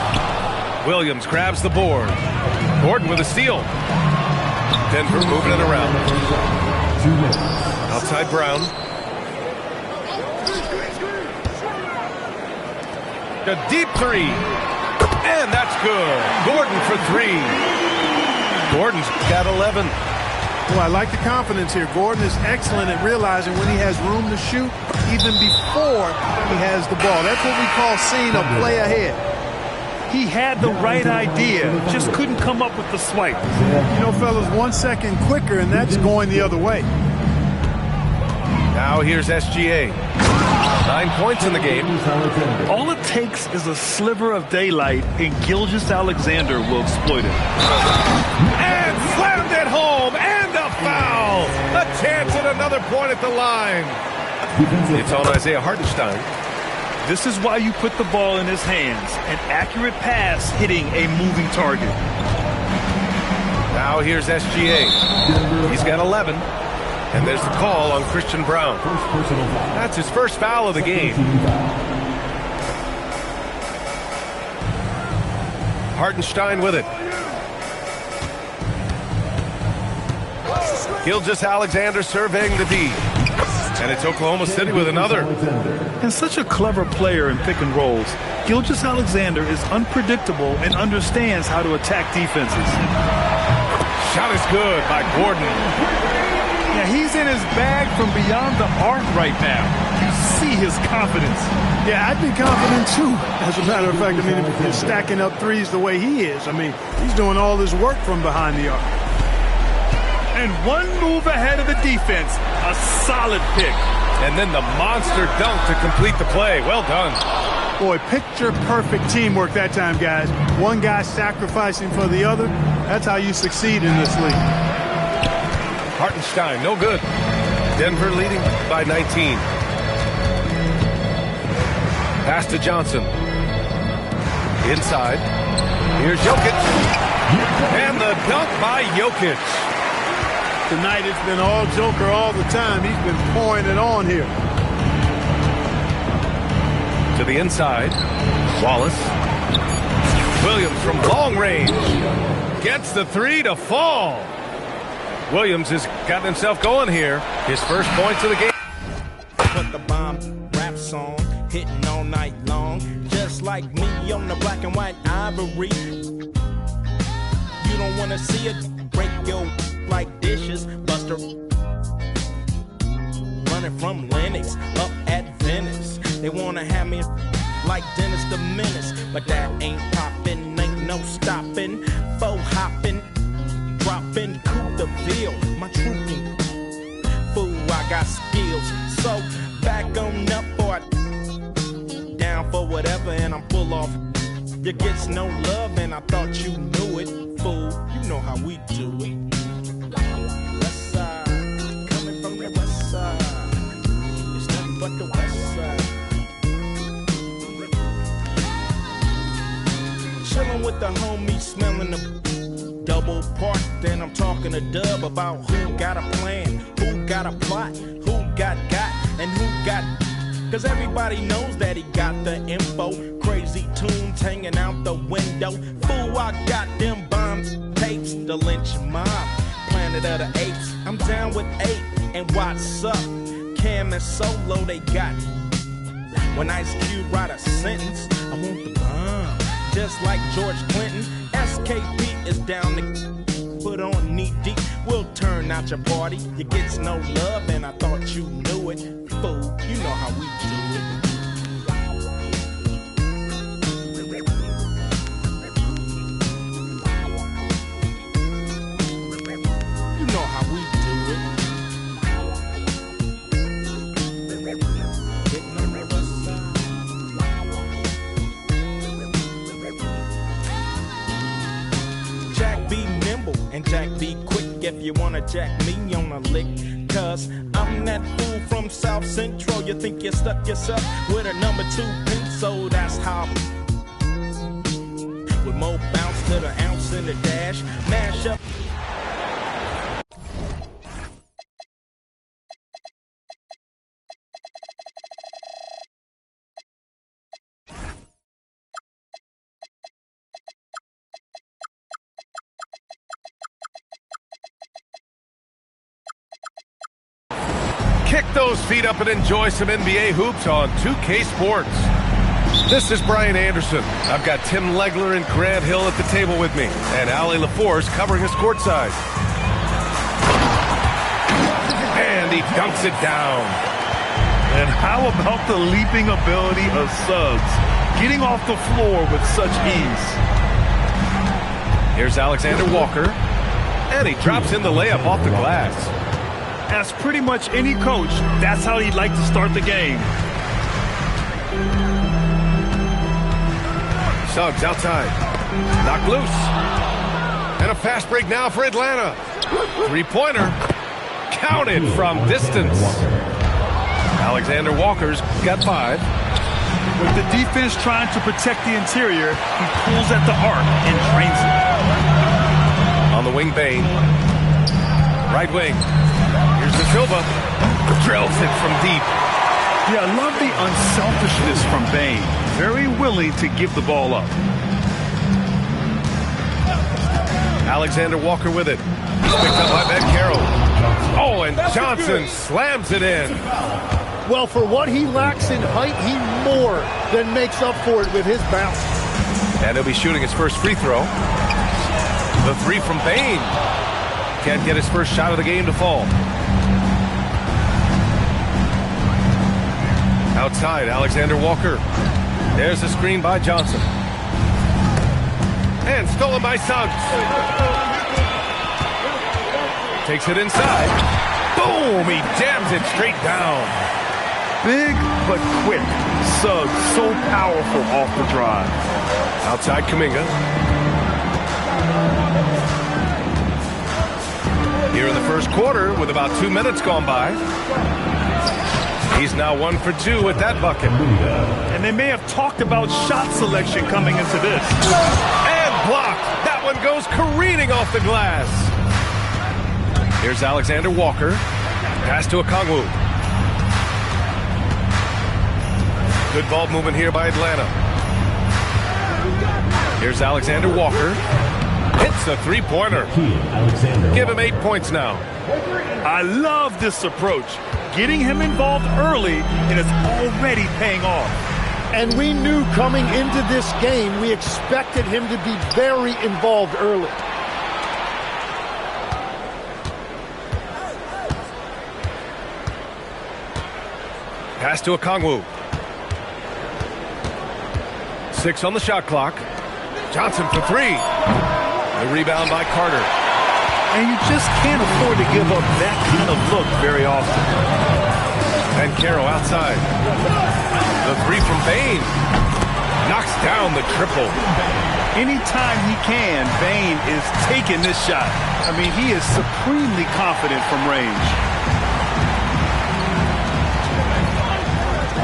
Williams grabs the board. Gordon with a steal. Denver moving it around. Outside Brown. A deep 3. And that's good. Gordon for 3. Gordon's got 11. Well, I like the confidence here. Gordon is excellent at realizing when he has room to shoot, even before he has the ball. That's what we call seeing a play ahead. He had the right idea, just couldn't come up with the swipe. You know, fellas, 1 second quicker, and that's going the other way. Now here's SGA. 9 points in the game. All it takes is a sliver of daylight, and Gilgeous-Alexander will exploit it. And slammed it home, and a foul. A chance at another point at the line. It's on Isaiah Hartenstein. This is why you put the ball in his hands. An accurate pass hitting a moving target. Now here's SGA. He's got 11. And there's the call on Christian Brown. That's his first foul of the game. Hartenstein with it. Gilgeous-Alexander surveying the D. And it's Oklahoma City with another. And such a clever player in pick and rolls, Gilgeous-Alexander is unpredictable and understands how to attack defenses. Shot is good by Gordon. Yeah, he's in his bag from beyond the arc right now. You see his confidence. Yeah, I'd be confident too. As a matter of fact, I mean, if he's stacking up threes the way he is, I mean, he's doing all his work from behind the arc. And one move ahead of the defense, a solid pick. And then the monster dunk to complete the play. Well done. Boy, picture-perfect teamwork that time, guys. One guy sacrificing for the other. That's how you succeed in this league. Hartenstein, no good. Denver leading by 19. Pass to Johnson. Inside. Here's Jokic. And the dunk by Jokic. Tonight it's been all Joker all the time. He's been pouring it on here. To the inside. Wallace. Williams from long range. Gets the 3 to fall. Williams has gotten himself going here. His first points of the game. Put the bomb rap song hitting all night long, just like me on the black and white ivory. You don't wanna see it break your like dishes, Buster. Running from Lennox up at Venice. They wanna have me like Dennis the Menace, but that ain't poppin', ain't no stoppin', faux hoppin'. Dropping coup the veal, my trooping. Fool, I got skills. So back on up for down for whatever, and I'm full off. You gets no love, and I thought you knew it. Fool, you know how we do it. West side, coming from the west side. It's nothing but the west side. Chillin' with the homies, smelling the double park, then I'm talking to Dub about who got a plan, who got a plot, who got, and who got. Cause everybody knows that he got the info. Crazy tunes hanging out the window. Fool, I got them bombs, tapes, the lynch mob. Planet of the Apes, I'm down with 8. And what's up? Cam and Solo, they got me. When Ice Cube write a sentence, I want the bomb. Just like George Clinton, SKP is down to put on knee deep. We'll turn out your party. You gets no love, and I thought you knew it. Fool, you know how we do it. You know how we do it. Jack be nimble and Jack be quick if you wanna jack me on a lick. Cause I'm that fool from South Central. You think you stuck yourself with a number 2 pencil? That's how. With more bounce to the ounce in the dash, mash up. Kick those feet up and enjoy some NBA hoops on 2K Sports. This is Brian Anderson. I've got Tim Legler and Grant Hill at the table with me, and Ali LaForce covering us courtside. And he dunks it down. And how about the leaping ability of Suggs, getting off the floor with such ease? Here's Alexander Walker, and he drops in the layup off the glass. As pretty much any coach, that's how he'd like to start the game. Suggs outside. Knocked loose. And a fast break now for Atlanta. Three-pointer. Counted from distance. Alexander Walker's got 5. With the defense trying to protect the interior, he pulls at the arc and drains it. On the wing, Bain. Right wing. Here's the Silva. Drills it from deep. Yeah, I love the unselfishness from Bain. Very willing to give the ball up. Alexander Walker with it. He's picked up by Ben Carroll. Oh, and Johnson slams it in. Well, for what he lacks in height, he more than makes up for it with his bounce. And he'll be shooting his first free throw. The 3 from Bain. Can't get his first shot of the game to fall. Outside, Alexander Walker. There's a screen by Johnson. And stolen by Suggs. Takes it inside. Boom! He jams it straight down. Big but quick. Suggs so powerful off the drive. Outside Kuminga. Here in the first quarter with about 2 minutes gone by. He's now 1 for 2 with that bucket. And they may have talked about shot selection coming into this. And blocked. That one goes careening off the glass. Here's Alexander Walker. Pass to Okongwu. Good ball movement here by Atlanta. Here's Alexander Walker. Hits a 3-pointer. Give him 8 points now. I love this approach. Getting him involved early, and it's already paying off. And we knew coming into this game, we expected him to be very involved early. Pass to Okongwu. 6 on the shot clock. Johnson for 3. The rebound by Carter. And you just can't afford to give up that kind of look very often. And Carroll outside. The 3 from Bain. Knocks down the triple. Anytime he can, Bain is taking this shot. I mean, he is supremely confident from range.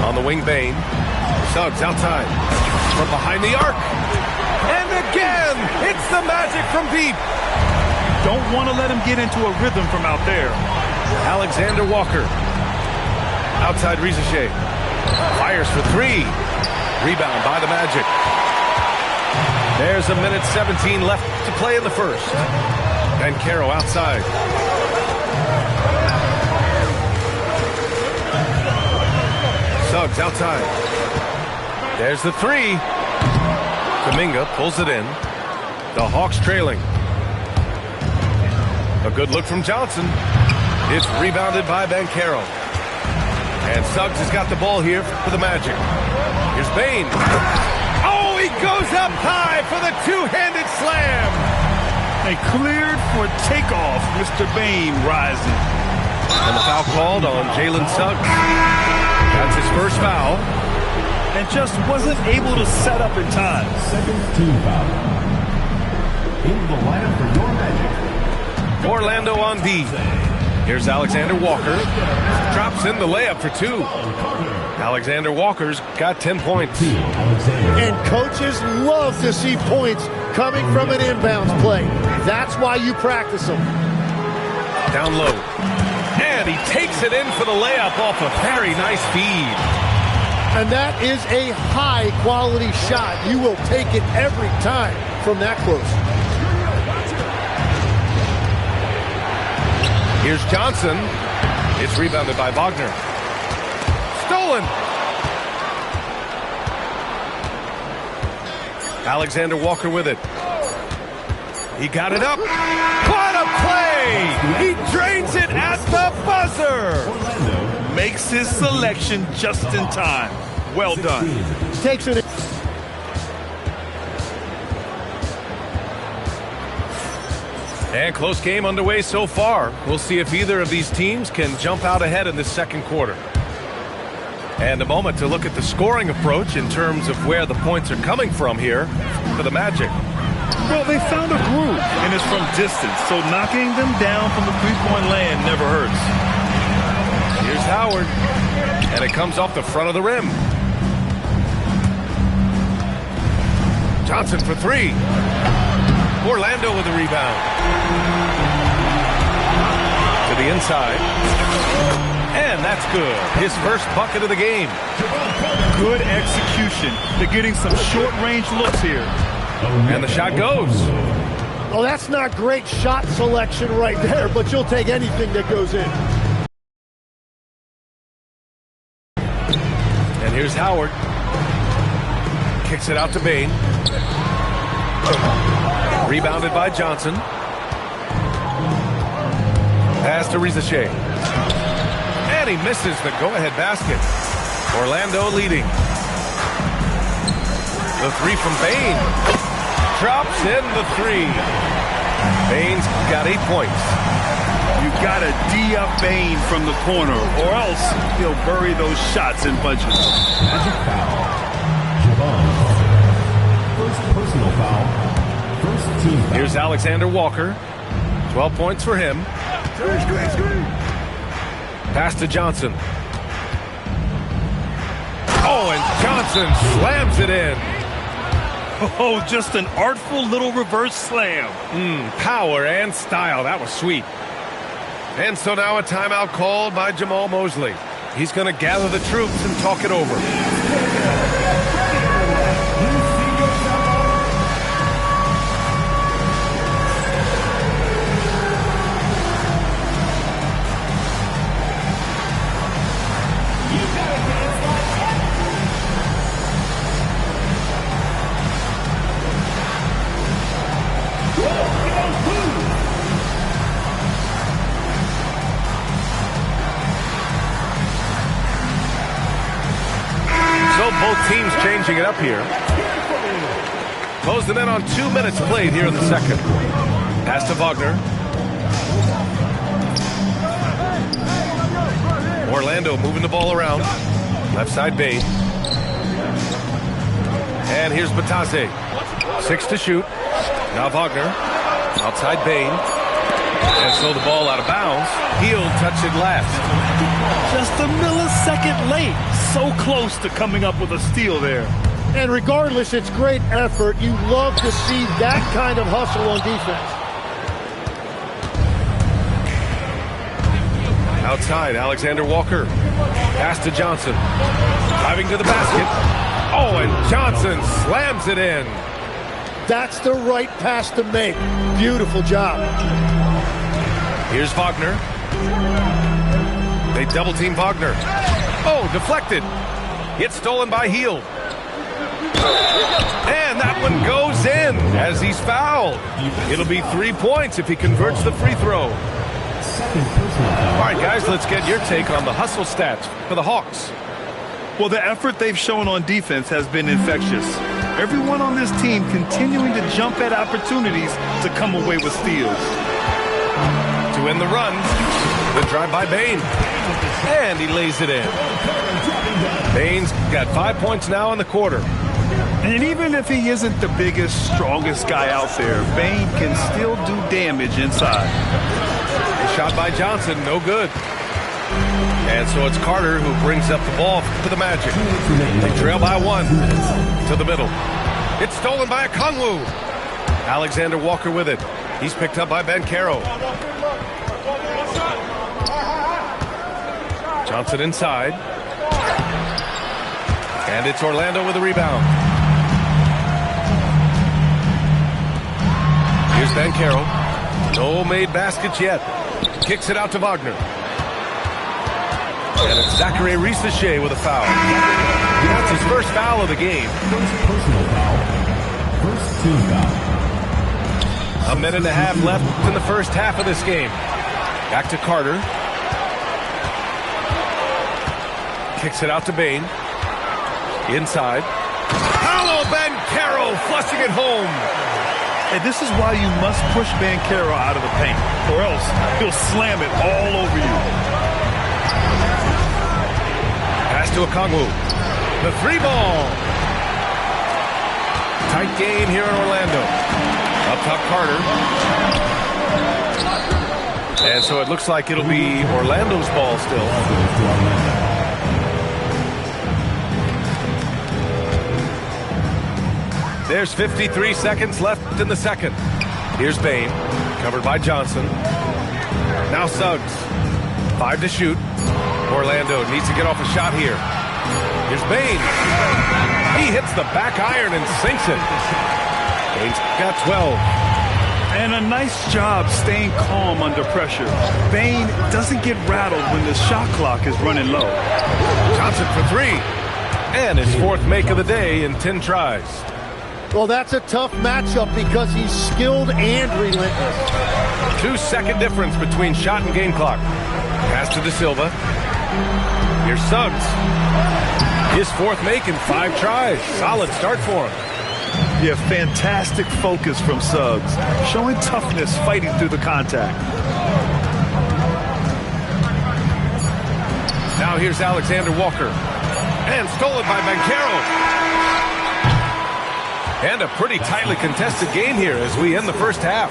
On the wing, Bain. Suggs outside. From behind the arc. And again, it's the magic from deep. Don't want to let him get into a rhythm from out there. Alexander Walker. Outside Rizachet. Fires for 3. Rebound by the Magic. There's a minute 17 left to play in the first. Bancaro outside. Suggs outside. There's the three. Kuminga pulls it in. The Hawks trailing. A good look from Johnson. It's rebounded by Bancaro. And Suggs has got the ball here for the Magic. Here's Bane. Oh, he goes up high for the two-handed slam. They cleared for takeoff. Mr. Bane rising. And the foul called on Jalen Suggs. That's his first foul. And just wasn't able to set up in time. Second team foul. In the lineup for your Magic. Orlando on D. Here's Alexander Walker. Drops in the layup for two. Alexander Walker's got 10 points. And coaches love to see points coming from an inbounds play. That's why you practice them. Down low. And he takes it in for the layup off a very nice feed. And that is a high-quality shot. You will take it every time from that close. Here's Johnson. It's rebounded by Wagner. Stolen. Alexander Walker with it. He got it up. What a play! He drains it at the buzzer. Makes his selection just in time. Well done. Takes it. And close game underway so far. We'll see if either of these teams can jump out ahead in this second quarter. And a moment to look at the scoring approach in terms of where the points are coming from here for the Magic. Well, they found a groove, and it's from distance, so knocking them down from the three-point land never hurts. Here's Howard, and it comes off the front of the rim. Johnson for three. Orlando with the rebound. To the inside. And that's good. His first bucket of the game. Good execution. They're getting some short-range looks here. And the shot goes. Well, that's not great shot selection right there, but you'll take anything that goes in. And here's Howard. Kicks it out to Bane. Rebounded by Johnson. Pass to Rizachet. And he misses the go-ahead basket. Orlando leading. The three from Bane. Drops in the three. Bane's got 8 points. You got to D up Bane from the corner, or else he'll bury those shots in bunches. Magic foul. Javon. First personal foul. First team foul. Here's Alexander Walker. 12 points for him. Pass to Johnson. Oh, and Johnson slams it in. Oh, just an artful little reverse slam. Power and style. That was sweet. And so now a timeout called by Jamal Mosley. He's going to gather the troops and talk it over. Both teams changing it up here. Close them in on 2 minutes played here in the second. Pass to Wagner. Orlando moving the ball around. Left side Bane. And here's Batase. 6 to shoot. Now Wagner. Outside Bane. And so the ball out of bounds. He'll touch it last. Just a millisecond late. So close to coming up with a steal there. And regardless, it's great effort. You love to see that kind of hustle on defense. Outside, Alexander Walker. Pass to Johnson. Driving to the basket. Oh, and Johnson slams it in. That's the right pass to make. Beautiful job. Here's Wagner. They double team Wagner. Oh, deflected. It's stolen by Heel. And that one goes in as he's fouled. It'll be 3 points if he converts the free throw. All right, guys, let's get your take on the hustle stats for the Hawks. Well, the effort they've shown on defense has been infectious. Everyone on this team continuing to jump at opportunities to come away with steals. To win the run, the drive by Bane. And he lays it in. Bane's got 5 points now in the quarter. And even if he isn't the biggest, strongest guy out there, Bane can still do damage inside. The shot by Johnson, no good. And so it's Carter who brings up the ball for the Magic. They trail by 1 to the middle. It's stolen by Okongwu. Alexander Walker with it. He's picked up by Banchero. Johnson inside. And it's Orlando with the rebound. Here's Banchero. No made baskets yet. Kicks it out to Wagner. And it's Zachary Risacher with a foul. That's his first foul of the game. Personal foul. First team foul. A minute and a half left in the first half of this game. Back to Carter. Kicks it out to Bane. Inside. Paolo Banchero flushing it home. And this is why you must push Banchero out of the paint, or else he'll slam it all over you. Pass to Okongwu. The 3 ball. Tight game here in Orlando. Up top, Carter. And so it looks like it'll be Orlando's ball still. There's 53 seconds left in the second. Here's Bane, covered by Johnson. Now Suggs. 5 to shoot. Orlando needs to get off a shot here. Here's Bane. He hits the back iron and sinks it. Bane's got 12. And a nice job staying calm under pressure. Bane doesn't get rattled when the shot clock is running low. Johnson for 3. And his 4th make of the day in 10 tries. Well, that's a tough matchup because he's skilled and relentless. 2-second difference between shot and game clock. Pass to De Silva. Here's Suggs. His 4th make in 5 tries. Solid start for him. Yeah, fantastic focus from Suggs. Showing toughness fighting through the contact. Now here's Alexander Walker. And stolen by Banchero. And a pretty tightly contested game here as we end the first half.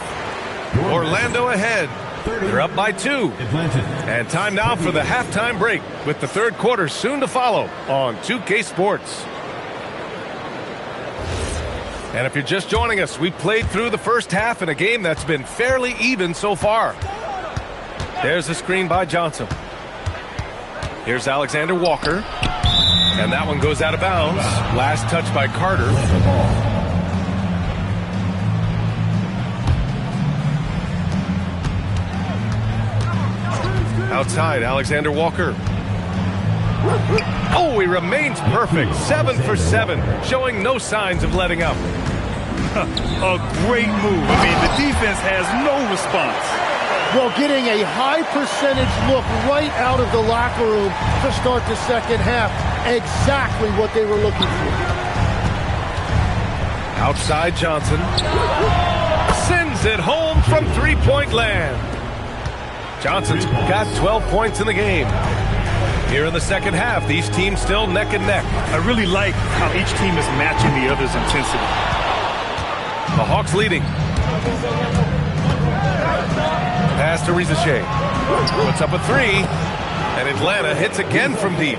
Orlando ahead. They're up by 2. And time now for the halftime break with the third quarter soon to follow on 2K Sports. And if you're just joining us, we played through the first half in a game that's been fairly even so far. There's a screen by Johnson. Here's Alexander Walker. And that one goes out of bounds. Last touch by Carter. Outside, Alexander Walker. Oh, he remains perfect. 7 for 7, showing no signs of letting up. A great move. I mean, the defense has no response. Well, getting a high percentage look right out of the locker room to start the second half. Exactly what they were looking for. Outside, Johnson. Sends it home from 3-point land. Johnson's got 12 points in the game. Here in the second half, these teams still neck and neck. I really like how each team is matching the other's intensity. The Hawks leading. Pass to Risacher. Puts up a 3. And Atlanta hits again from deep.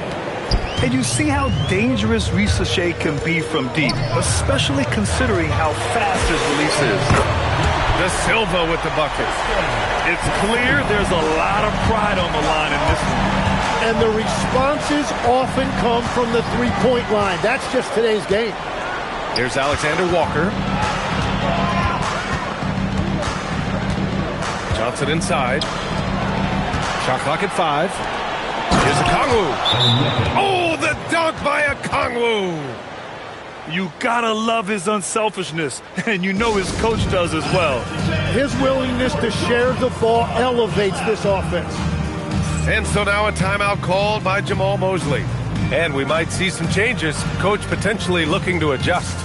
And you see how dangerous Risacher can be from deep, especially considering how fast his release is. De Silva with the bucket. It's clear there's a lot of pride on the line in this one. And the responses often come from the 3-point line. That's just today's game. Here's Alexander Walker. Bounce it inside. Shot clock at 5. Here's a Kongwu. Oh, the dunk by a Kongwu. You gotta love his unselfishness, and you know his coach does as well. His willingness to share the ball elevates this offense. And so now a timeout called by Jamal Mosley. And we might see some changes. Coach potentially looking to adjust.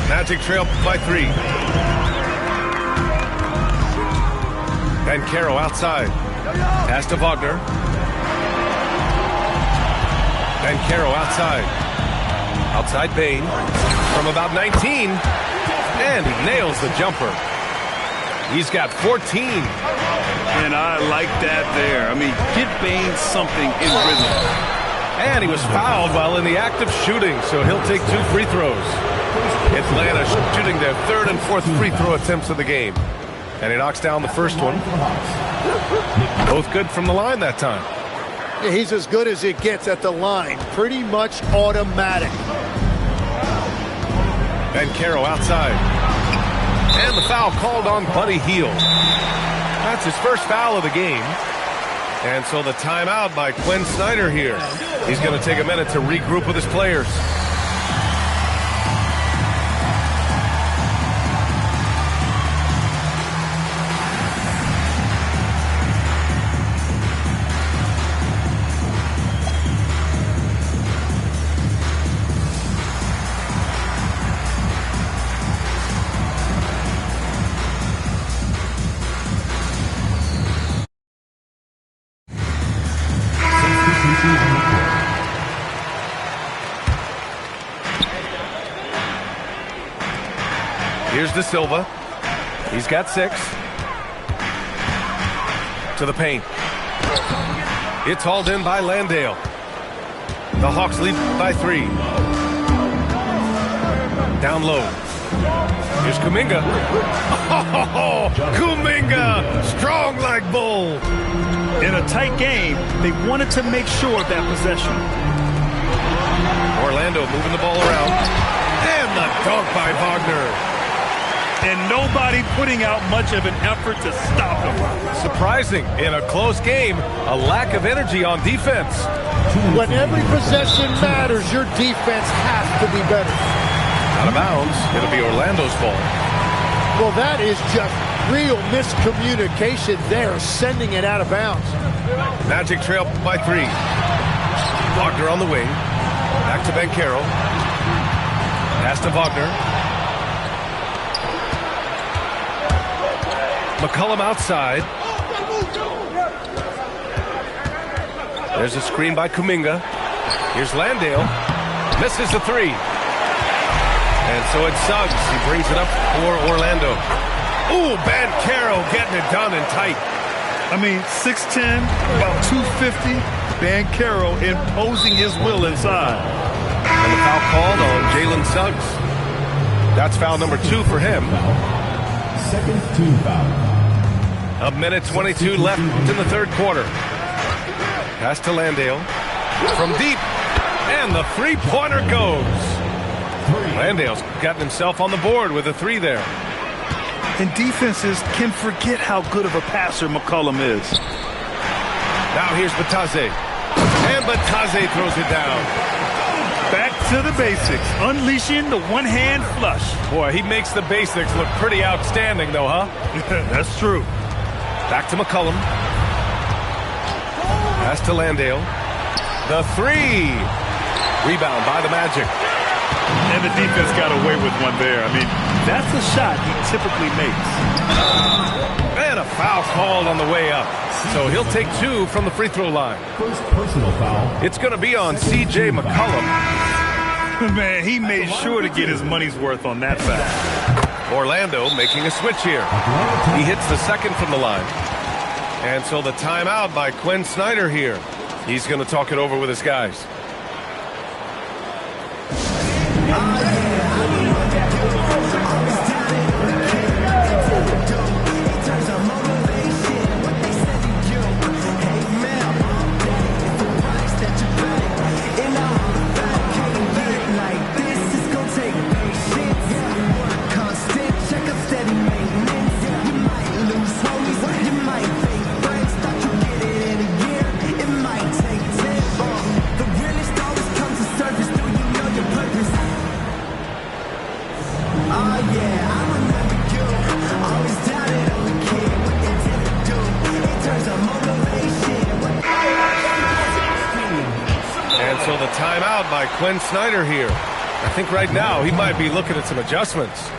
Magic trail by 3. Bancaro outside. Pass to Wagner. Bancaro outside. Outside Bain. From about 19. And he nails the jumper. He's got 14. And I like that there. I mean, get Bain something in rhythm. And he was fouled while in the act of shooting, so he'll take 2 free throws. Atlanta shooting their 3rd and 4th free throw attempts of the game. And he knocks down the first one. Both good from the line that time. Yeah, he's as good as it gets at the line. Pretty much automatic. Bancaro outside. And the foul called on Buddy Hield. That's his first foul of the game. And so the timeout by Quinn Snyder here. He's going to take a minute to regroup with his players. Here's De Silva. He's got 6. To the paint. It's hauled in by Landale. The Hawks lead by 3. Down low. Here's Kuminga. Oh, Kuminga! Strong like bull. In a tight game, they wanted to make sure of that possession. Orlando moving the ball around. And the dunk by Wagner. And nobody putting out much of an effort to stop him. Surprising, in a close game, a lack of energy on defense. When every possession matters, your defense has to be better. Out of bounds, it'll be Orlando's ball. Well, that is just real miscommunication there, sending it out of bounds. Magic trail by 3. Wagner on the wing. Back to Bancaro. Pass to Wagner. McCollum outside. There's a screen by Kuminga. Here's Landale. Misses the 3. And so it's Suggs. He brings it up for Orlando. Ooh, Bancaro getting it done and tight. I mean, 6'10", about 250. Bancaro imposing his will inside. And the foul called on Jalen Suggs. That's foul number 2 for him. Second team foul. A minute 22 left in the 3rd quarter. Pass to Landale. From deep. And the 3-pointer goes. Landale's gotten himself on the board with a 3 there. And defenses can forget how good of a passer McCollum is. Now here's Batase. And Batase throws it down. Back to the basics. Unleashing the one-hand flush. Boy, he makes the basics look pretty outstanding, though, huh? That's true. Back to McCollum. Pass to Landale. The 3. Rebound by the Magic. And the defense got away with one there. I mean, that's the shot he typically makes. And a foul called on the way up. So he'll take 2 from the free throw line. First personal foul. It's going to be on C.J. McCollum. Man, he made sure to get his money's worth on that foul. Orlando making a switch here. He hits the 2nd from the line. And so the timeout by Quinn Snyder here. He's going to talk it over with his guys. And so the timeout by Quinn Snyder here. I think right now he might be looking at some adjustments.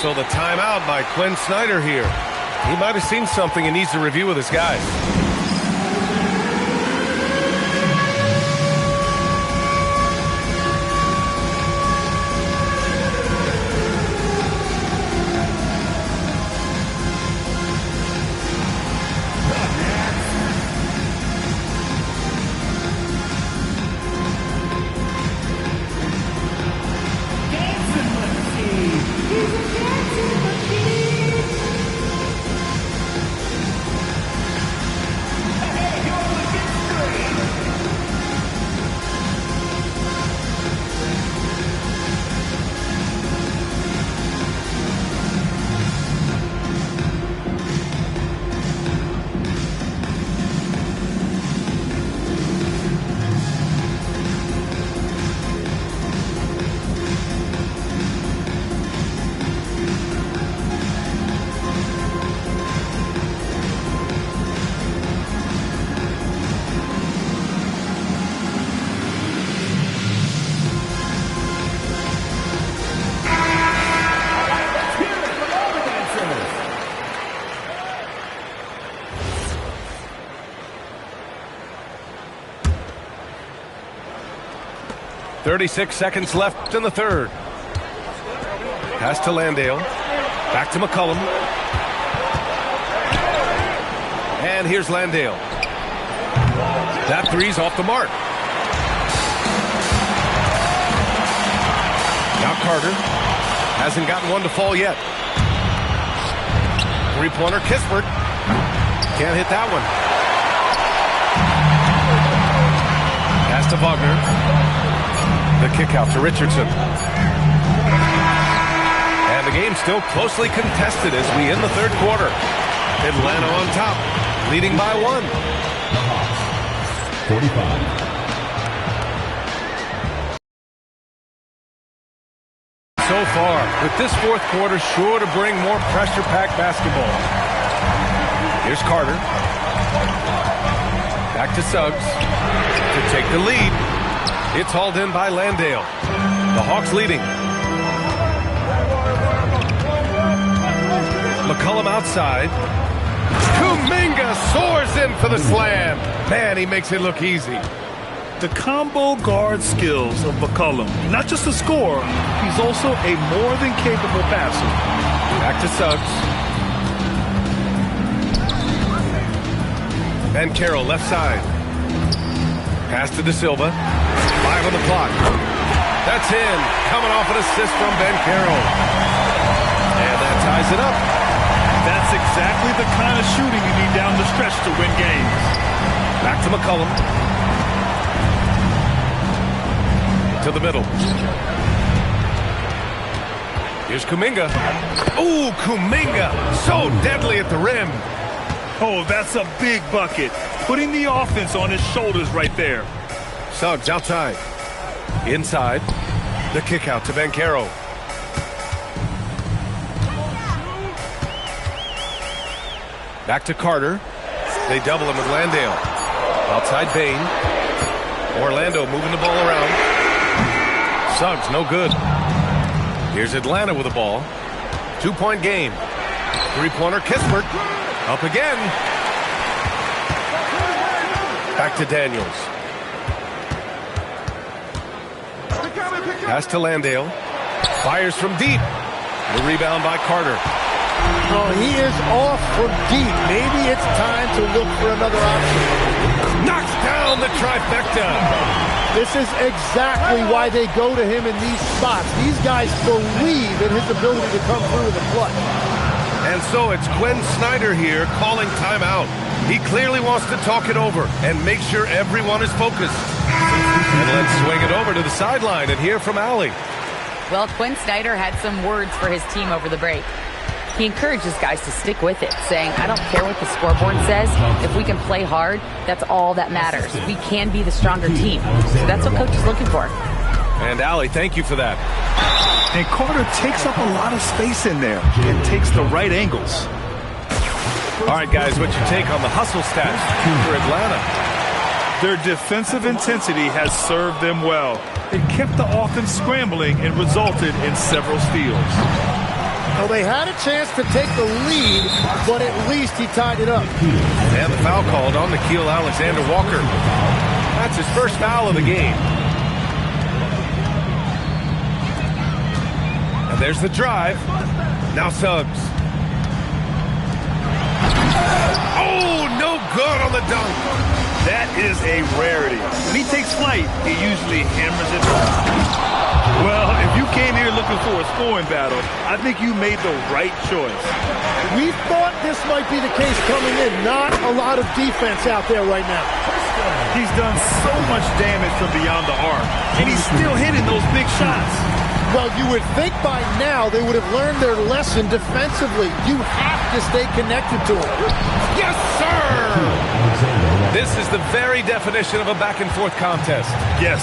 So the timeout by Quinn Snyder here. He might have seen something and needs to review with his guys. .36 seconds left in the third. Pass to Landale. Back to McCollum. And here's Landale. That three's off the mark. Now Carter. Hasn't gotten one to fall yet. Three-pointer, Kispert. Can't hit that one. Pass to Wagner. The kick out to Richardson. And the game's still closely contested as we end the third quarter. Atlanta on top, leading by 1. 45. So far, with this fourth quarter sure to bring more pressure-packed basketball. Here's Carter. Back to Suggs to take the lead. It's hauled in by Landale. The Hawks leading. McCollum outside. Kuminga soars in for the slam. Man, he makes it look easy. The combo guard skills of McCollum. Not just a scorer, he's also a more than capable passer. Back to Suggs. Van Carroll left side. Pass to De Silva. 5 on the clock. That's in. Coming off an assist from Ben Carroll. And that ties it up. That's exactly the kind of shooting you need down the stretch to win games. Back to McCollum. To the middle. Here's Kuminga. Ooh, Kuminga. So deadly at the rim. Oh, that's a big bucket. Putting the offense on his shoulders right there. Suggs outside. Inside. The kick out to Banchero. Back to Carter. They double him with Landale. Outside Bain. Orlando moving the ball around. Suggs no good. Here's Atlanta with the ball. 2-point game. Three-pointer Kispert. Up again. Back to Daniels. Pass to Landale. Fires from deep. The rebound by Carter. Oh, he is off from deep. Maybe it's time to look for another option. Knocks down the the trifecta. This is exactly why they go to him in these spots. These guys believe in his ability to come through in the clutch. And so it's Quinn Snyder here calling timeout. He clearly wants to talk it over and make sure everyone is focused. And let's swing it over to the sideline and hear from Allie. Well, Quinn Snyder had some words for his team over the break. He encourages guys to stick with it, saying, I don't care what the scoreboard says. If we can play hard, that's all that matters. We can be the stronger team. So that's what Coach is looking for. And Allie, thank you for that. And Carter takes up a lot of space in there and takes the right angles. All right, guys, what's your take on the hustle stats for Atlanta? Their defensive intensity has served them well. It kept the offense scrambling and resulted in several steals. Well, they had a chance to take the lead, but at least he tied it up. And the foul called on Nickeil Alexander-Walker. That's his first foul of the game. And there's the drive. Now Suggs. Oh, no good on the dunk. That is a rarity. When he takes flight, he usually hammers it home. Well, if you came here looking for a scoring battle, I think you made the right choice. We thought this might be the case coming in. Not a lot of defense out there right now. He's done so much damage from beyond the arc, and he's still hitting those big shots. Well, you would think by now they would have learned their lesson defensively. You have to stay connected to him. Yes, sir! This is the very definition of a back-and-forth contest. Yes,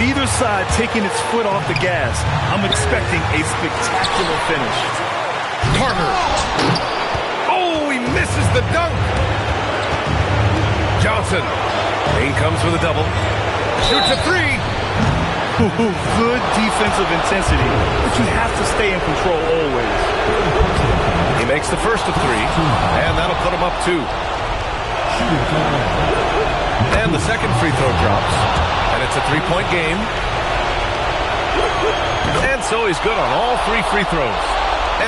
neither side taking its foot off the gas. I'm expecting a spectacular finish. Carter. Oh, he misses the dunk. Johnson. Payne comes with a double. Shoots a three. Good defensive intensity, but you have to stay in control always. He makes the first of three, and that'll put him up 2. And the second free throw drops, and it's a 3-point game. And so he's good on all 3 free throws,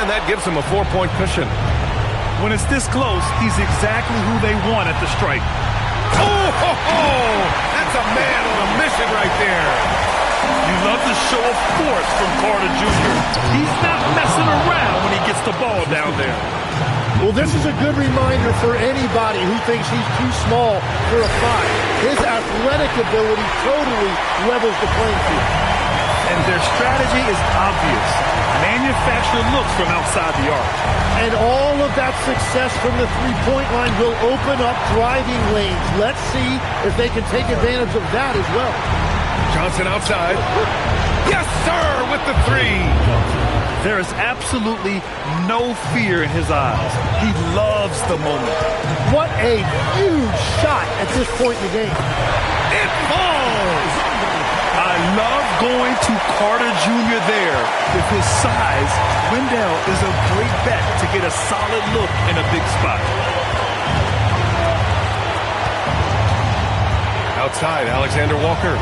and that gives him a 4-point cushion. When it's this close, he's exactly who they want at the stripe. Oh, that's a man on a mission right there. You love the show of force from Carter Jr. He's not messing around when he gets the ball down there. Well, this is a good reminder for anybody who thinks he's too small for a 5. His athletic ability totally levels the playing field. And their strategy is obvious. Manufacture looks from outside the arc. And all of that success from the three-point line will open up driving lanes. Let's see if they can take advantage of that as well. Johnson outside. Yes, sir, with the 3. There is absolutely no fear in his eyes. He loves the moment. What a huge shot at this point in the game. It falls! I love going to Carter Jr. there. With his size, Wendell is a great bet to get a solid look in a big spot. Outside, Alexander-Walker.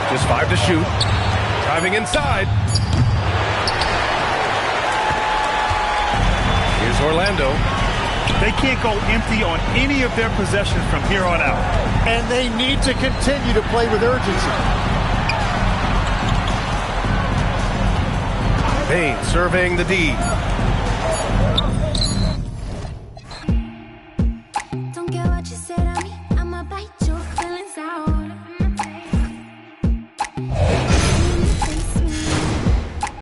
Just 5 to shoot. Driving inside. Here's Orlando. They can't go empty on any of their possessions from here on out. And they need to continue to play with urgency. Payne surveying the D.